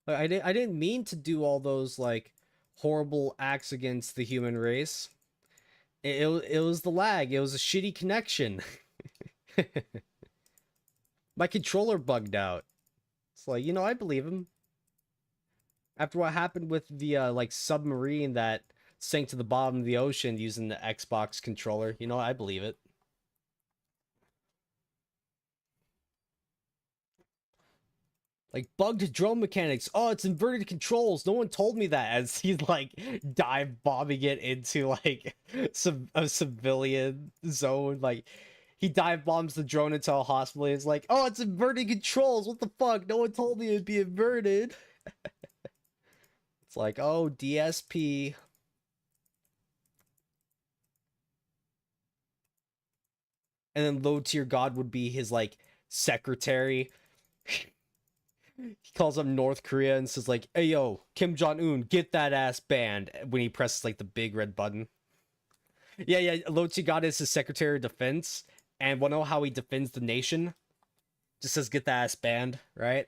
Like, I didn't mean to do all those like horrible acts against the human race. It was the lag. It was a shitty connection. My controller bugged out. It's like, you know, I believe him. After what happened with the like submarine that sank to the bottom of the ocean using the Xbox controller, you know, I believe it. Like bugged drone mechanics. Oh, it's inverted controls. No one told me that. As he's like dive bombing it into like a civilian zone. Like he dive bombs the drone into a hospital. It's like, oh, it's inverted controls. What the fuck? No one told me it'd be inverted. It's like, oh, DSP. And then low tier god would be his like secretary. He calls up North Korea and says like, "Hey yo, Kim Jong Un, get that ass banned." When he presses like the big red button. Yeah, yeah. Low tier god is his secretary of defense, and wanna know how he defends the nation? Just says, "Get that ass banned," right?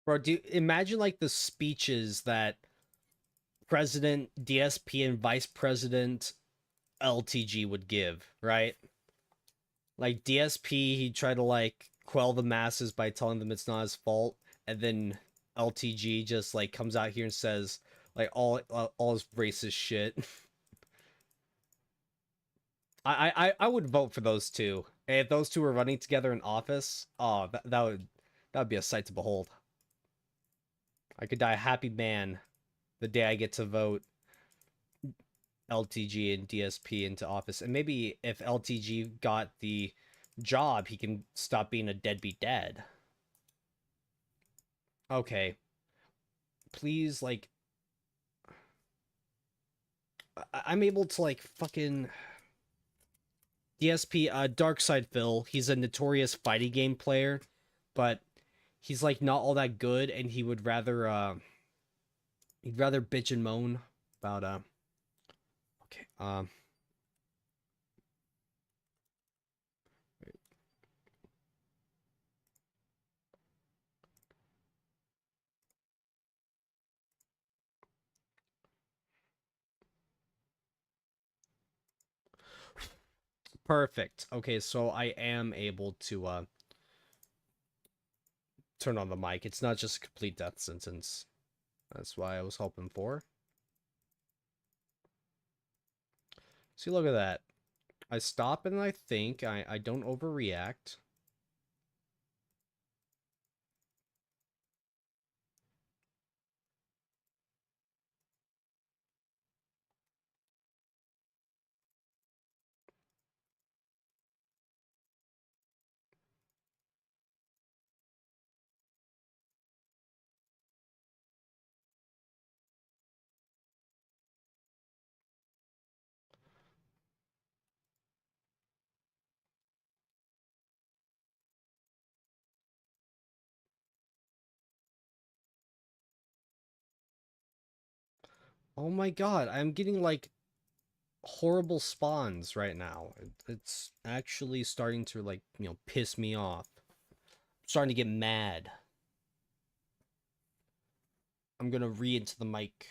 Bro, do you imagine like the speeches that President DSP and Vice President LTG would give, right? Like DSP, he'd try to like quell the masses by telling them it's not his fault, and then LTG just like comes out here and says like all his racist shit. I would vote for those two. If those two were running together in office, oh that would be a sight to behold. I could die a happy man the day I get to vote LTG and DSP into office. And maybe if LTG got the job, he can stop being a deadbeat dad. Okay, please, like, I'm able to like fucking DSP. Darkside Phil. He's a notorious fighting game player, but he's like not all that good, and he'd rather bitch and moan about okay perfect. Okay, so I am able to turn on the mic. It's not just a complete death sentence. That's why I was hoping for. See, look at that. I stop and I think. I don't overreact. Oh my god, I'm getting like horrible spawns right now. It's actually starting to like, piss me off. I'm starting to get mad. I'm gonna re into the mic.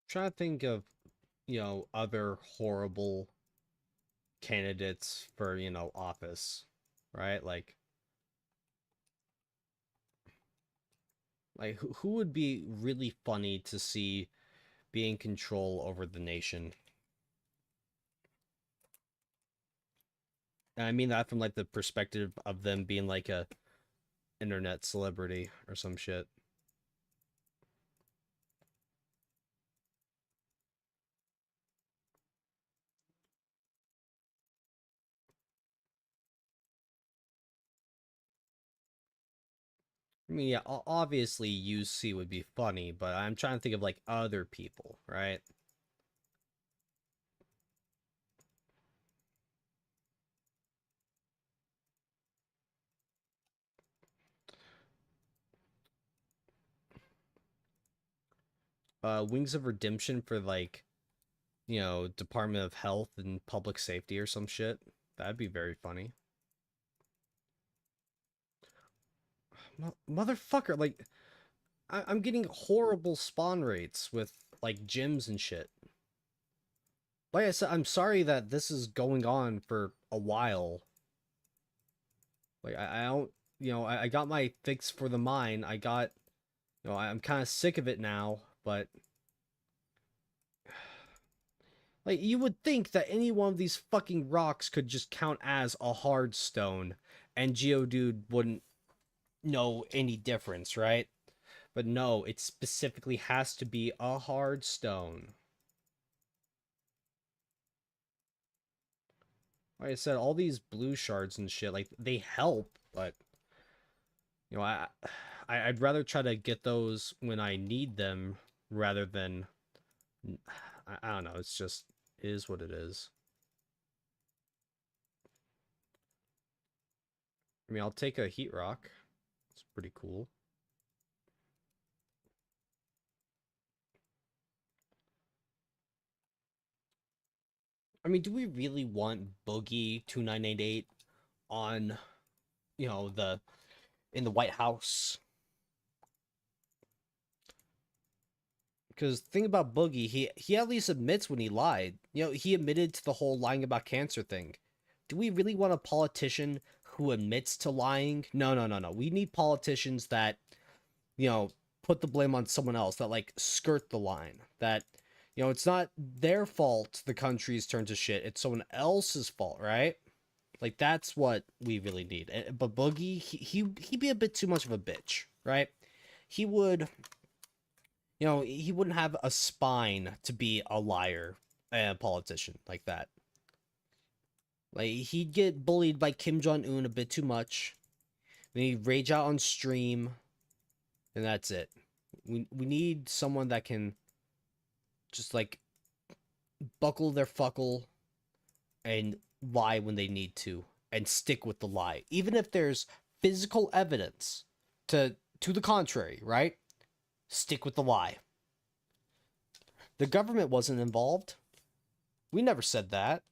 Trying to think of, other horrible candidates for, office, right? Like who would be really funny to see be in control over the nation? And I mean that from like the perspective of them being like a internet celebrity or some shit. I mean, yeah, obviously UC would be funny, but I'm trying to think of like other people, right? Wings of Redemption for like, Department of Health and Public Safety or some shit. That'd be very funny. Motherfucker, like I'm getting horrible spawn rates with like gyms and shit. Like I said, I'm sorry that this is going on for a while. Like I don't, I got my fix for the mine. I got, I'm kind of sick of it now, but Like, you would think that any one of these fucking rocks could just count as a hard stone, and Geodude wouldn't know any difference, right? But no, it specifically has to be a hard stone. Like I said, all these blue shards and shit, like, they help, but, you know, I'd rather try to get those when I need them rather than, I don't know, it's just, it is what it is. I mean, I'll take a heat rock. It's pretty cool. I mean, do we really want Boogie 2988 on, you know, in the White House? Because the thing about Boogie, he at least admits when he lied. You know, he admitted to the whole lying about cancer thing. Do we really want a politician who admits to lying? No, no, no, no. We need politicians that, you know, put the blame on someone else, that like skirt the line. That, you know, it's not their fault the country's turned to shit. It's someone else's fault, right? Like, that's what we really need. But Boogie, he'd be a bit too much of a bitch, right? He would, you know, he wouldn't have a spine to be a liar and a politician like that. Like, he'd get bullied by Kim Jong-un a bit too much. Then he'd rage out on stream, and that's it. We need someone that can just, like, buckle their fuckle and lie when they need to, and stick with the lie. Even if there's physical evidence to the contrary, right? Stick with the lie. The government wasn't involved. We never said that.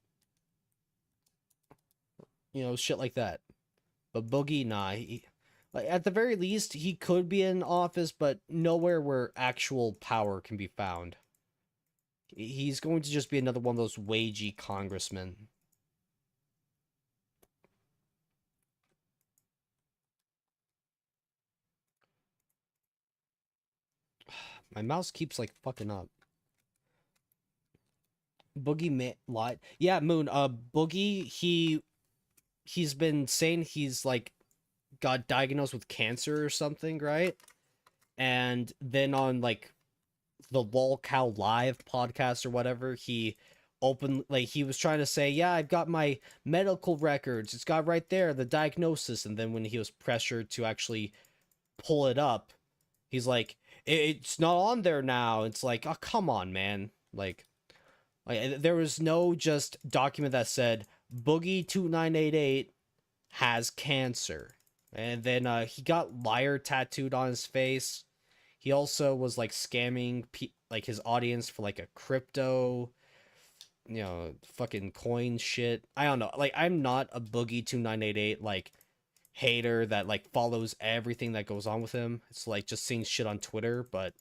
You know, shit like that. But Boogie, nah. Like, at the very least, he could be in office, but nowhere where actual power can be found. He's going to just be another one of those wagey congressmen. My mouse keeps, like, fucking up. Boogie lied. Yeah, Moon. Boogie, he's been saying he's, like, got diagnosed with cancer or something, right? And then on, like, the Lol Cow Live podcast or whatever, he he was trying to say, yeah, I've got my medical records. It's got right there the diagnosis. And then when he was pressured to actually pull it up, he's like, it's not on there now. It's like, oh, come on, man. Like there was no just document that said Boogie 2988 has cancer. And then he got liar tattooed on his face. He also was like scamming like his audience for like a crypto, you know, fucking coin shit. I don't know. Like, I'm not a Boogie 2988 like hater that like follows everything that goes on with him. It's like just seeing shit on Twitter, but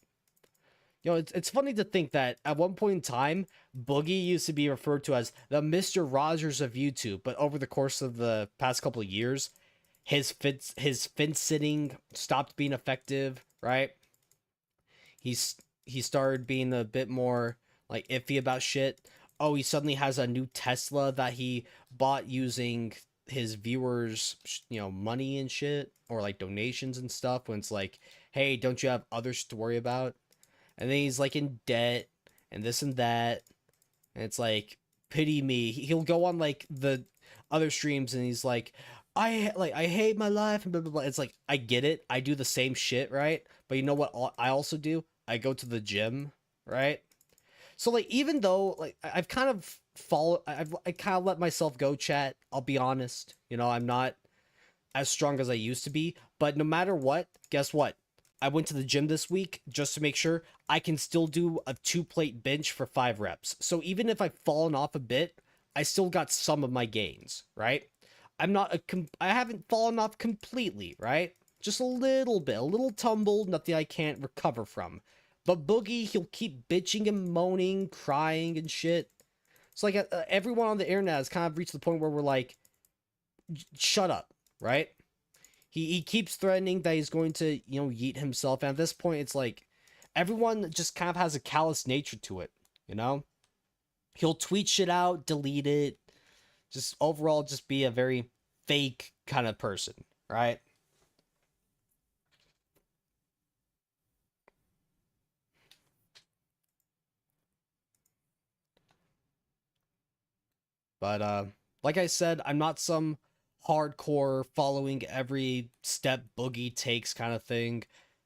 you know, it's funny to think that at one point in time, Boogie used to be referred to as the Mr. Rogers of YouTube, but over the course of the past couple of years, his fence sitting stopped being effective, right? He started being a bit more like iffy about shit. Oh, he suddenly has a new Tesla that he bought using his viewers, you know, money and shit, or like donations and stuff. When it's like, hey, don't you have others to worry about? And then he's like in debt and this and that, and it's like, pity me. He'll go on like the other streams and he's like, I hate my life and blah blah blah. It's like, I get it. I do the same shit, right? But you know what I also do? I go to the gym, right? So like, even though like I've kind of I kind of let myself go, chat. I'll be honest. You know, I'm not as strong as I used to be, but no matter what, guess what? I went to the gym this week just to make sure I can still do a 2-plate bench for 5 reps. So even if I've fallen off a bit, I still got some of my gains, right? I haven't fallen off completely, right? Just a little bit, a little tumble, nothing I can't recover from. But Boogie, he'll keep bitching and moaning, crying and shit. It's like everyone on the internet has kind of reached the point where we're like, shut up, right? He keeps threatening that he's going to, you know, yeet himself. And at this point, it's like everyone just kind of has a callous nature to it, you know? He'll tweet shit out, delete it, just overall just be a very fake kind of person, right? But like I said, I'm not some hardcore following every step Boogie takes kind of thing.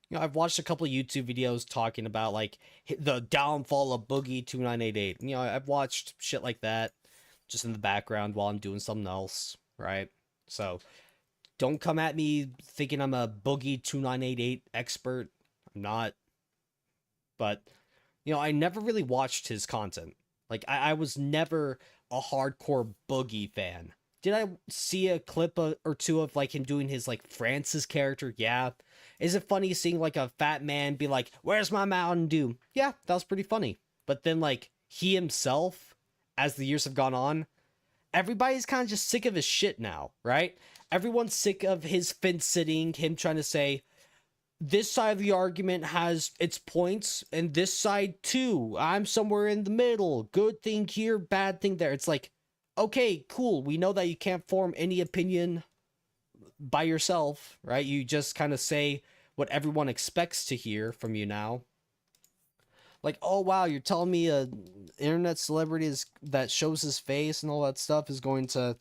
You know, I've watched a couple of YouTube videos talking about like the downfall of Boogie 2988. You know, I've watched shit like that just in the background while I'm doing something else, right? So don't come at me thinking I'm a Boogie 2988 expert. I'm not. But you know, I never really watched his content. Like I was never a hardcore Boogie fan. Did I see a clip or two of like him doing his like Francis character? Yeah. Is it funny seeing like a fat man be like, "Where's my Mountain Dew?" Yeah, that was pretty funny. But then like he himself, as the years have gone on, everybody's kind of just sick of his shit now, right? Everyone's sick of his fence sitting, him trying to say, this side of the argument has its points, and this side too. I'm somewhere in the middle. Good thing here, bad thing there. It's like, okay, cool. We know that you can't form any opinion by yourself, right? You just kind of say what everyone expects to hear from you now. Like, oh wow, you're telling me a internet celebrity that shows his face and all that stuff is going to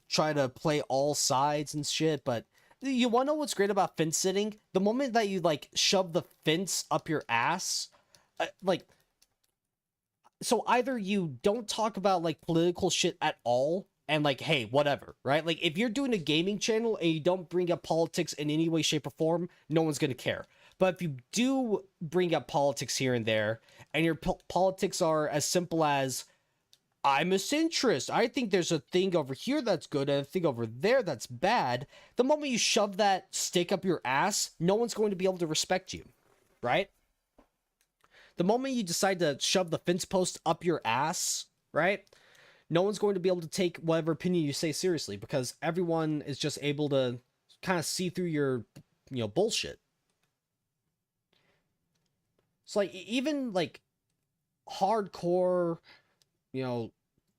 try to play all sides and shit, but you want to know what's great about fence sitting? The moment that you like shove the fence up your ass, like, so either you don't talk about like political shit at all and like, hey, whatever, right? Like if you're doing a gaming channel and you don't bring up politics in any way, shape, or form, no one's gonna care. But if you do bring up politics here and there, and your politics are as simple as, I'm a centrist. I think there's a thing over here that's good and a thing over there that's bad. The moment you shove that stick up your ass, no one's going to be able to respect you, right? The moment you decide to shove the fence post up your ass, right? No one's going to be able to take whatever opinion you say seriously because everyone is just able to kind of see through your, bullshit. It's like even like hardcore,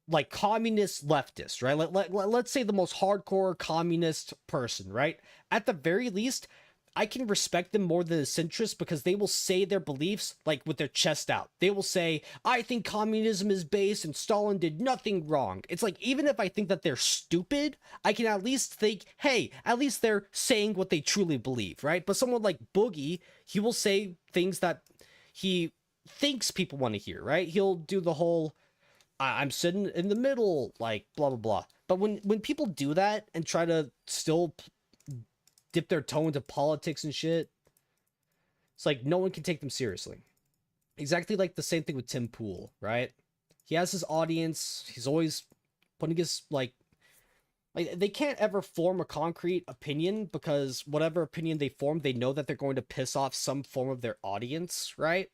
like communist leftist, right? Let's say the most hardcore communist person, right? At the very least, I can respect them more than a centrist because they will say their beliefs like with their chest out. They will say, I think communism is base and Stalin did nothing wrong. It's like, even if I think that they're stupid, I can at least think, hey, at least they're saying what they truly believe, right? But someone like Boogie, he will say things that he thinks people want to hear, right? He'll do the whole, I'm sitting in the middle, like blah blah blah. But when people do that and try to still dip their toe into politics and shit, it's like no one can take them seriously. Exactly like the same thing with Tim Pool, right? He has his audience. He's always putting his like they can't ever form a concrete opinion because whatever opinion they form, they know that they're going to piss off some form of their audience, right?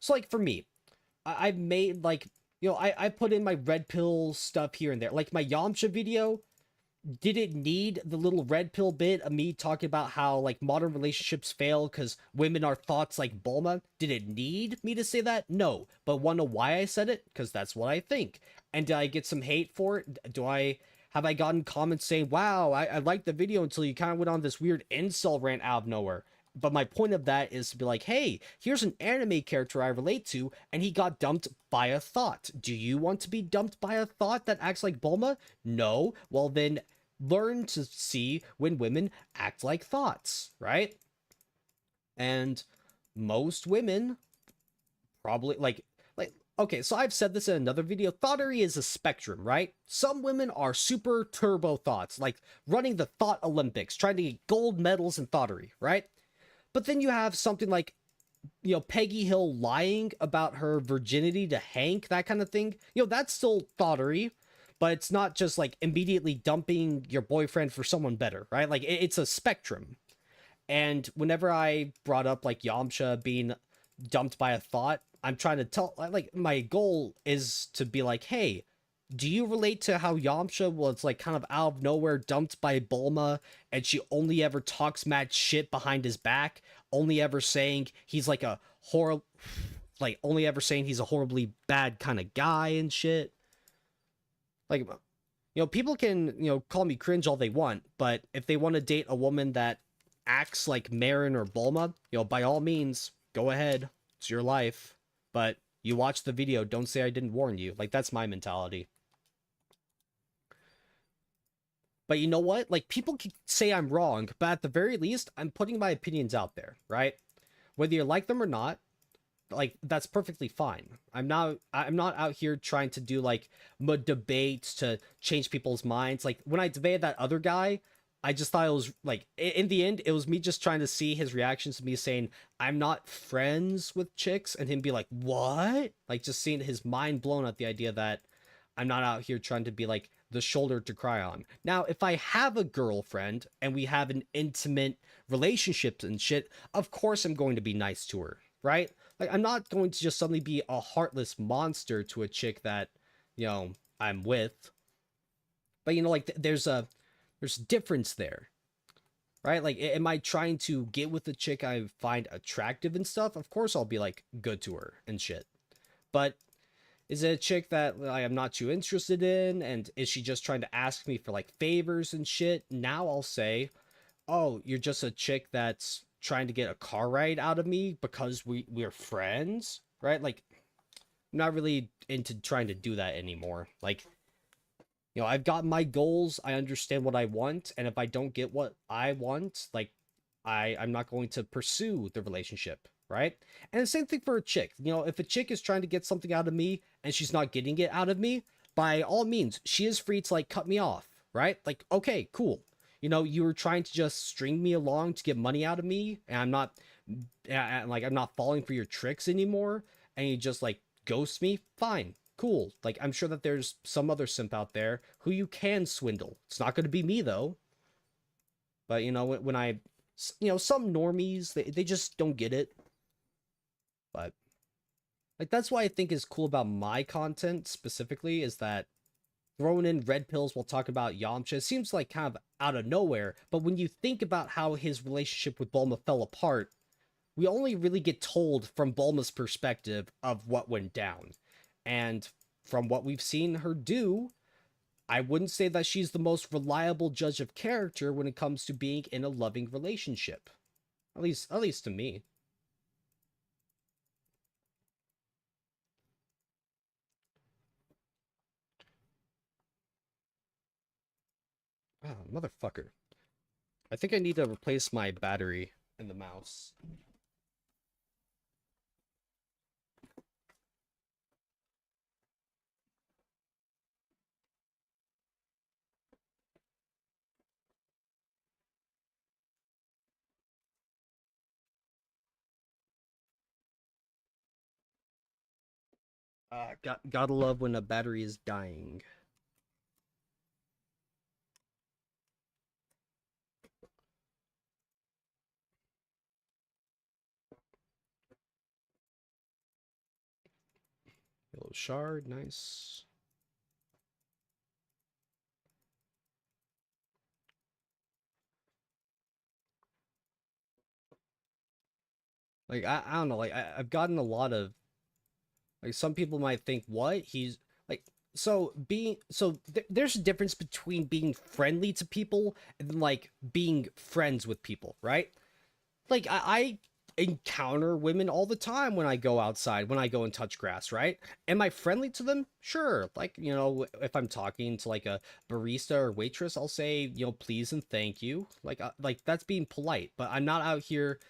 So like for me, I've made like, I put in my red pill stuff here and there. Like my Yamcha video, did it need the little red pill bit of me talking about how like modern relationships fail because women are thoughts like Bulma? Did it need me to say that? No. But wanna know why I said it? Because that's what I think. And did I get some hate for it? Have I gotten comments saying, wow, I liked the video until you kind of went on this weird incel rant out of nowhere? But my point of that is to be like, hey, here's an anime character I relate to, and he got dumped by a thought. Do you want to be dumped by a thought that acts like Bulma? No. Well, then learn to see when women act like thoughts, right? And most women probably like okay, so I've said this in another video. Thoughtery is a spectrum, right? Some women are super turbo thoughts, like running the thought Olympics, trying to get gold medals in thoughtery, right? But then you have something like, Peggy Hill lying about her virginity to Hank, that kind of thing. That's still thoughtery, but it's not just like immediately dumping your boyfriend for someone better, right? Like it's a spectrum. And whenever I brought up like Yamcha being dumped by a thought, I'm trying to tell, like, my goal is to be like, hey, do you relate to how Yamcha was like kind of out of nowhere dumped by Bulma and she only ever talks mad shit behind his back, only ever saying he's like a like only ever saying he's a horribly bad kind of guy and shit. Like, people can, call me cringe all they want, but if they want to date a woman that acts like Marin or Bulma, by all means, go ahead. It's your life. But you watch the video, don't say I didn't warn you. Like, that's my mentality. But you know what? Like, people can say I'm wrong, but at the very least, I'm putting my opinions out there, right? Whether you like them or not, like that's perfectly fine. I'm not out here trying to do like debates to change people's minds. Like when I debated that other guy, I just thought it was like in the end it was me just trying to see his reactions to me saying I'm not friends with chicks and him be like, "What?" Like just seeing his mind blown at the idea that I'm not out here trying to be like the shoulder to cry on. Now, if I have a girlfriend and we have an intimate relationship and shit, of course I'm going to be nice to her, right? Like I'm not going to just suddenly be a heartless monster to a chick that, I'm with. But like there's difference there, right? Like am I trying to get with a chick I find attractive and stuff? Of course I'll be like good to her and shit. But is it a chick that I am not too interested in? And is she just trying to ask me for like favors and shit? Now I'll say, oh, you're just a chick that's trying to get a car ride out of me because we're friends, right? Like, I'm not really into trying to do that anymore. Like, I've got my goals. I understand what I want, and if I don't get what I want, like, I'm not going to pursue the relationship, right? And the same thing for a chick. If a chick is trying to get something out of me and she's not getting it out of me, by all means, she is free to like cut me off, right? Like, okay, cool. You were trying to just string me along to get money out of me, and I'm not falling for your tricks anymore, and you just like ghost me. Fine, cool. Like, I'm sure that there's some other simp out there who you can swindle. It's not going to be me though. But when I, some normies, they just don't get it. But like that's why I think is cool about my content specifically is that throwing in red pills while talking about Yamcha seems like kind of out of nowhere. But when you think about how his relationship with Bulma fell apart, we only really get told from Bulma's perspective of what went down. And from what we've seen her do, I wouldn't say that she's the most reliable judge of character when it comes to being in a loving relationship. At least to me. Oh, motherfucker. I think I need to replace my battery in the mouse. Gotta love when a battery is dying. Yellow shard, nice. Like I don't know, like I've gotten a lot of like some people might think what he's like there's a difference between being friendly to people and then like being friends with people, right? Like I encounter women all the time when I go outside, when I go and touch grass, right? Am I friendly to them? Sure. Like, if I'm talking to like a barista or waitress, I'll say, please and thank you. Like that's being polite, but I'm not out here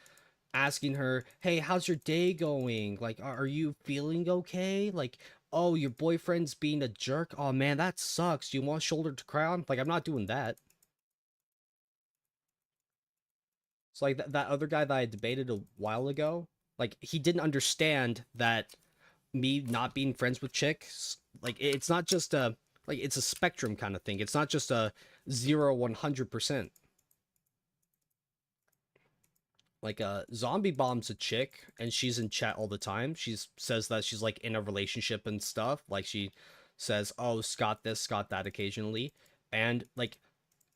asking her, "Hey, how's your day going? Like, are you feeling okay? Like, oh, your boyfriend's being a jerk. Oh man, that sucks. Do you want a shoulder to cry on?" Like, I'm not doing that. So like that other guy that I debated a while ago, like he didn't understand that me not being friends with chicks, like it's not just a like it's a spectrum kind of thing. It's not just a 0 100%. Like zombie bomb's a chick and she's in chat all the time. She says that she's like in a relationship and stuff. Like she says, "Oh, Scott this, Scott that" occasionally. And like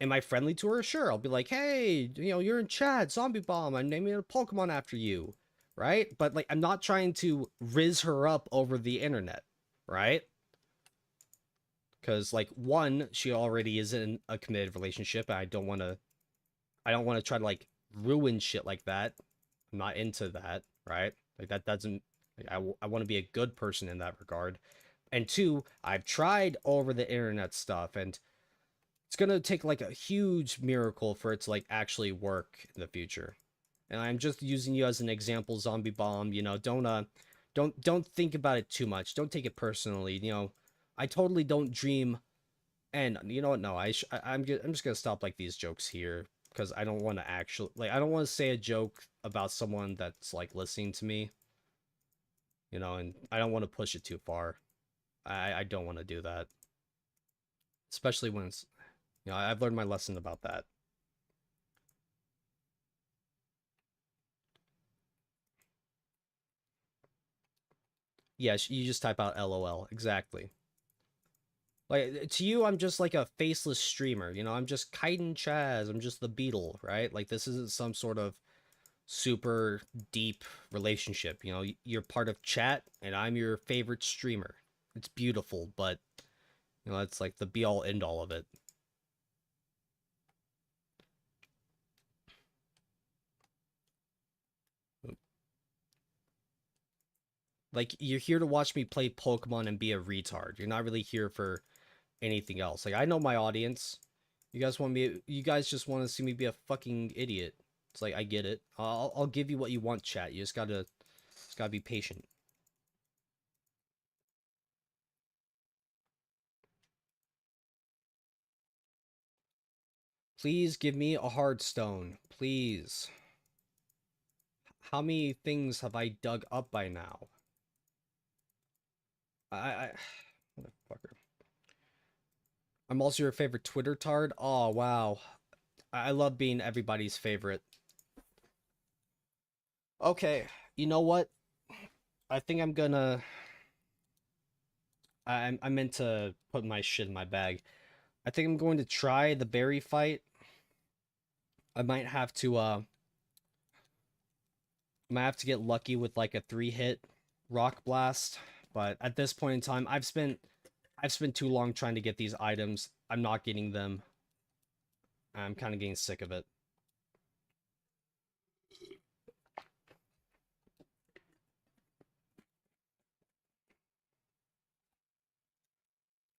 am I friendly to her? Sure. I'll be like, "Hey, you're in chat, zombie bomb. I'm naming a Pokemon after you." right? But like I'm not trying to riz her up over the internet, right? Because like one, she already is in a committed relationship, and I don't want to try to like ruin shit like that. I'm not into that, right? Like that doesn't. Like, I want to be a good person in that regard. And two, I've tried over the internet stuff, and it's gonna take like a huge miracle for it to like actually work in the future. And I'm just using you as an example, Zombie Bomb. You know, don't think about it too much. Don't take it personally. You know, I totally don't dream. And you know what? No, I'm just gonna stop like these jokes here because I don't want to actually like I don't want to say a joke about someone that's like listening to me. You know, and I don't want to push it too far. I don't want to do that, especially when it's you know I've learned my lesson about that. Yeah, you just type out LOL. Exactly. Like to you, I'm just like a faceless streamer. You know, I'm just ChitinChazz. I'm just the Beetle, right? Like this isn't some sort of super deep relationship. You know, you're part of chat, and I'm your favorite streamer. It's beautiful, but you know, it's like the be all end all of it. Like you're here to watch me play Pokemon and be a retard. You're not really here for anything else. Like I know my audience. You guys just want to see me be a fucking idiot. It's like I get it. I'll give you what you want, chat. You just gotta be patient. Please give me a hard stone. Please. How many things have I dug up by now? I motherfucker. I'm also your favorite Twitter tard. Oh wow. I love being everybody's favorite. Okay, you know what? I think I'm gonna I meant to put my shit in my bag. I think I'm going to try the berry fight. I might have to get lucky with like a 3-hit rock blast, but at this point in time, I've spent too long trying to get these items. I'm not getting them. I'm kind of getting sick of it.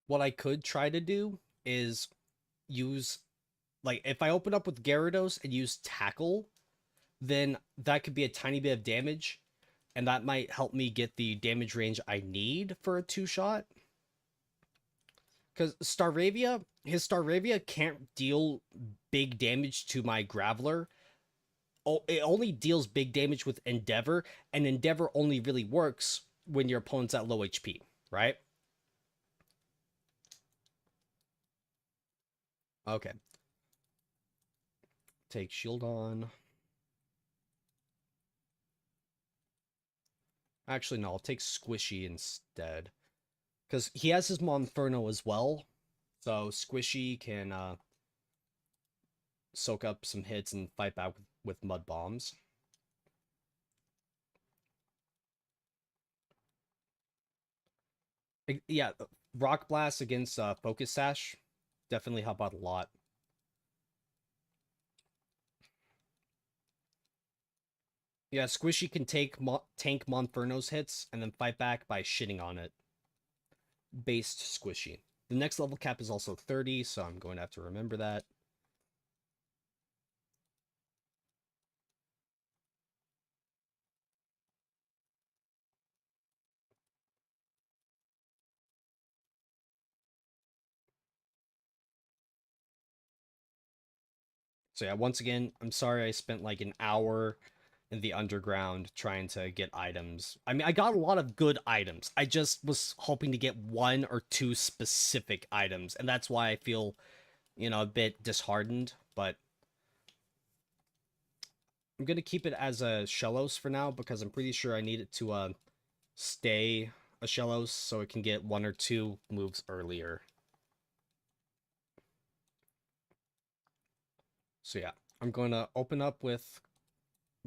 What I could try to do is use like if I open up with Gyarados and use Tackle, then that could be a tiny bit of damage, and that might help me get the damage range I need for a two-shot. Because his Staravia can't deal big damage to my Graveler. Oh, it only deals big damage with Endeavor, and Endeavor only really works when your opponent's at low HP, right? Okay. Take shield on. Actually, no, I'll take Squishy instead. Because he has his Monferno as well. So Squishy can soak up some hits and fight back with Mud Bombs. Yeah, Rock Blast against Focus Sash definitely help out a lot. Yeah, Squishy can tank Monferno's hits and then fight back by shitting on it. Based Squishy. The next level cap is also 30, so I'm going to have to remember that. So yeah, once again, I'm sorry I spent like an hour in the underground trying to get items. I mean, I got a lot of good items. I just was hoping to get one or two specific items, and that's why I feel, you know, a bit disheartened, but I'm going to keep it as a Shellos for now because I'm pretty sure I need it to stay a Shellos so it can get one or two moves earlier. So yeah, I'm going to open up with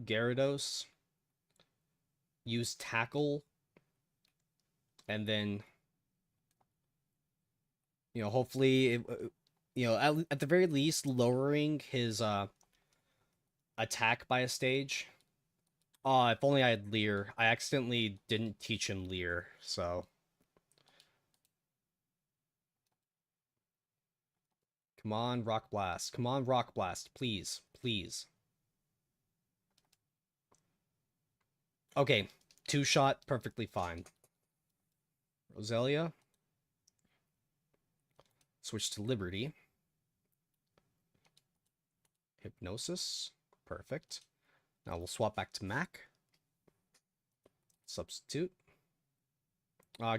Gyarados. use tackle, and then hopefully, at the very least, lowering his attack by a stage. If only I had Leer. I accidentally didn't teach him Leer, so. Come on, Rock Blast. Come on, Rock Blast. Please. Please. Okay. 2-shot, perfectly fine. Roselia. Switch to Liberty. Hypnosis. Perfect. Now we'll swap back to Mac. Substitute.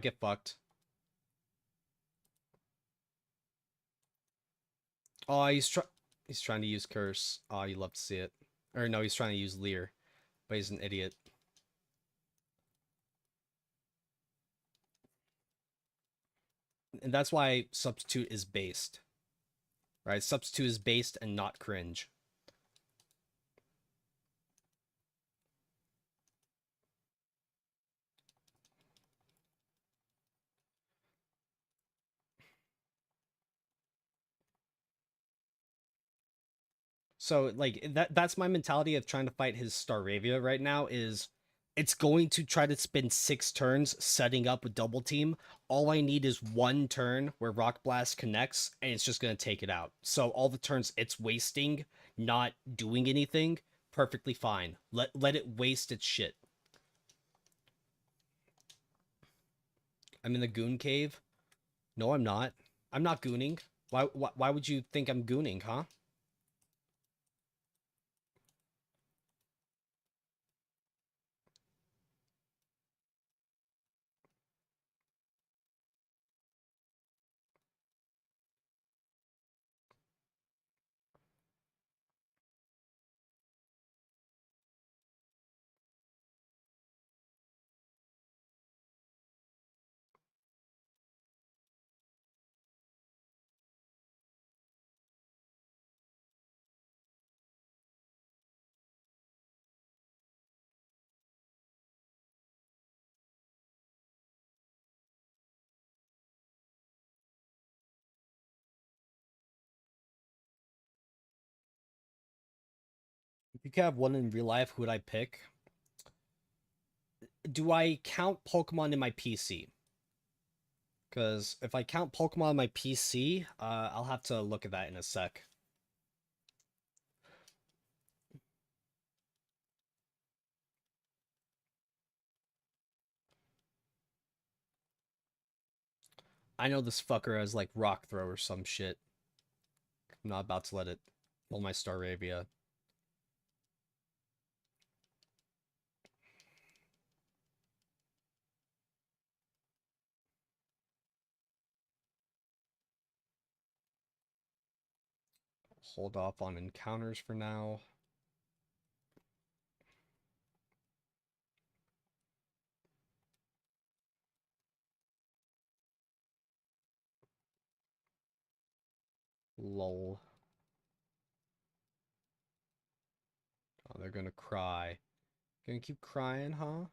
Get fucked. Oh, he's trying to use Curse. Oh, you love to see it. Or no, he's trying to use Leer. But he's an idiot. And that's why Substitute is based. Right? Substitute is based and not cringe. So like that's my mentality of trying to fight his Staravia right now is it's going to try to spend 6 turns setting up a double team. All I need is 1 turn where Rock Blast connects and it's just going to take it out. So all the turns it's wasting, not doing anything, perfectly fine. Let it waste its shit. I'm in the goon cave. No, I'm not. I'm not gooning. Why would you think I'm gooning, huh? If you could have one in real life, who would I pick? Do I count Pokemon in my PC? Because if I count Pokemon on my PC, I'll have to look at that in a sec. I know this fucker has like Rock Throw or some shit. I'm not about to let it pull my Staravia. Hold off on encounters for now. Lol. Oh, they're gonna cry. Gonna keep crying, huh?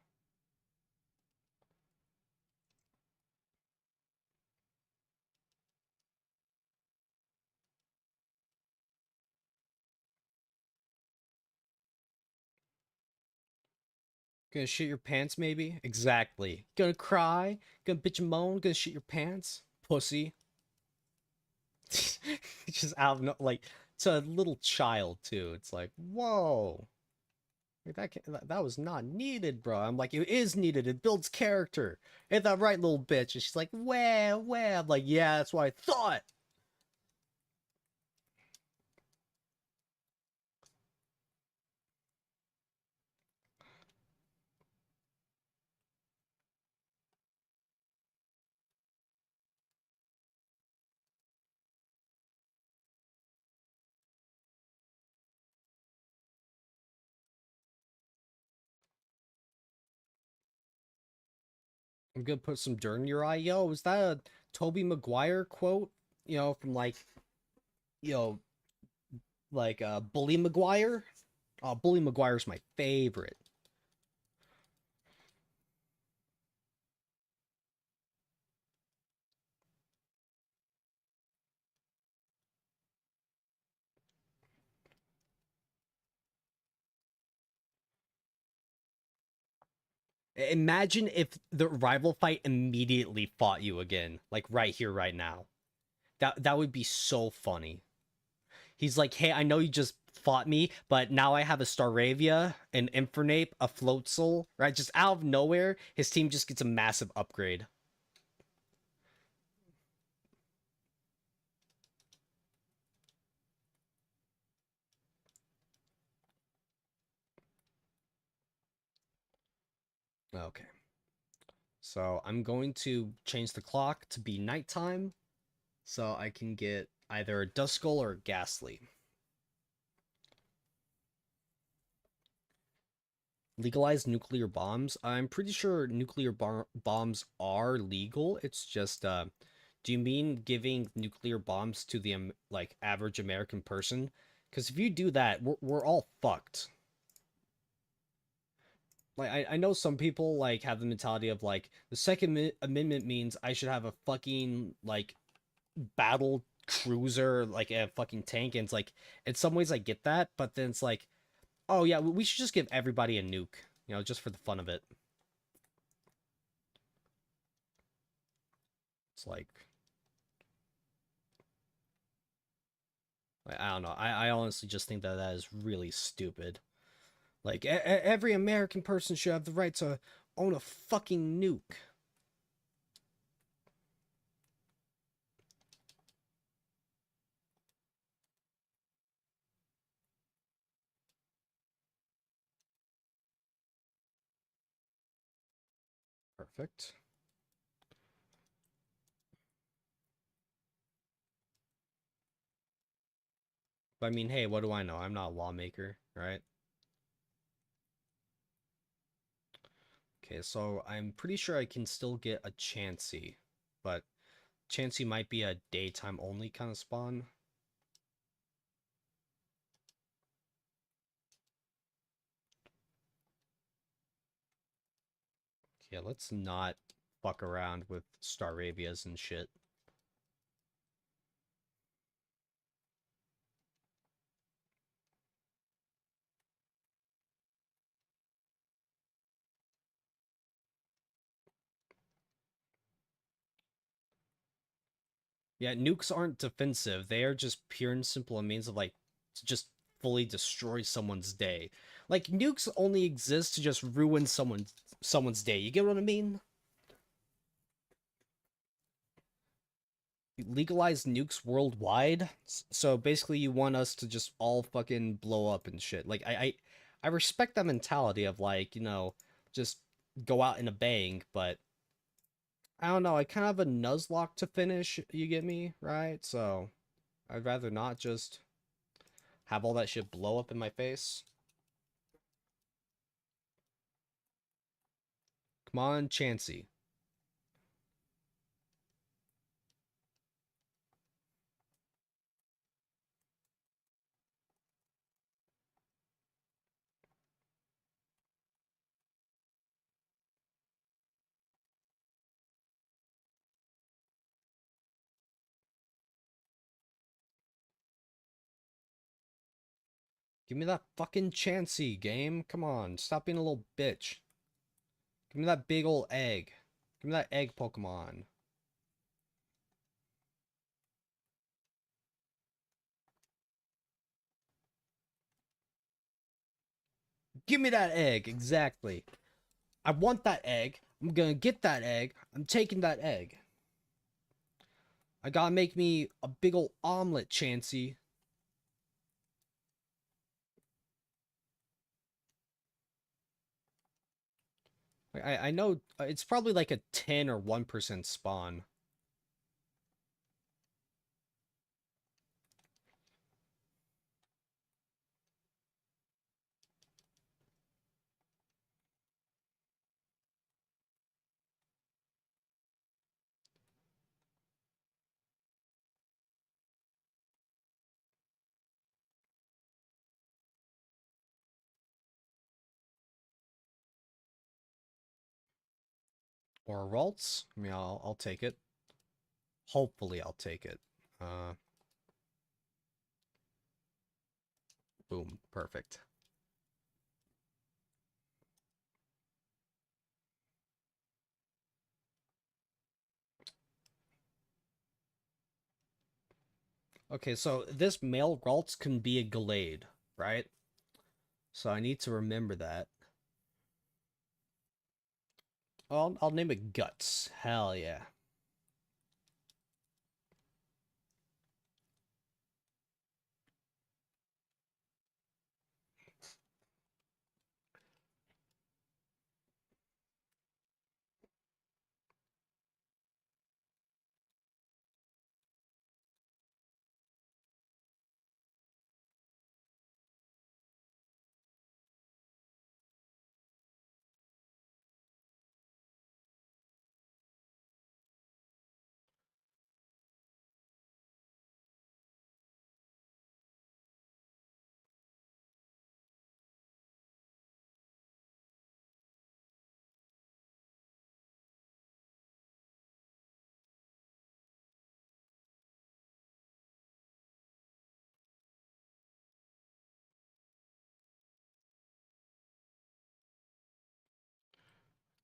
Gonna shit your pants, maybe? Exactly. Gonna cry? Gonna bitch and moan? Gonna shit your pants? Pussy. Just out of no, like, it's a little child, too. It's like, whoa. Like that was not needed, bro. I'm like, it is needed. It builds character. Ain't that right, little bitch? And she's like, wah. I'm like, yeah, that's what I thought. I'm gonna put some dirt in your eye. Yo, is that a Toby Maguire quote? From like, you know, Bully Maguire? Oh, Bully Maguire's my favorite. Imagine if the rival fight immediately fought you again, like right here, right now. That would be so funny. He's like, hey, I know you just fought me, but now I have a Staravia, an Infernape, a Floatzel, right? Just out of nowhere, his team just gets a massive upgrade. Okay. So I'm going to change the clock to be nighttime so I can get either a Duskull or a Ghastly. Legalize nuclear bombs. I'm pretty sure nuclear bombs are legal. It's just, do you mean giving nuclear bombs to the like average American person? Because if you do that, we're all fucked. Like I know some people like have the mentality of like the Second Amendment means I should have a fucking like battle cruiser, like a fucking tank, and it's like in some ways I get that, but then it's like, oh yeah, we should just give everybody a nuke, you know, just for the fun of it. It's like I don't know. I honestly just think that that is really stupid. Like every American person should have the right to own a fucking nuke. Perfect. But I mean, hey, what do I know? I'm not a lawmaker, right? Okay, so I'm pretty sure I can still get a Chansey, but Chansey might be a daytime only kind of spawn. Yeah, let's not fuck around with Staravias and shit. Yeah, nukes aren't defensive. They are just pure and simple a means of like to just fully destroy someone's day. Like nukes only exist to just ruin someone's day. You get what I mean? Legalize nukes worldwide. So basically you want us to just all fucking blow up and shit. Like I respect that mentality of like, you know, just go out in a bang, but I don't know, I kind of have a nuzlocke to finish, you get me, right? So I'd rather not just have all that shit blow up in my face. Come on, Chansey. Give me that fucking Chansey, game. Come on, stop being a little bitch. Give me that big old egg. Give me that egg Pokemon. Give me that egg, exactly. I want that egg. I'm gonna get that egg. I'm taking that egg. I gotta make me a big old omelet, Chansey. I know it's probably like a 10 or 1% spawn. Or Ralts. I mean, I'll take it. Hopefully I'll take it. Uh, Boom. Perfect. Okay, so this male Ralts can be a Gallade, right? So I need to remember that. I'll name it Guts. Hell yeah.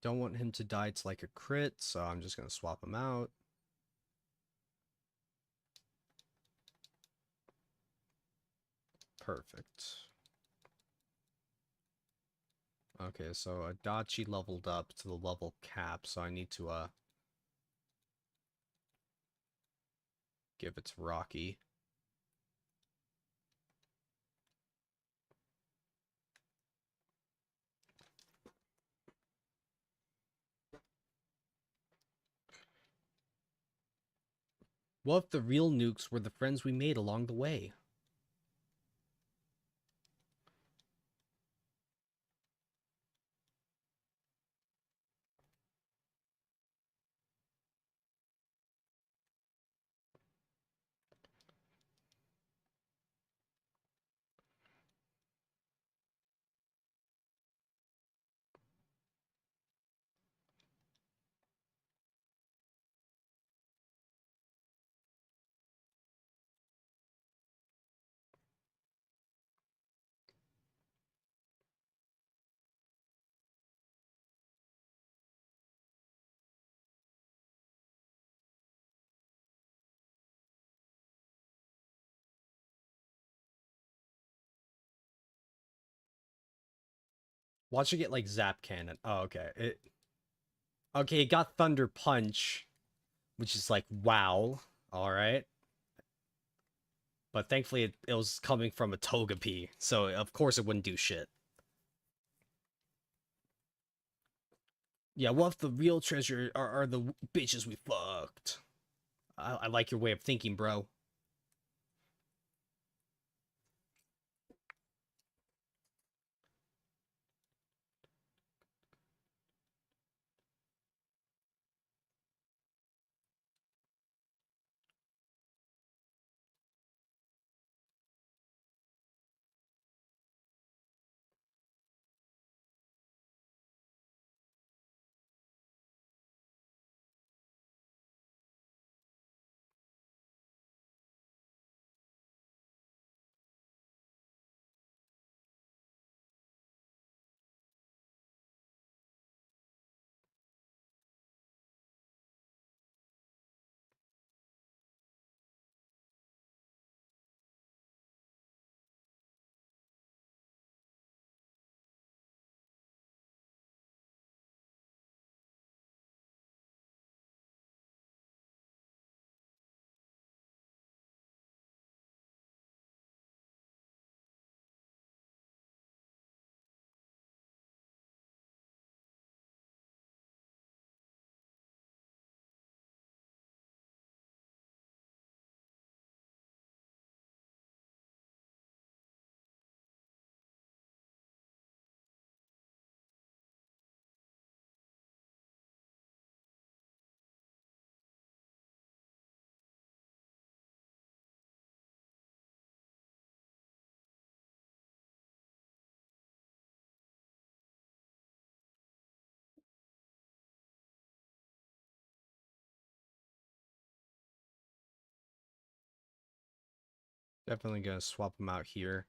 Don't want him to die to like a crit, so I'm just gonna swap him out. Perfect. Okay, so Adachi leveled up to the level cap, so I need to give it to Rocky. What if the real nukes were the friends we made along the way? Watch it get like Zap Cannon. Oh, okay. Okay, it got Thunder Punch, which is like, wow. Alright. But thankfully it was coming from a Togepi, so of course it wouldn't do shit. Yeah, what if the real treasure are the bitches we fucked? I like your way of thinking, bro. Definitely gonna swap them out here.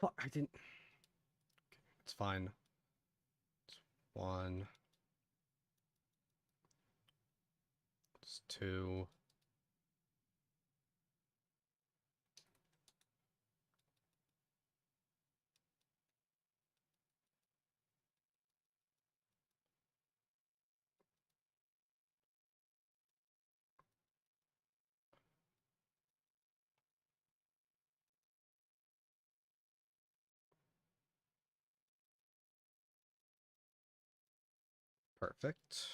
Fuck, I didn't. It's fine. It's one. It's two. Perfect.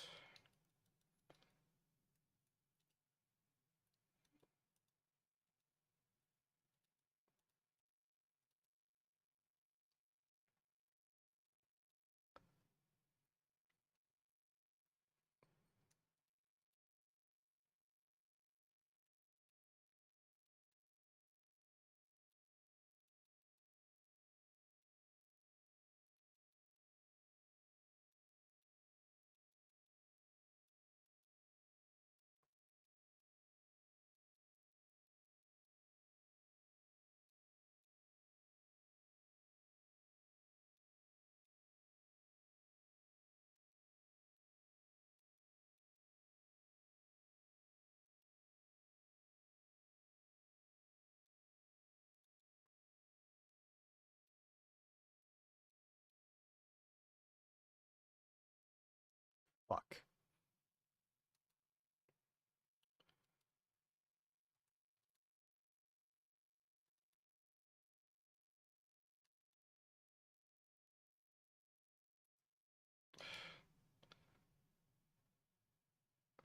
Fuck.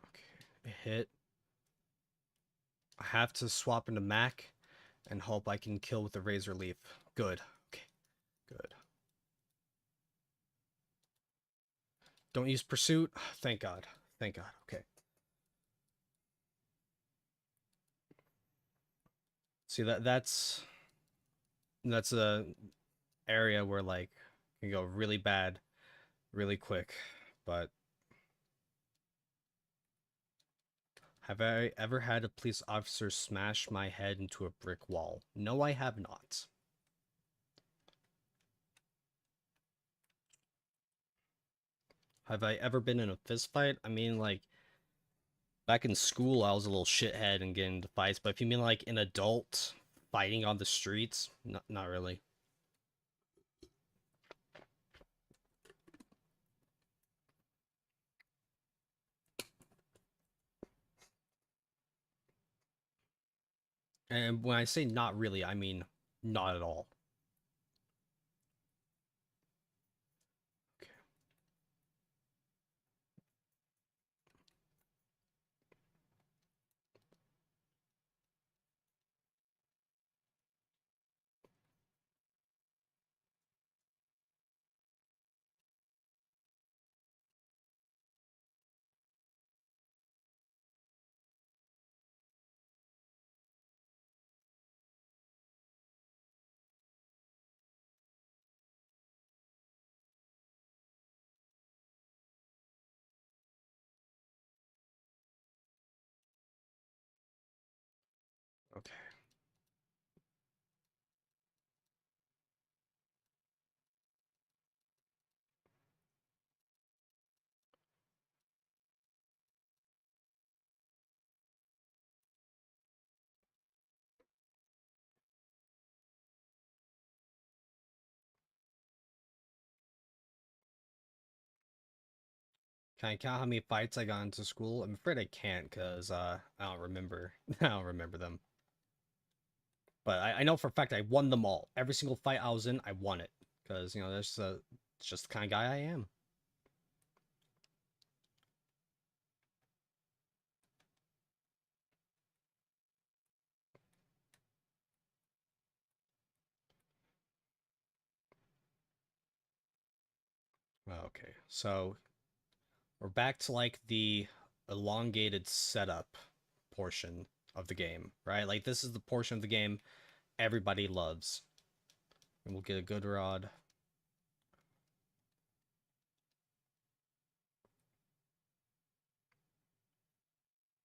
Okay. Hit. I have to swap into Mac and hope I can kill with the Razor Leaf. Good. Okay. Good. Don't use Pursuit. Thank God. Thank God. Okay. See that's a area where like can go really bad really quick. But have I ever had a police officer smash my head into a brick wall? No, I have not. Have I ever been in a fist fight? I mean, like, back in school, I was a little shithead and getting into fights, but if you mean like an adult fighting on the streets, not really. And when I say not really, I mean not at all. Okay. Okay. Can I count how many fights I got into school? I'm afraid I can't because I don't remember. I don't remember them. But I know for a fact I won them all. Every single fight I was in, I won it. Because, you know, it's just the kind of guy I am. Okay, so we're back to like the elongated setup portion of the game, right? Like this is the portion of the game everybody loves. And we'll get a good rod.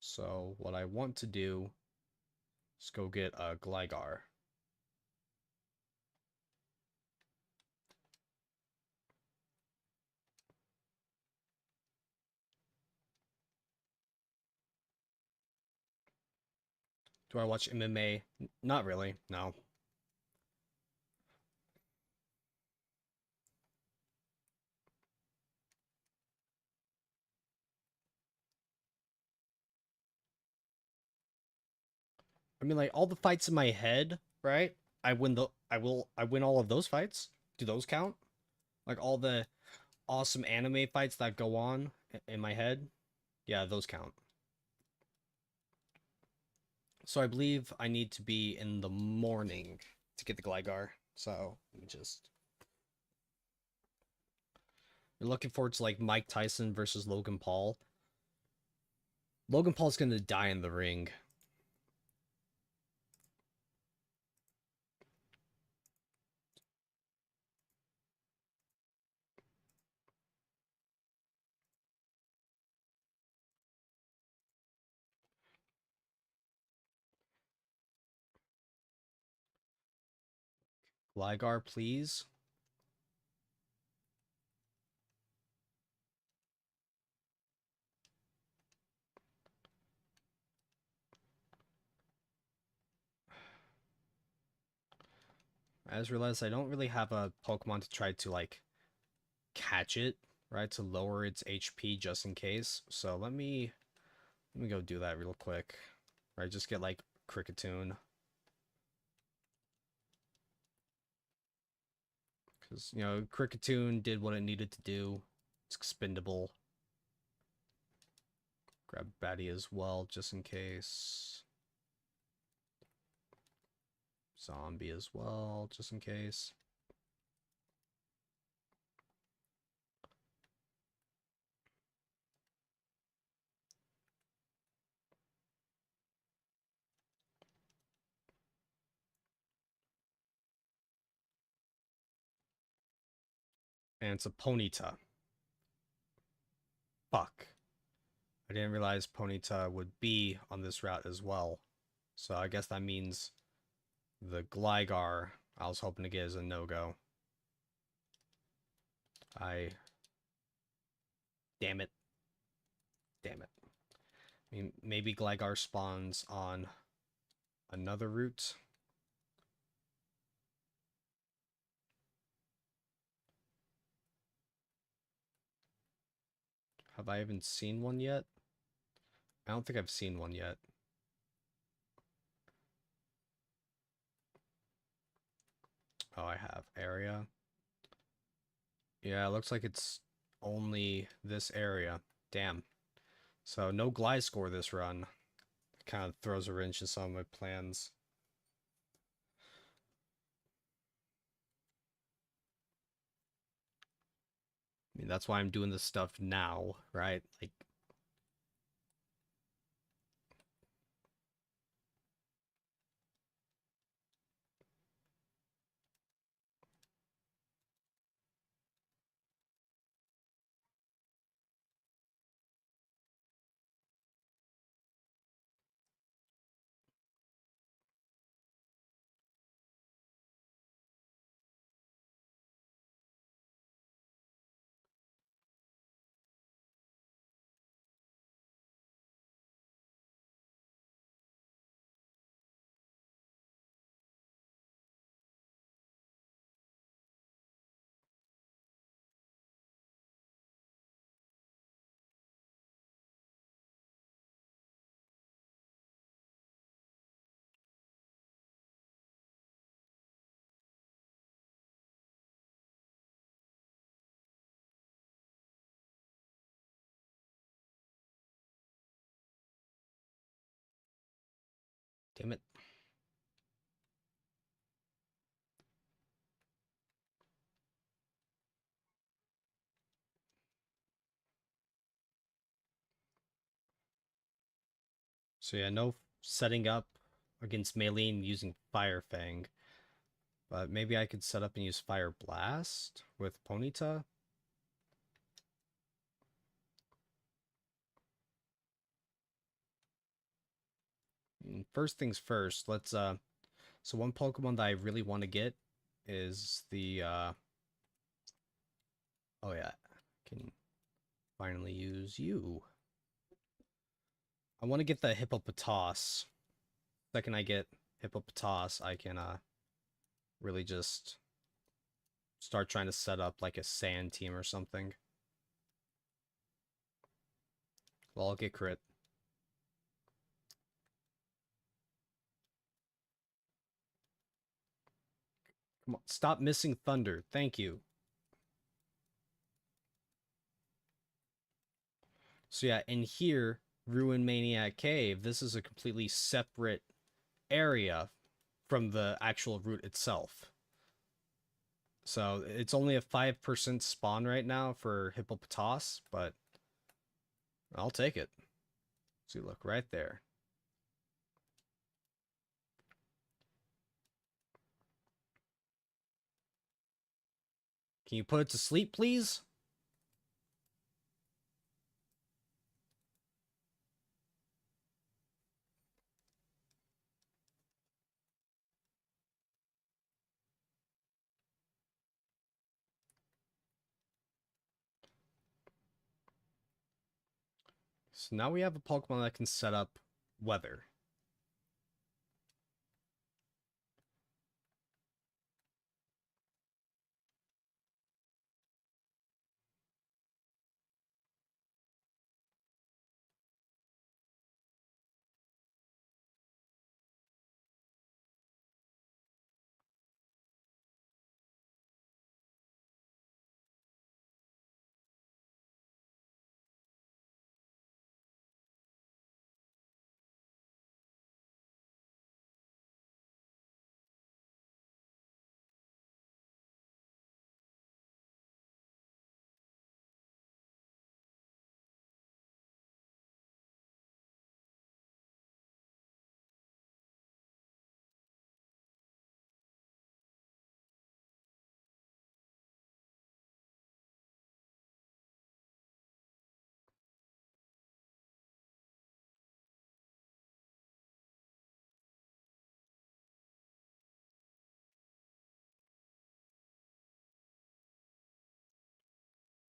So what I want to do is go get a Gligar. Do I watch MMA? Not really, no. I mean, like, all the fights in my head, right? I win all of those fights. Do those count? Like, all the awesome anime fights that go on in my head? Yeah, those count. So I believe I need to be in the morning to get the Gligar. So, let me just... You're looking forward to, like, Mike Tyson versus Logan Paul. Logan Paul's gonna die in the ring. Gligar, please. I just realized I don't really have a Pokemon to try to, like, catch it, right? To lower its HP just in case. So let me go do that real quick. Right, just get, like, Cricketune. Because, you know, Cricketune did what it needed to do. It's expendable. Grab Batty as well, just in case. Zombie as well, just in case. And it's a Ponyta. Fuck. I didn't realize Ponyta would be on this route as well. So I guess that means the Gligar I was hoping to get is a no-go. Damn it. Damn it. I mean, maybe Gligar spawns on another route. Have I even seen one yet? I don't think I've seen one yet. Oh, I have. Area. Yeah, it looks like it's only this area. Damn. So, no Gliscor this run. Kind of throws a wrench in some of my plans. I mean, that's why I'm doing this stuff now, right? Like, damn it. So yeah, no setting up against Maylene using Fire Fang. But maybe I could set up and use Fire Blast with Ponyta. First things first, let's so one Pokemon that I really want to get is the oh yeah, can finally use you. I want to get the Hippopotas. Second I get hippopotas, I can really just start trying to set up like a sand team or something. Well, I'll get crit. Come on, stop missing thunder. Thank you. So yeah, in here, Ruin Maniac Cave, this is a completely separate area from the actual route itself. So it's only a 5% spawn right now for hippopotas, but I'll take it. See, look, right there. Can you put it to sleep, please? So now we have a Pokemon that can set up weather.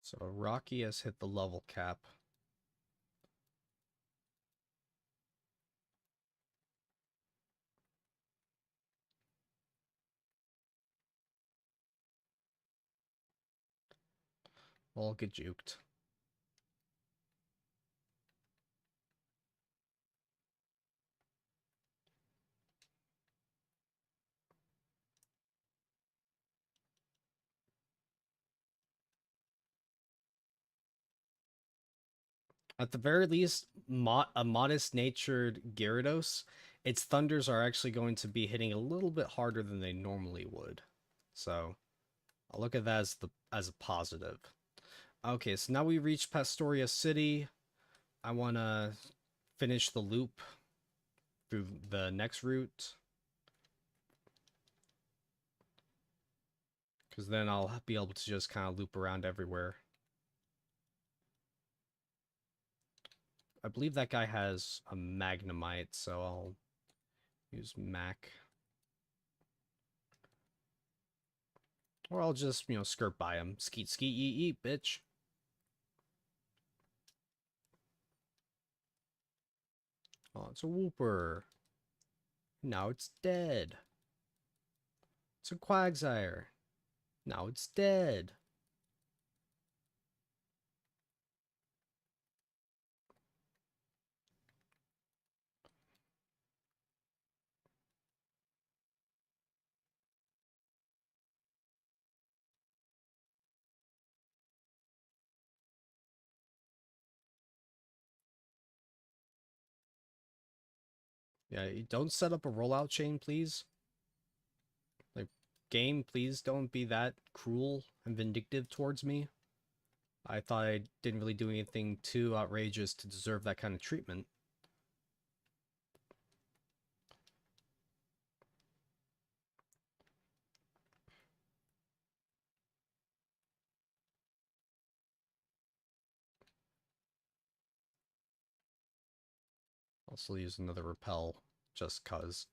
So Rocky has hit the level cap. I'll get juked. At the very least, a modest-natured Gyarados, its thunders are actually going to be hitting a little bit harder than they normally would. So I'll look at that as a positive. Okay, so now we reach Pastoria City. I want to finish the loop through the next route, because then I'll be able to just kind of loop around everywhere. I believe that guy has a Magnemite, so I'll use Mac. Or I'll just, skirt by him. Skeet, skeet, yeet, yeet, bitch. Oh, it's a Wooper. Now it's dead. It's a Quagsire. Now it's dead. Yeah, don't set up a rollout chain, please. Like, game, please don't be that cruel and vindictive towards me. I thought I didn't really do anything too outrageous to deserve that kind of treatment. Also use another repel, just cuz.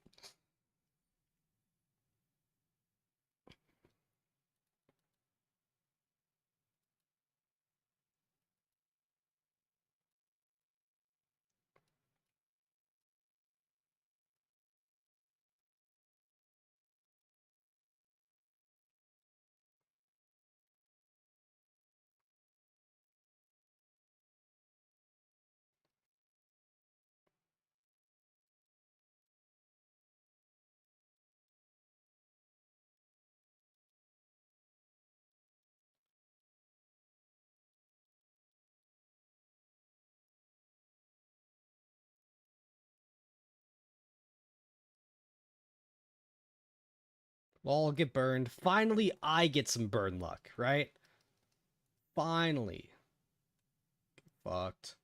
All get burned. Finally, I get some burn luck, right? Finally. Fucked.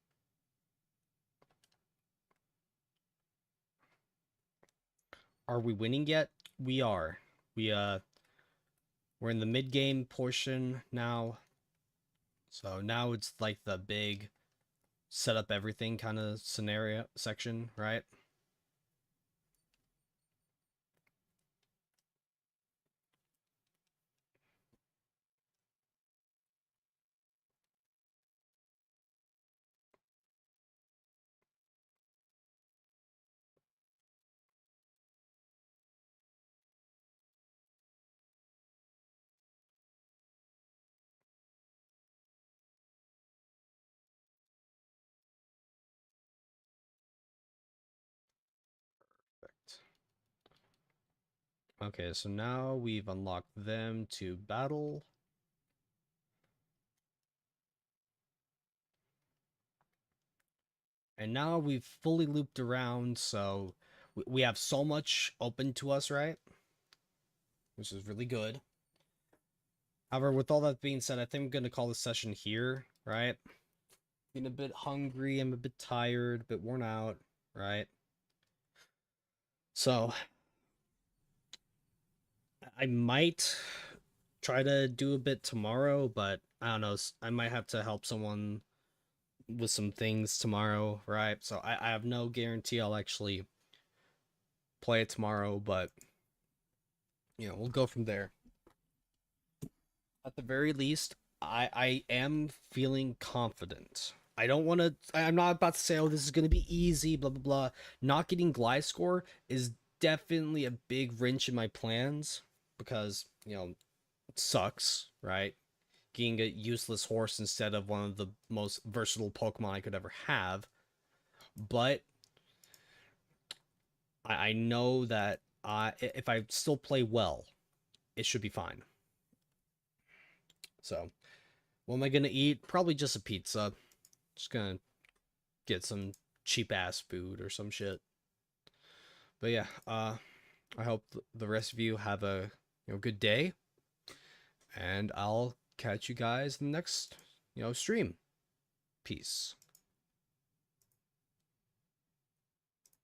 Are we winning yet? We are. We're in the mid game portion now. So now it's like the big set up everything kind of scenario section, right? Perfect. Okay, so now we've unlocked them to battle. And now we've fully looped around, so we have so much open to us, right? Which is really good. However, with all that being said, I think I'm going to call this session here, right? Being a bit hungry, I'm a bit tired, a bit worn out, right? So, I might try to do a bit tomorrow, but I don't know. I might have to help someone with some things tomorrow, right? So I have no guarantee I'll actually play it tomorrow, but we'll go from there. At the very least, I am feeling confident. I don't want to. I'm not about to say, oh, this is going to be easy, blah blah blah. Not getting glide score is definitely a big wrench in my plans because it sucks, right? Getting a useless horse instead of one of the most versatile Pokemon I could ever have. But I know that if I still play well, it should be fine. So, what am I gonna eat? Probably just a pizza. Just gonna get some cheap ass food or some shit. But yeah, I hope the rest of you have a good day, and I'll catch you guys in the next stream. Peace.